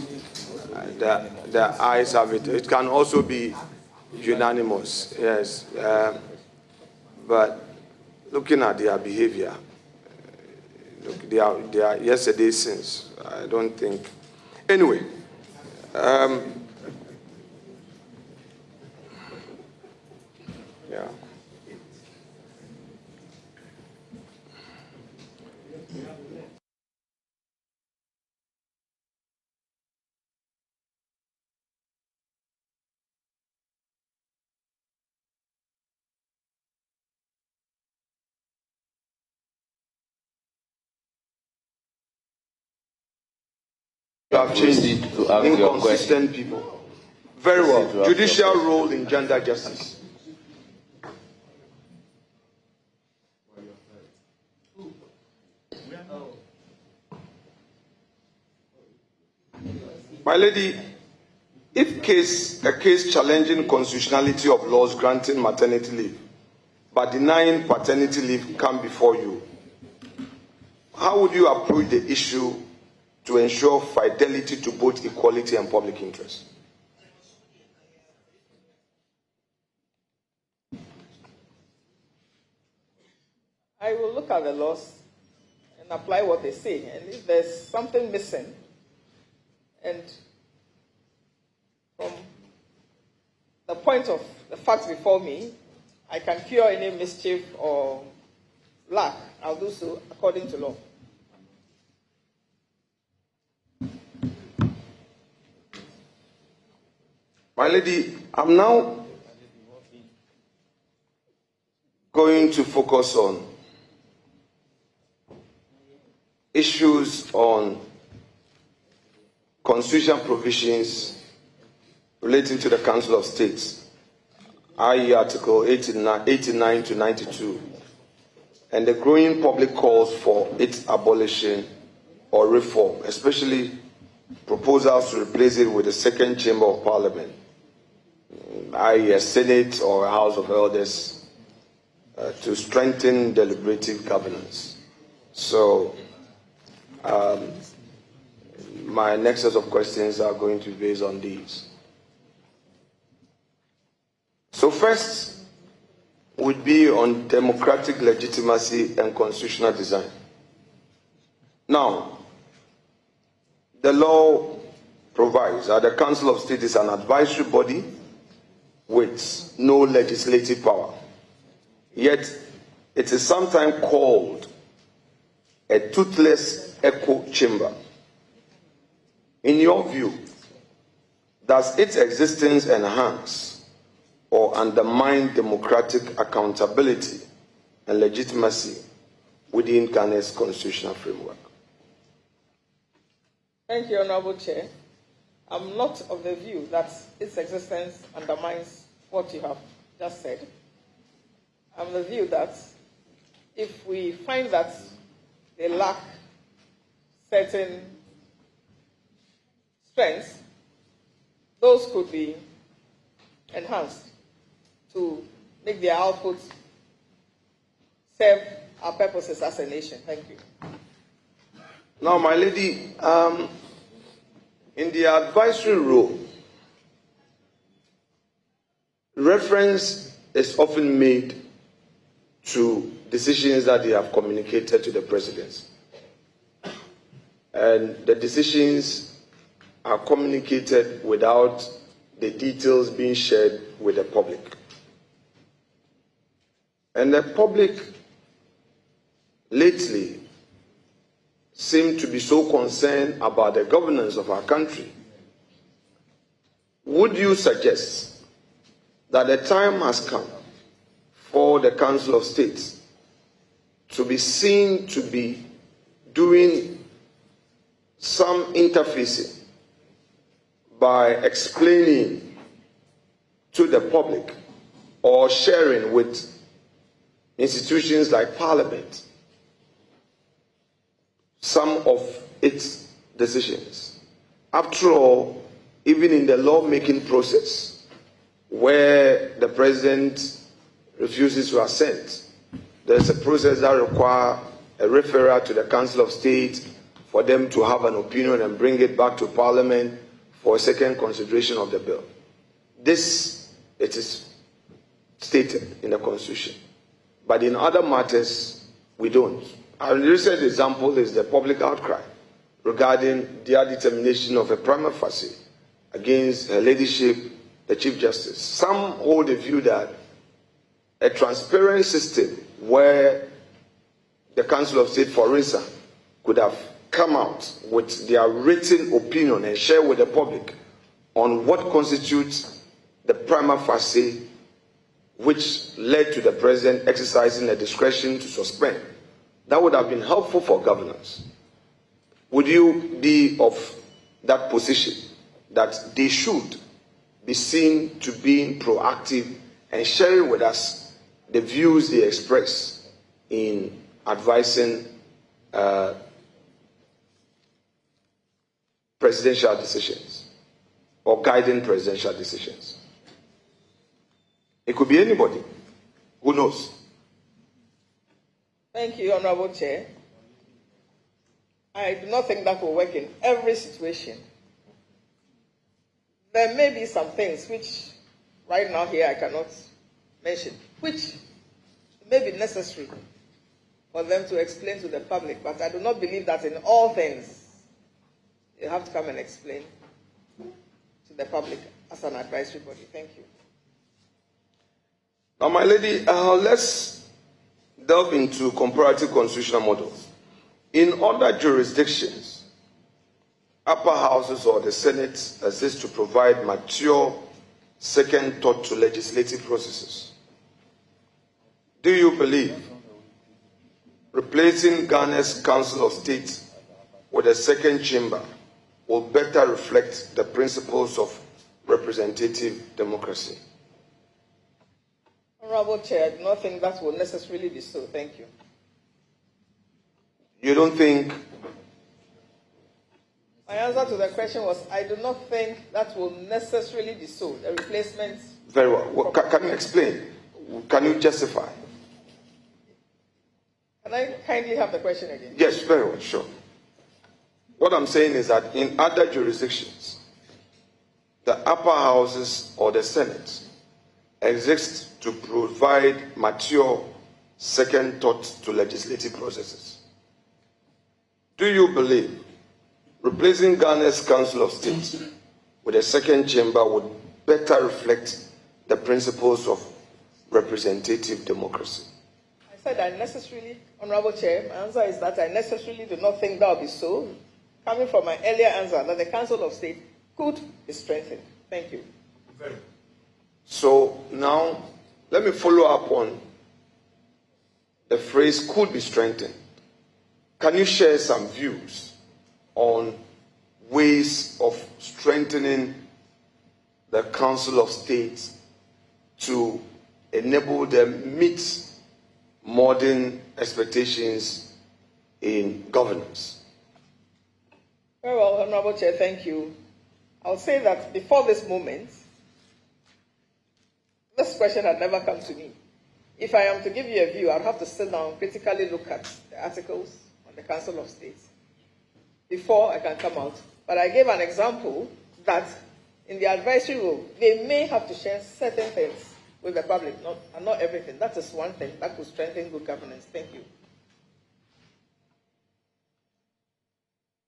S15: The ayes have it. It can also be unanimous, yes. But looking at their behavior, look, they are yesterday's sins. I don't think. Anyway, yeah. You have changed inconsistent people. Very well. Judicial role in gender justice. My lady, if a case challenging constitutionality of laws granting maternity leave but denying paternity leave come before you, how would you approach the issue to ensure fidelity to both equality and public interest?
S2: I will look at the laws and apply what they say. And if there's something missing, and from the point of the facts before me, I can cure any mischief or lack, I'll do so according to law.
S15: My lady, I'm now going to focus on issues on constitutional provisions relating to the Council of States, i.e. Article 89 to 92, and the growing public calls for its abolition or reform, especially proposals to replace it with a second chamber of parliament, i.e. a Senate or a House of Elders, to strengthen deliberative governance. So, my next set of questions are going to be based on these. So first would be on democratic legitimacy and constitutional design. Now, the law provides that the Council of State is an advisory body with no legislative power. Yet, it is sometimes called a toothless echo chamber. In your view, does its existence enhance or undermine democratic accountability and legitimacy within Ghana's constitutional framework?
S2: Thank you, Honorable Chair. I'm not of the view that its existence undermines what you have just said. I'm of the view that if we find that they lack certain strengths, those could be enhanced to make their output serve our purposes as a nation. Thank you.
S15: Now, my lady, in the advisory role, reference is often made to decisions that they have communicated to the president. And the decisions are communicated without the details being shared with the public. And the public lately seem to be so concerned about the governance of our country. Would you suggest that the time has come for the Council of States to be seen to be doing some interfacing by explaining to the public or sharing with institutions like Parliament some of its decisions? After all, even in the lawmaking process, where the president refuses to assent, there's a process that requires a referral to the Council of State for them to have an opinion and bring it back to Parliament for a second consideration of the bill. This, it is stated in the Constitution. but in other matters, we don't. A recent example is the public outcry regarding their determination of a prima facie against her ladyship, the Chief Justice. Some hold the view that a transparent system where the Council of State, for instance, could have come out with their written opinion and share with the public on what constitutes the prima facie which led to the president exercising the discretion to suspend. That would have been helpful for governance. Would you be of that position that they should be seen to being proactive and sharing with us the views they express in advising presidential decisions or guiding presidential decisions? It could be anybody. Who knows?
S2: Thank you, Honorable Chair. I do not think that will work in every situation. There may be some things which right now here I cannot mention, which may be necessary for them to explain to the public, but I do not believe that in all things you have to come and explain to the public as an advisory body. Thank you.
S15: Now, my lady, let's delve into comparative constitutional models. In other jurisdictions, upper houses or the Senate exist to provide mature second thought to legislative processes. Do you believe replacing Ghana's Council of State with a second chamber will better reflect the principles of representative democracy?
S2: Honorable Chair, I do not think that will necessarily be so. Thank you.
S15: You don't think?
S2: My answer to the question was, I do not think that will necessarily be so. The replacement.
S15: Very well. Can you explain? Can you justify?
S2: Can I kindly have the question again?
S15: Yes, very well, sure. What I'm saying is that in other jurisdictions, the upper houses or the Senate exist to provide mature second thought to legislative processes. Do you believe replacing Ghana's Council of State with a second chamber would better reflect the principles of representative democracy?
S2: I said I necessarily, Honorable Chair, my answer is that I necessarily do not think that will be so, coming from my earlier answer that the Council of State could be strengthened. Thank you.
S15: So now, let me follow up on the phrase could be strengthened. Can you share some views on ways of strengthening the Council of State to enable them meet modern expectations in governance?
S2: Very well, Honorable Chair, thank you. I'll say that before this moment, this question had never come to me. If I am to give you a view, I'd have to sit down, critically look at the articles on the Council of State before I can come out. But I gave an example that in the advisory role, they may have to share certain things with the public, and not everything. That is one thing that could strengthen good governance. Thank you.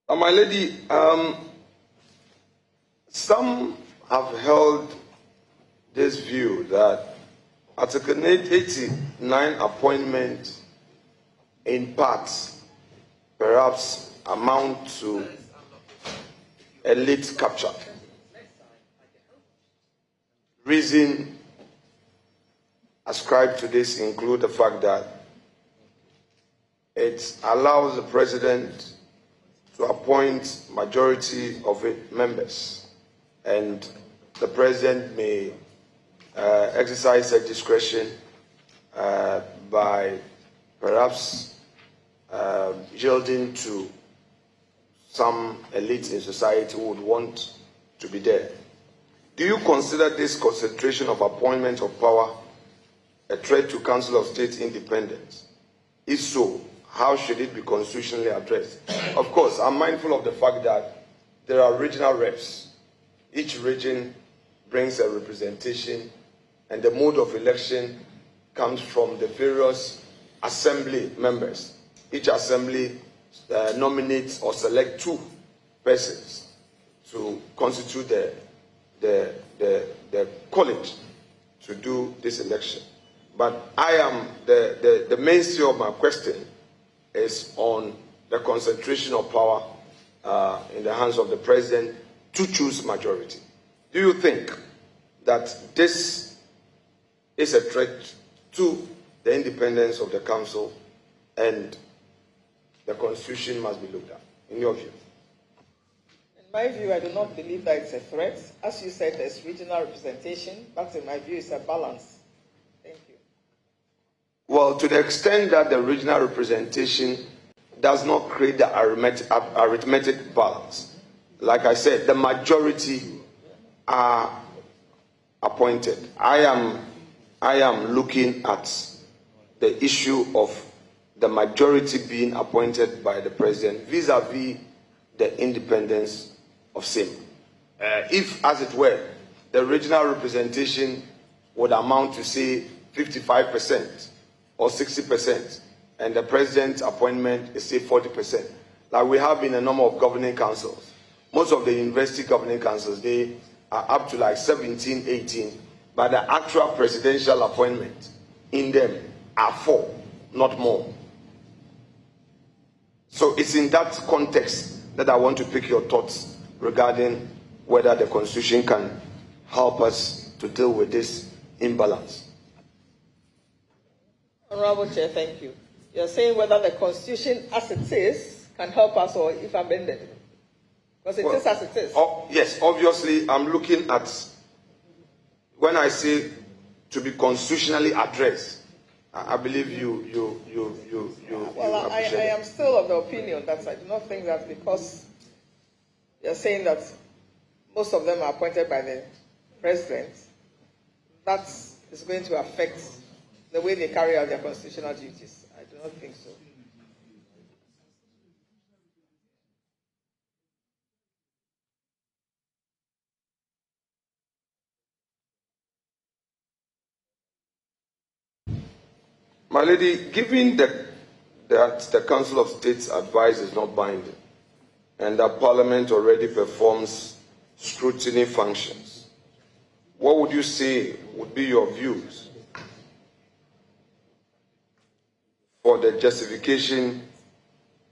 S15: My lady, some have held this view that Article 89 appointment in parts perhaps amount to elite capture. Reason ascribed to this include the fact that it allows the president to appoint majority of its members, and the president may exercise their discretion by perhaps yielding to some elite in society who would want to be there. Do you consider this concentration of appointment of power a threat to Council of State independence? If so, how should it be constitutionally addressed? Of course, I'm mindful of the fact that there are regional reps. Each region brings a representation, and the mode of election comes from the various assembly members. Each assembly nominates or select 2 persons to constitute the college to do this election. But I am the mainstay of my question is on the concentration of power in the hands of the president to choose majority. Do you think that this is a threat to the independence of the council and the constitution must be looked at, in your view?
S2: In my view, I do not believe that it's a threat. As you said, there's regional representation. That, in my view, is a balance. Thank you.
S15: Well, to the extent that the regional representation does not create the arithmetic balance, like I said, the majority are appointed. I am looking at the issue of the majority being appointed by the president vis-a-vis the independence of SIM. If, as it were, the regional representation would amount to, say, 55% or 60%, and the president's appointment is, say, 40%, like we have in a number of governing councils. Most of the university governing councils, they are up to like 17, 18, but the actual presidential appointment in them are 4, not more. So it's in that context that I want to pick your thoughts regarding whether the Constitution can help us to deal with this imbalance.
S2: Honorable Chair, thank you. You're saying whether the Constitution as it is can help us or if amended. Because it is as it is.
S15: Yes, obviously, I'm looking at, when I say to be constitutionally addressed, I believe you
S2: Well, I am still of the opinion that I do not think that because you're saying that most of them are appointed by the president, that is going to affect the way they carry out their constitutional duties. I do not think so.
S15: My lady, given that the Council of State's advice is not binding and that Parliament already performs scrutiny functions, what would you say would be your views for the justification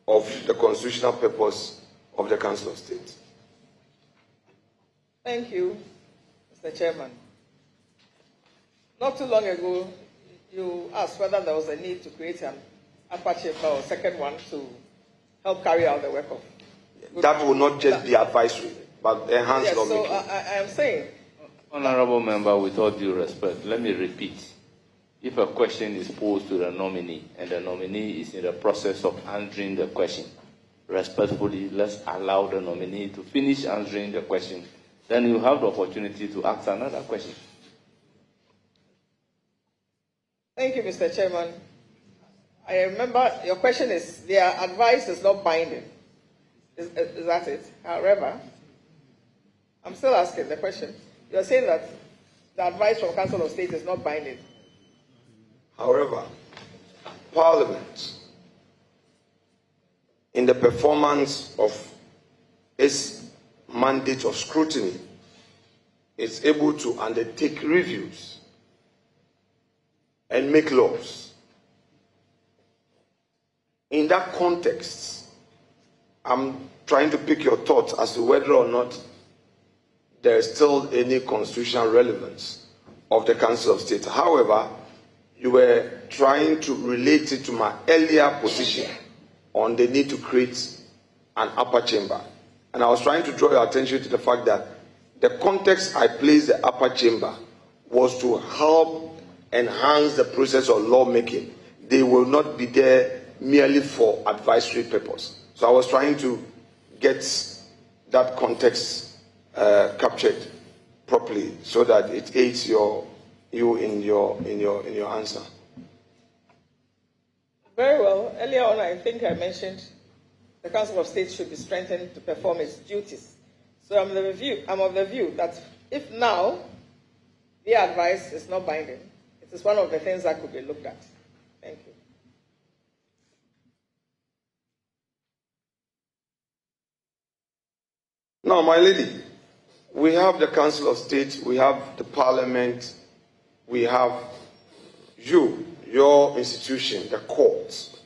S15: of the constitutional purpose of the Council of State?
S2: Thank you, Mr. Chairman. Not too long ago, you asked whether there was a need to create an upper chamber or second one to help carry out the work of.
S15: That will not just be advisory, but enhance lawmaking.
S2: So I am saying.
S3: Honorable member, with all due respect, let me repeat. If a question is posed to the nominee and the nominee is in the process of answering the question, respectfully, let's allow the nominee to finish answering the question. Then you have the opportunity to ask another question.
S2: Thank you, Mr. Chairman. I remember your question is, their advice is not binding. Is that it? However, I'm still asking the question. You're saying that the advice from Council of State is not binding.
S15: However, Parliament, in the performance of its mandate of scrutiny, is able to undertake reviews and make laws. In that context, I'm trying to pick your thoughts as to whether or not there is still any constitutional relevance of the Council of State. However, you were trying to relate it to my earlier position on the need to create an upper chamber. And I was trying to draw your attention to the fact that the context I placed the upper chamber was to help enhance the process of lawmaking. They will not be there merely for advisory purpose. So I was trying to get that context captured properly so that it aids you in your answer.
S2: Very well. Earlier on, I think I mentioned the Council of State should be strengthened to perform its duties. So I'm of the view that if now the advice is not binding, it is one of the things that could be looked at. Thank you.
S15: Now, my lady, we have the Council of State, we have the Parliament, we have you, your institution, the courts.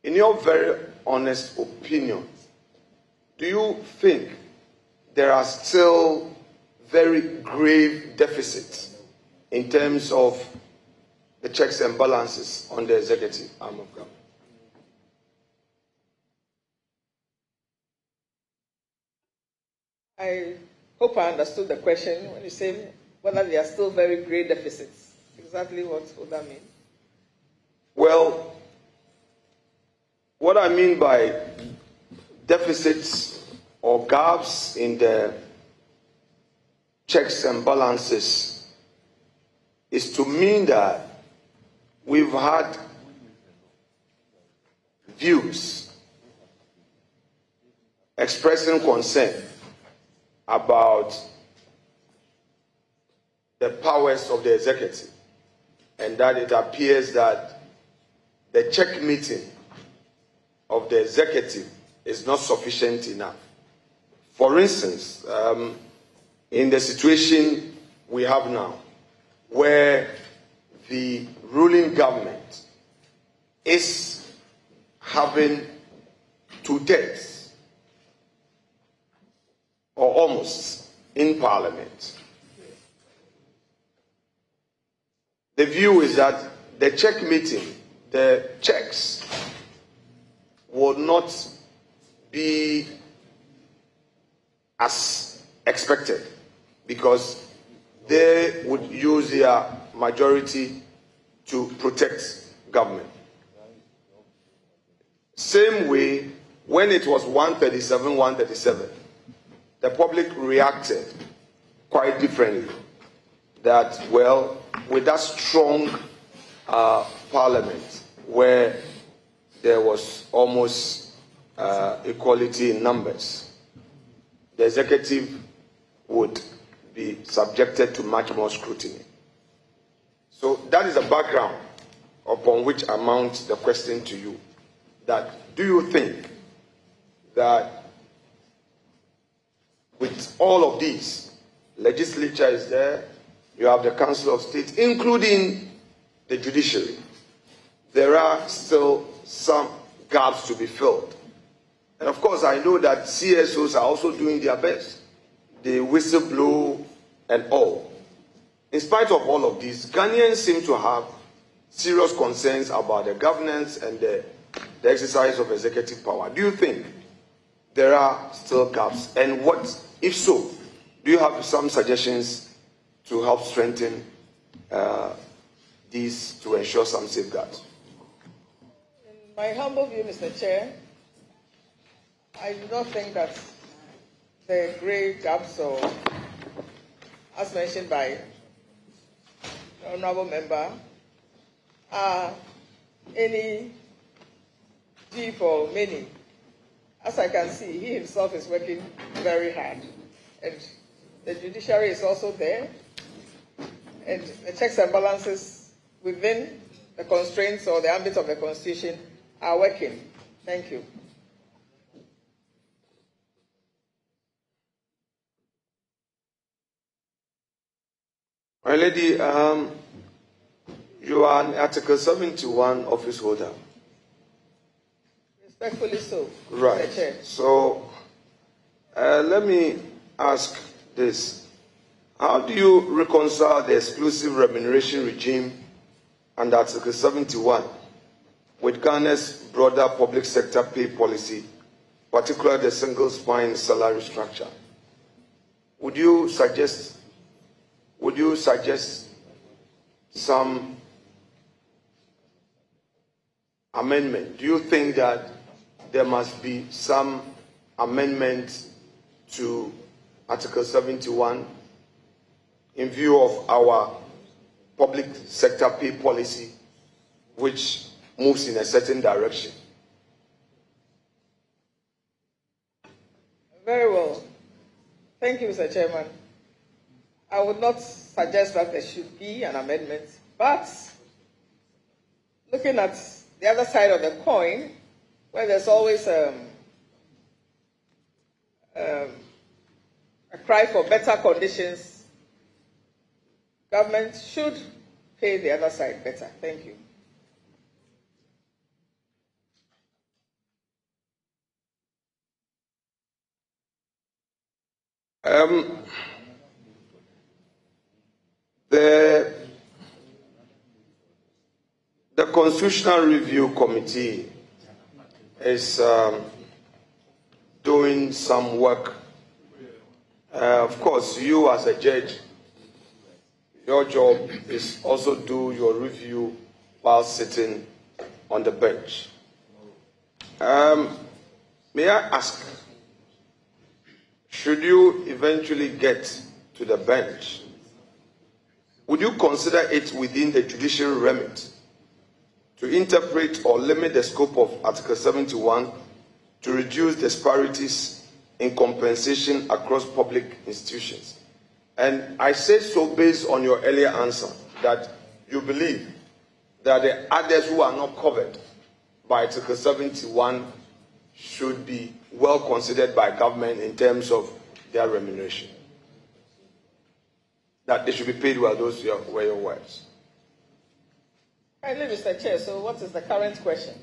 S15: In your very honest opinion, do you think there are still very grave deficits in terms of the checks and balances on the executive arm of government?
S2: I hope I understood the question when you say whether there are still very great deficits. Exactly what would that mean?
S15: Well, what I mean by deficits or gaps in the checks and balances is to mean that we've had views expressing concern about the powers of the executive, and that it appears that the checkmating of the executive is not sufficient enough. For instance, in the situation we have now, where the ruling government is having 2/3 or almost in Parliament, the view is that the checkmating, the checks, will not be as expected because they would use their majority to protect government. Same way, when it was 137, the public reacted quite differently. That, well, with that strong parliament where there was almost equality in numbers, the executive would be subjected to much more scrutiny. So that is the background upon which I mount the question to you. That do you think that with all of these, legislature is there, you have the Council of State, including the judiciary, there are still some gaps to be filled. And of course, I know that CSOs are also doing their best. They whistleblow and all. In spite of all of this, Ghanaians seem to have serious concerns about the governance and the exercise of executive power. Do you think there are still gaps? And what, if so, do you have some suggestions to help strengthen these to ensure some safeguards?
S2: In my humble view, Mr. Chair, I do not think that the grave gaps, or as mentioned by the honourable member, are any G for many. As I can see, he himself is working very hard, and the judiciary is also there, and the checks and balances within the constraints or the ambit of the Constitution are working. Thank you.
S15: My lady, you are an Article 71 office holder.
S2: Respectfully so,
S15: Right.
S2: Mr. Chair.
S15: So, let me ask this. How do you reconcile the exclusive remuneration regime under Article 71 with Ghana's broader public sector pay policy, particularly the single spine salary structure? Would you suggest some amendment? Do you think that there must be some amendment to Article 71 in view of our public sector pay policy, which moves in a certain direction?
S2: Very well. Thank you, Mr. Chairman. I would not suggest that there should be an amendment, but looking at the other side of the coin, where there's always a cry for better conditions, government should pay the other side better. Thank you.
S15: The Constitutional Review Committee is doing some work. Of course, you as a judge, your job is also do your review while sitting on the bench. May I ask, should you eventually get to the bench, would you consider it within the judicial remit to interpret or limit the scope of Article 71 to reduce disparities in compensation across public institutions? And I say so based on your earlier answer, that you believe that the others who are not covered by Article 71 should be well considered by government in terms of their remuneration. That they should be paid well. Those were your words.
S2: Kindly, Mr. Chair, so what is the current question?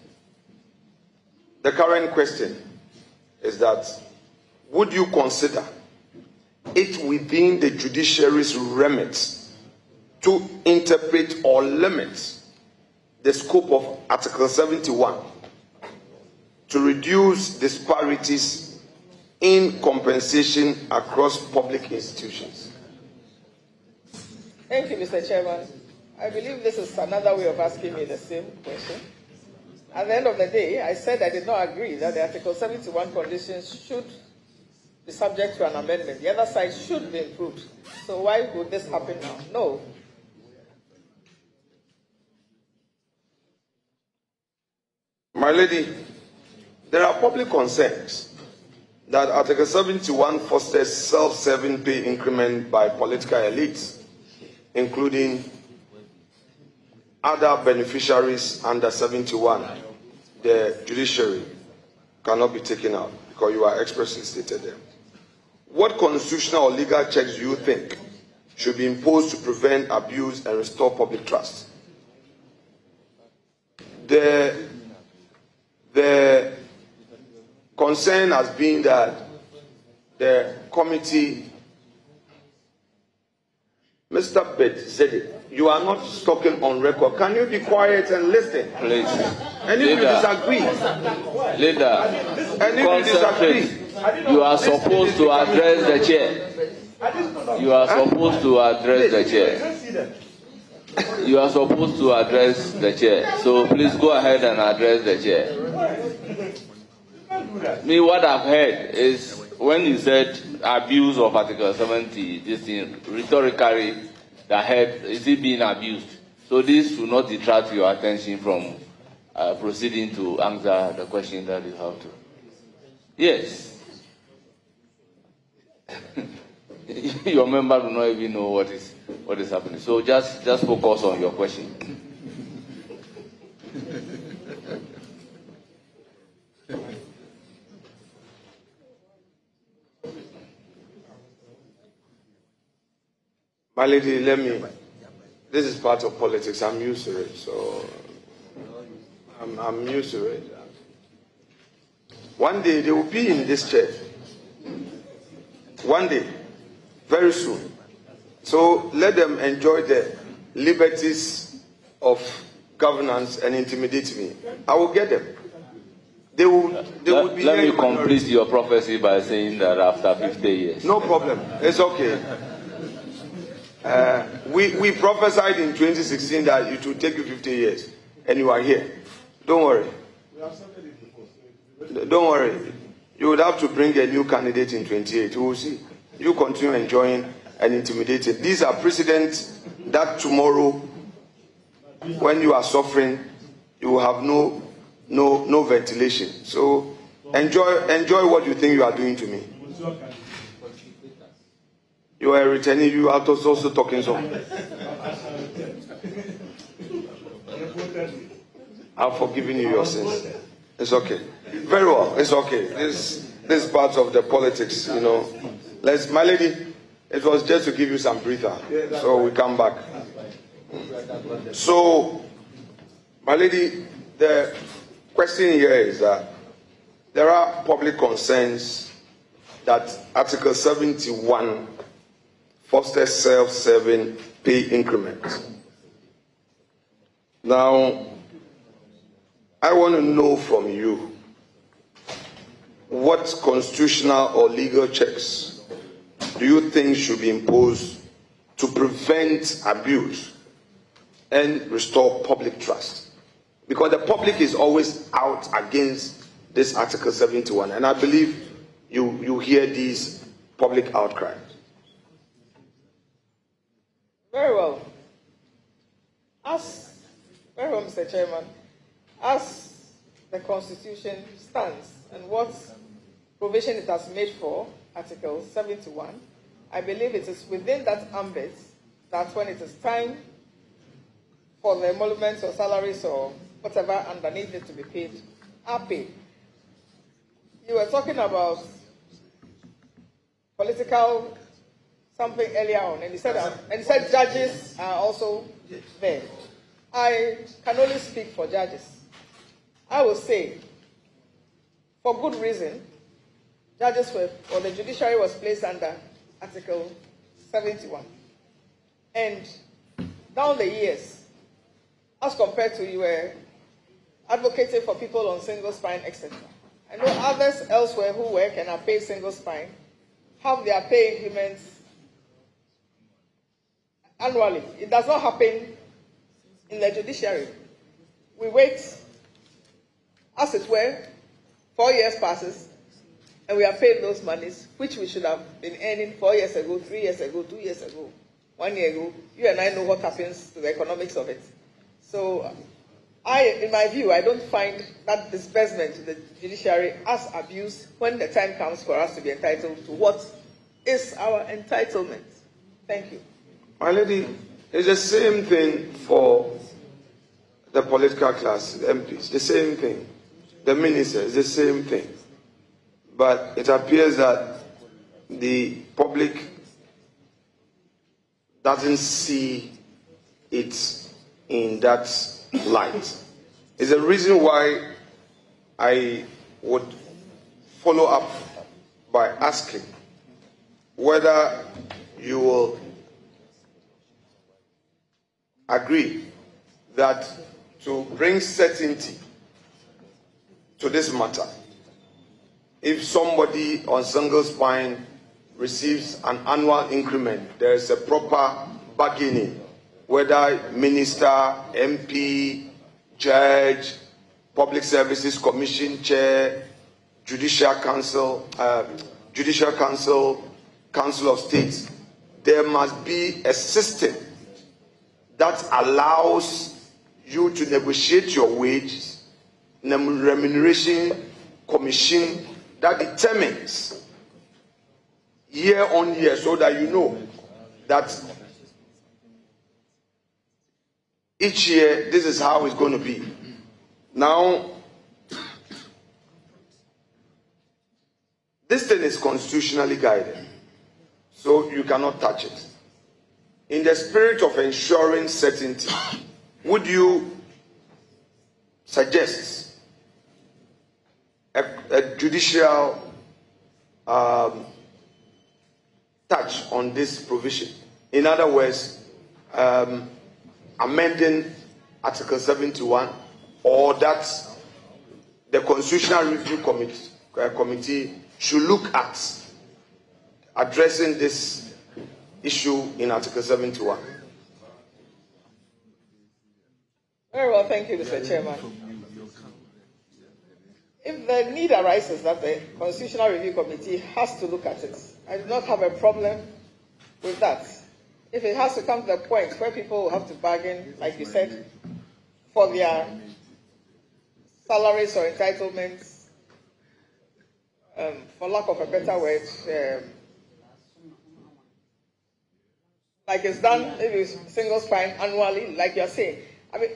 S15: The current question is that, would you consider it within the judiciary's remit to interpret or limit the scope of Article 71 to reduce disparities in compensation across public institutions?
S2: Thank you, Mr. Chairman. I believe this is another way of asking me the same question. At the end of the day, I said I did not agree that the Article 71 conditions should be subject to an amendment. The other side should be improved. So why would this happen now? No.
S15: My lady, there are public concerns that Article 71 fosters self-serving pay increment by political elites, including other beneficiaries under 71. The judiciary cannot be taken out because you are expressly stated there. What constitutional or legal checks do you think should be imposed to prevent abuse and restore public trust? The concern has been that the committee, Mr. Bedzede, you are not talking on record. Can you be quiet and listen?
S3: Please.
S15: And if you disagree,
S3: you are supposed to address the chair. You are supposed to address the chair. You are supposed to address the chair. So please go ahead and address the chair. Me, what I've heard is when you said abuse of Article 70, this thing rhetorically, the head is it being abused? So this will not detract your attention from proceeding to answer the question that you have to. Yes. Your member will not even know what is happening. So just focus on your question.
S15: My lady, this is part of politics. I'm used to it, so I'm used to it. One day they will be in this chair. One day, very soon. So let them enjoy the liberties of governance and intimidate me. I will get them. They would be.
S3: Let me complete your prophecy by saying that after 50 years.
S15: No problem. It's okay. We prophesied in 2016 that it would take you 50 years, and you are here. Don't worry. Don't worry. You would have to bring a new candidate in 28. We will see. You continue enjoying and intimidating. These are precedents that tomorrow, when you are suffering, you will have no ventilation. So enjoy what you think you are doing to me. You are returning, you are also talking so. I've forgiven you your sins. It's okay. Very well, it's okay. This part of the politics, you know. My lady, it was just to give you some breather. So we come back. So, my lady, the question here is that there are public concerns that Article 71 fosters self-serving pay increment. Now, I want to know from you what constitutional or legal checks do you think should be imposed to prevent abuse and restore public trust? Because the public is always out against this Article 71, and I believe you hear these public outcries.
S2: Very well. Very well, Mr. Chairman. As the Constitution stands and what provision it has made for Article 71, I believe it is within that ambit that when it is time for the emoluments or salaries or whatever underneath it to be paid, are paid. You were talking about political something earlier on, and you said judges are also there. I can only speak for judges. I will say, for good reason, the judiciary was placed under Article 71. And down the years, as compared to you were advocating for people on single spine, etc. I know others elsewhere who work and are paid single spine have their pay increments annually. It does not happen in the judiciary. We wait, as it were, 4 years passes, and we are paid those monies, which we should have been earning 4 years ago, 3 years ago, 2 years ago, 1 year ago. You and I know what happens to the economics of it. So, in my view, I don't find that disbursement to the judiciary as abuse when the time comes for us to be entitled to what is our entitlement. Thank you.
S15: My lady, it's the same thing for the political class, the MPs, the same thing. The ministers, the same thing. But it appears that the public doesn't see it in that light. It's a reason why I would follow up by asking whether you will agree that to bring certainty to this matter, if somebody on single spine receives an annual increment, there is a proper bargaining, whether minister, MP, judge, Public Services Commission chair, Judicial Council, Council of State, there must be a system that allows you to negotiate your wages, remuneration commission that determines year on year, so that you know that each year this is how it's going to be. Now, this thing is constitutionally guided, so you cannot touch it. In the spirit of ensuring certainty, would you suggest a judicial touch on this provision? In other words, amending Article 71, or that the Constitutional Review Committee should look at addressing this issue in Article 71.
S2: Very well, thank you, Mr. Chairman. If the need arises that the Constitutional Review Committee has to look at it, I do not have a problem with that. If it has to come to the point where people will have to bargain, like you said, for their salaries or entitlements, for lack of a better word, like it's done, maybe it's single spine annually, like you're saying. I mean,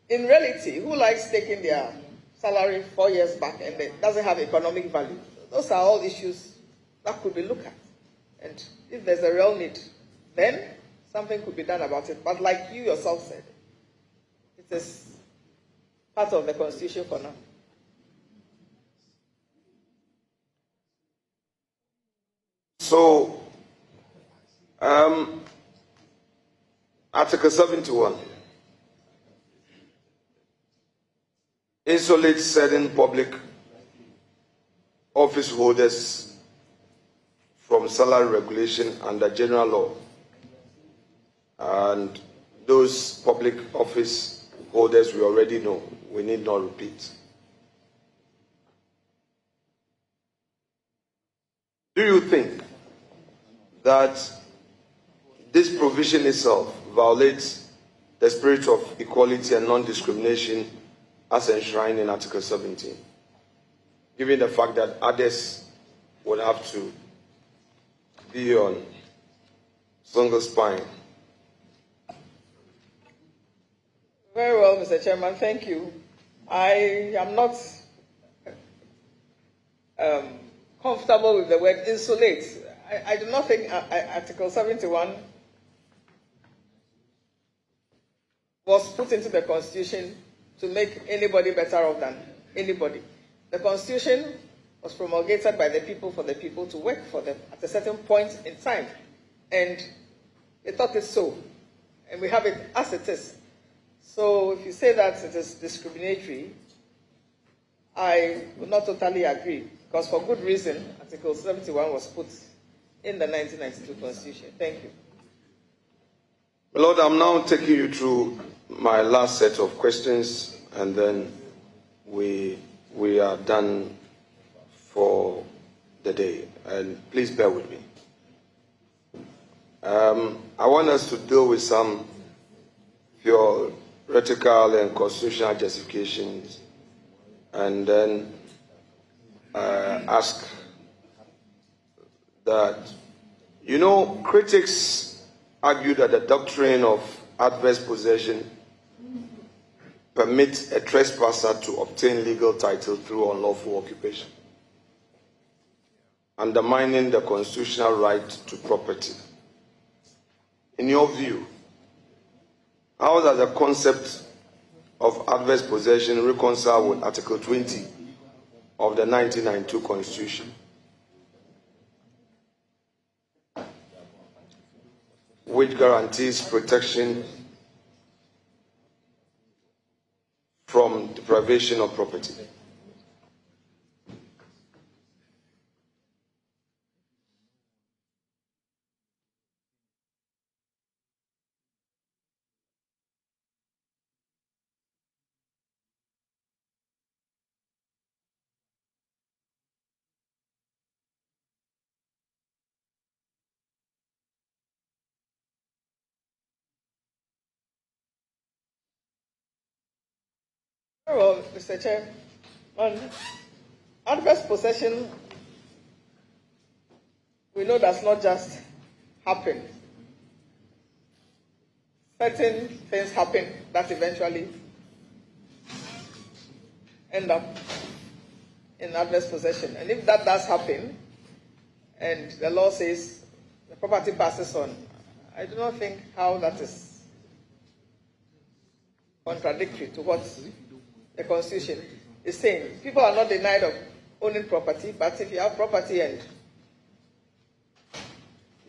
S2: in reality, who likes taking their salary 4 years back and it doesn't have economic value? Those are all issues that could be looked at. And if there's a real need, then something could be done about it. But like you yourself said, it is part of the Constitution for now.
S15: So, Article 71 insulates certain public office holders from salary regulation under general law, and those public office holders we already know, we need not repeat. Do you think that this provision itself violates the spirit of equality and non-discrimination as enshrined in Article 17, given the fact that others would have to be on single spine?
S2: Very well, Mr. Chairman, thank you. I am not comfortable with the word insulate. I do not think Article 71 was put into the Constitution to make anybody better off than anybody. The Constitution was promulgated by the people for the people to work for them at a certain point in time. And they thought it so. And we have it as it is. So if you say that it is discriminatory, I would not totally agree. Because for good reason, Article 71 was put in the 1992 Constitution. Thank you.
S15: Lord, I'm now taking you through my last set of questions, and then we are done for the day. And please bear with me. I want us to deal with some theoretical and constitutional justifications, and then ask that, critics argue that the doctrine of adverse possession permits a trespasser to obtain legal title through unlawful occupation, undermining the constitutional right to property. In your view, how does the concept of adverse possession reconcile with Article 20 of the 1992 Constitution, which guarantees protection from deprivation of property?
S2: Well, Mr. Chair, on adverse possession, we know does not just happen. Certain things happen that eventually end up in adverse possession. And if that does happen, and the law says the property passes on, I do not think how that is contradictory to what the Constitution is saying. People are not denied of owning property, but if you have property and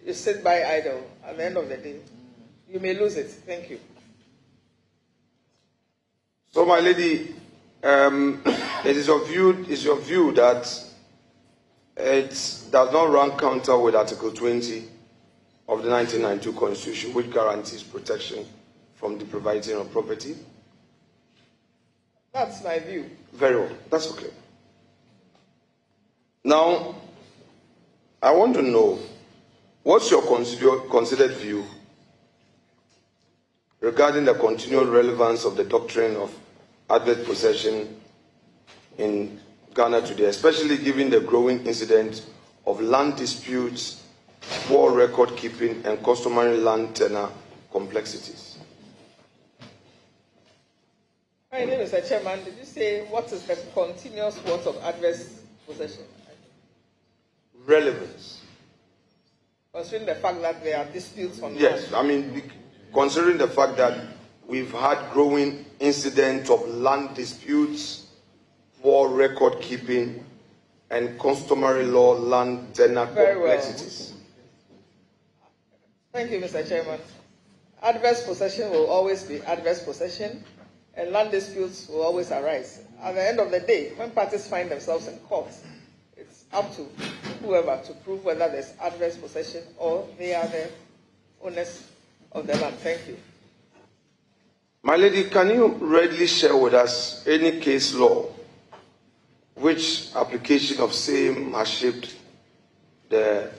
S2: you sit by idle, at the end of the day, you may lose it. Thank you.
S15: So, my lady, it is your view that it does not run counter with Article 20 of the 1992 Constitution, which guarantees protection from deprivation of property?
S2: That's my view.
S15: Very well. That's okay. Now, I want to know, what's your considered view regarding the continual relevance of the doctrine of adverse possession in Ghana today, especially given the growing incidence of land disputes poor record keeping, and customary land tenure complexities.
S2: My name is Mr. Chairman. Did you say what is the continuous worth of adverse possession?
S15: Relevance.
S2: Considering the fact that there are disputes on
S15: Yes,
S2: land.
S15: I mean, considering the fact that we've had growing incidents of land disputes, poor record keeping, and customary law land tenure complexities.
S2: Well. Thank you, Mr. Chairman. Adverse possession will always be adverse possession, and land disputes will always arise. At the end of the day, when parties find themselves in court, it's up to whoever to prove whether there's adverse possession or they are the owners of the land. Thank you.
S15: My lady, can you readily share with us any case law which application of same has shaped the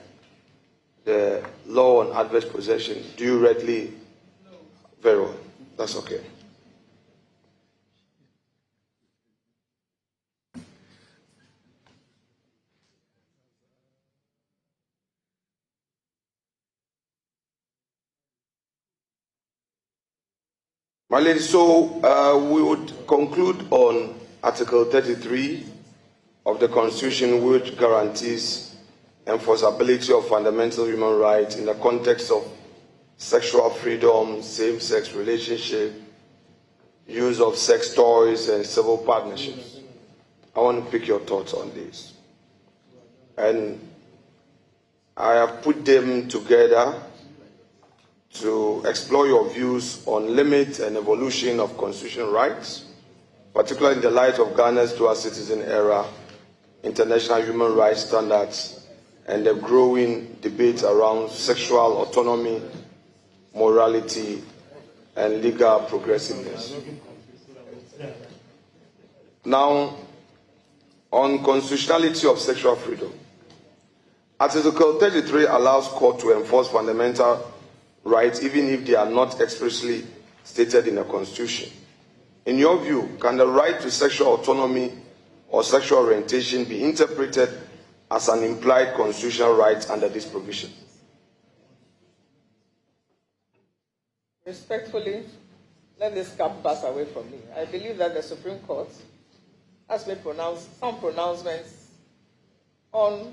S15: law on adverse possession? Do you readily? No. Very well. That's okay. My lady, so we would conclude on Article 33 of the Constitution, which guarantees enforceability of fundamental human rights in the context of sexual freedom, same-sex relationship, use of sex toys, and civil partnerships. I want to pick your thoughts on this. And I have put them together to explore your views on limits and evolution of constitutional rights, particularly in the light of Ghana's dual citizen era, international human rights standards, and the growing debate around sexual autonomy, morality, and legal progressiveness. Now, on constitutionality of sexual freedom, Article 33 allows court to enforce fundamental rights even if they are not expressly stated in the Constitution. In your view, can the right to sexual autonomy or sexual orientation be interpreted as an implied constitutional right under this provision?
S2: Respectfully, let this cap pass away from me. I believe that the Supreme Court has made some pronouncements on,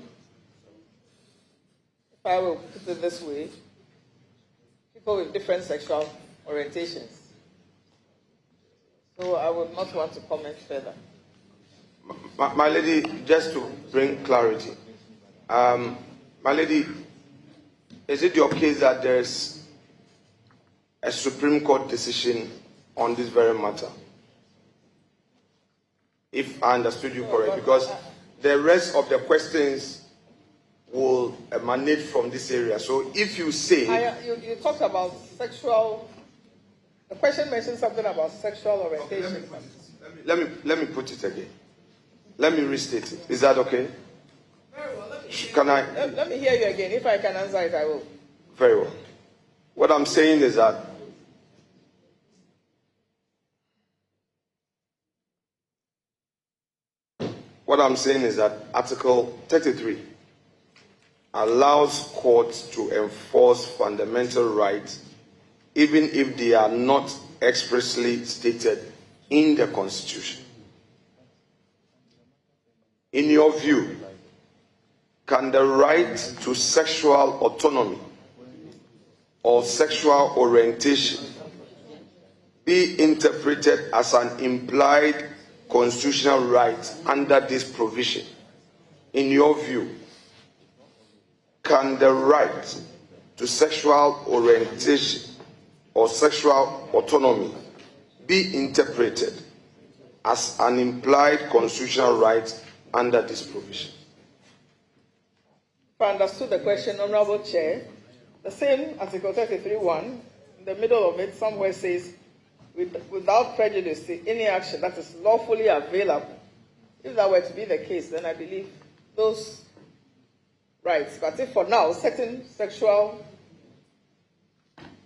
S2: if I will put it this way, people with different sexual orientations. So I would not want to comment further.
S15: My lady, just to bring clarity, my lady, is it your case that there's a Supreme Court decision on this very matter? If I understood you correct, because the rest of the questions will emanate from this area. So if you say...
S2: You talked about sexual... The question mentioned something about sexual orientation.
S15: Let me put it again. Let me restate it. Is that okay?
S2: Very well.
S15: Let
S2: me hear you again. If I can answer it, I will.
S15: Very well. What I'm saying is that Article 33 allows courts to enforce fundamental rights even if they are not expressly stated in the Constitution. In your view, can the right to sexual autonomy or sexual orientation be interpreted as an implied constitutional right under this provision? In your view, can the right to sexual orientation or sexual autonomy be interpreted as an implied constitutional right under this provision?
S2: If I understood the question, Honorable Chair, the same Article 33(1), in the middle of it, somewhere says, without prejudice to any action that is lawfully available. If that were to be the case, then I believe those rights. But if for now, certain sexual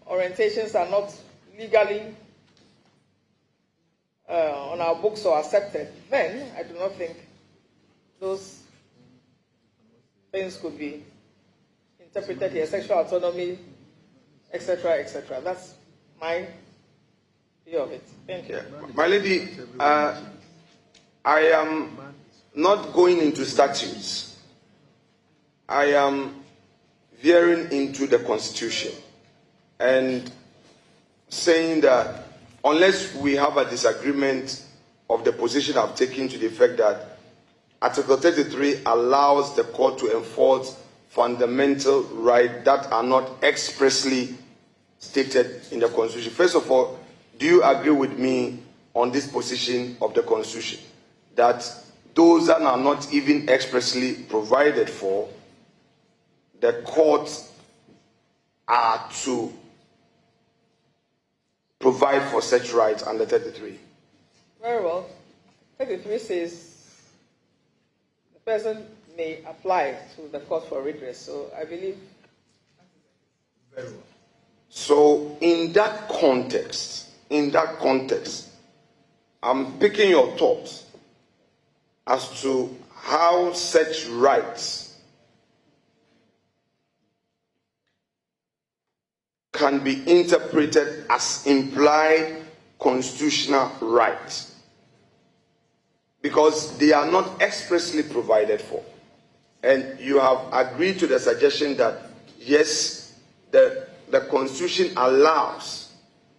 S2: orientations are not legally on our books or accepted, then I do not think those things could be interpreted here, sexual autonomy, etc., etc. That's my view of it. Thank you.
S15: My lady, I am not going into statutes. I am veering into the Constitution and saying that unless we have a disagreement of the position I've taken to the effect that Article 33 allows the court to enforce fundamental rights that are not expressly stated in the Constitution. First of all, do you agree with me on this position of the Constitution, that those that are not even expressly provided for, the courts are to provide for such rights under 33?
S2: Very well. 33 says the person may apply to the court for redress. So I believe.
S15: Very well. So in that context, I'm picking your thoughts as to how such rights can be interpreted as implied constitutional rights, because they are not expressly provided for. And you have agreed to the suggestion that, yes, the Constitution allows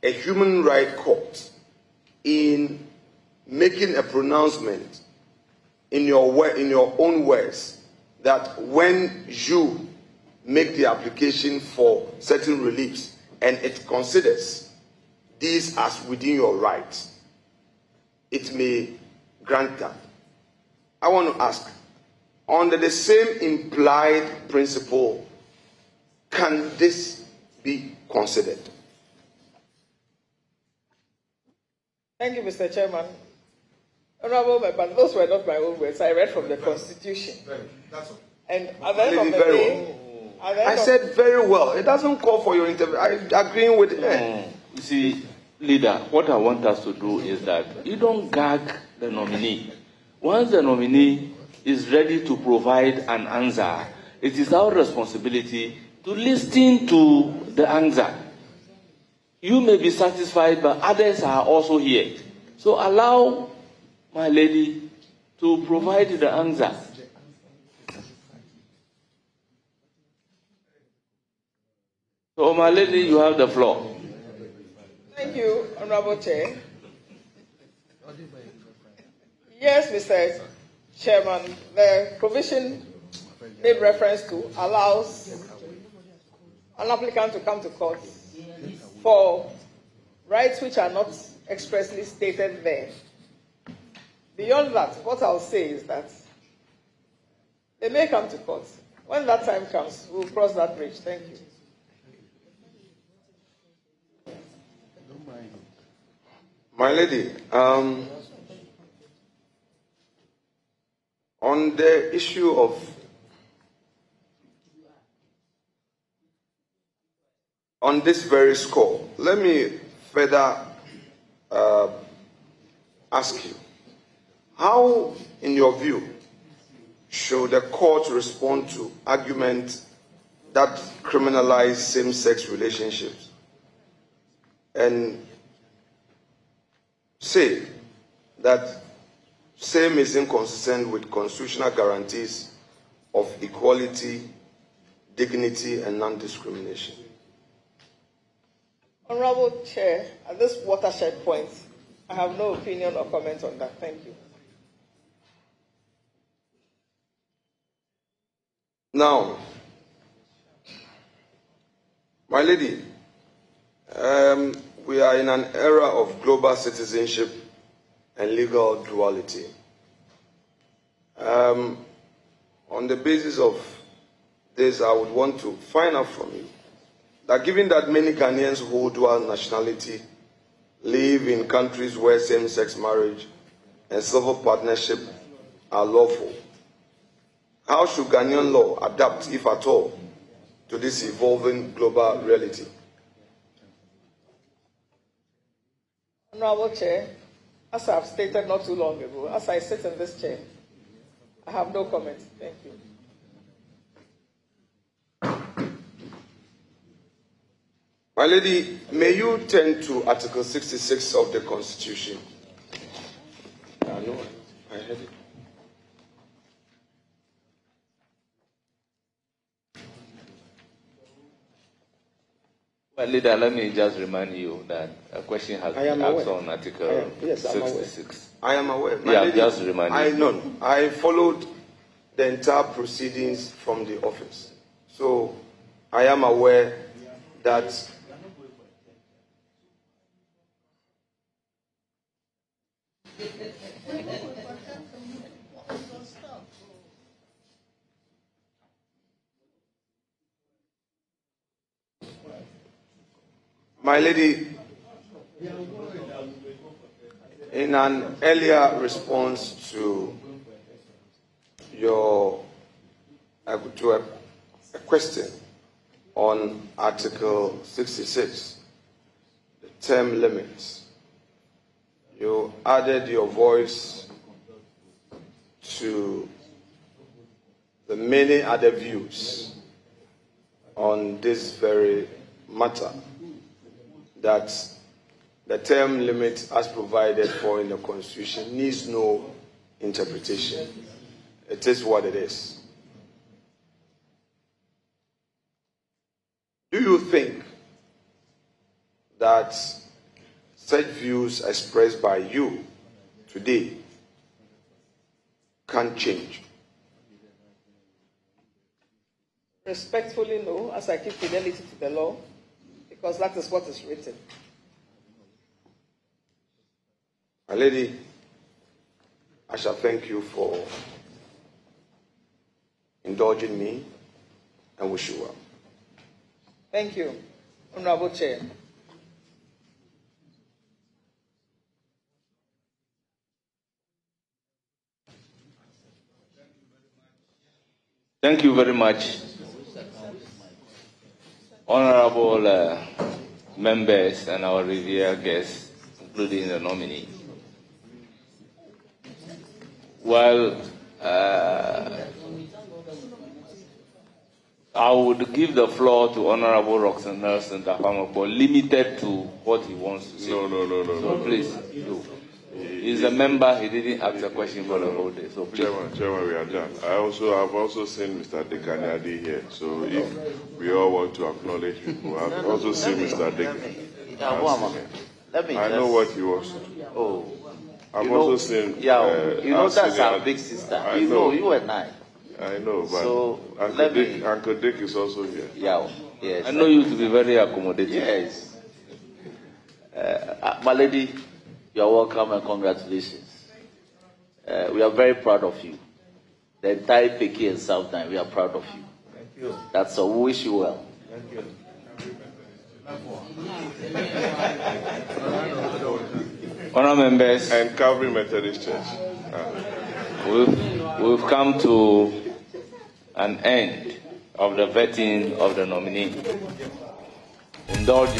S15: a human rights court in making a pronouncement in your own words that when you make the application for certain reliefs and it considers these as within your rights, it may grant that. I want to ask, under the same implied principle, can this be considered?
S2: Thank you, Mr. Chairman. Honorable member, those were not my own words. I read from the Constitution.
S15: That's all.
S2: And at the end of the day,
S15: I said very well. It doesn't call for your interview. I'm agreeing with her.
S3: You see, leader, what I want us to do is that you don't gag the nominee. Once the nominee is ready to provide an answer, it is our responsibility to listen to the answer. You may be satisfied, but others are also here. So allow my lady to provide the answer. So, my lady, you have the floor.
S2: Thank you, Honorable Chair. Yes, Mr. Chairman, the provision made reference to allows an applicant to come to court for rights which are not expressly stated there. Beyond that, what I'll say is that they may come to court. When that time comes, we'll cross that bridge. Thank you.
S15: My lady, on the issue of on this very score, let me further ask you, how, in your view, should the court respond to arguments that criminalize same-sex relationships and say that same is inconsistent with constitutional guarantees of equality, dignity, and non-discrimination?
S2: Honorable Chair, at this watershed point, I have no opinion or comment on that. Thank you.
S15: Now, my lady, we are in an era of global citizenship and legal duality. On the basis of this, I would want to find out from you that given that many Ghanaians hold dual nationality, live in countries where same-sex marriage and civil partnership are lawful, how should Ghanaian law adapt, if at all, to this evolving global reality?
S2: Honorable Chair, as I've stated not too long ago, as I sit in this chair, I have no comment. Thank you.
S15: My lady, may you turn to Article 66 of the Constitution? No, I heard it.
S3: Well, leader, let me just remind you that a question has been asked on Article 66.
S15: I am aware.
S3: Yeah, lady, just remind you.
S15: I followed the entire proceedings from the office. So I am aware that my lady, in an earlier response to a question on Article 66, the term limits, you added your voice to the many other views on this very matter, that the term limit as provided for in the Constitution needs no interpretation. It is what it is. Do you think that such views expressed by you today can change?
S2: Respectfully, no, as I keep fidelity to the law, because that is what is written.
S15: My lady, I shall thank you for indulging me and wish you well.
S2: Thank you, Honorable Chair.
S3: Thank you very much, honorable members and our revered guests, including the nominee. Well, I would give the floor to Honorable Roxanne Nelson Dafama, but limited to what he wants to say.
S10: No.
S3: So please, do. He's a member, he didn't ask a question for the whole day. So please.
S10: Chairman, we are done. I've also seen Mr. Dekanyadi here. So if we all want to acknowledge people, I've also seen Mr. Dekanyadi. I know what he wants to do.
S16: Oh.
S10: I've also seen.
S16: Yeah, that's our big sister. You and I.
S10: I know, but
S16: so
S10: Uncle Dick is also here.
S16: Yeah, yes.
S3: I know you to be very accommodating.
S16: Yes. My lady, you are welcome and congratulations. We are very proud of you. The entire Peki and Southern, we are proud of you.
S10: Thank you.
S16: That's all. We wish you well.
S10: Thank you.
S3: Honourable members
S10: and Calvary Methodist Church.
S3: We've come to an end of the vetting of the nominee. Indulge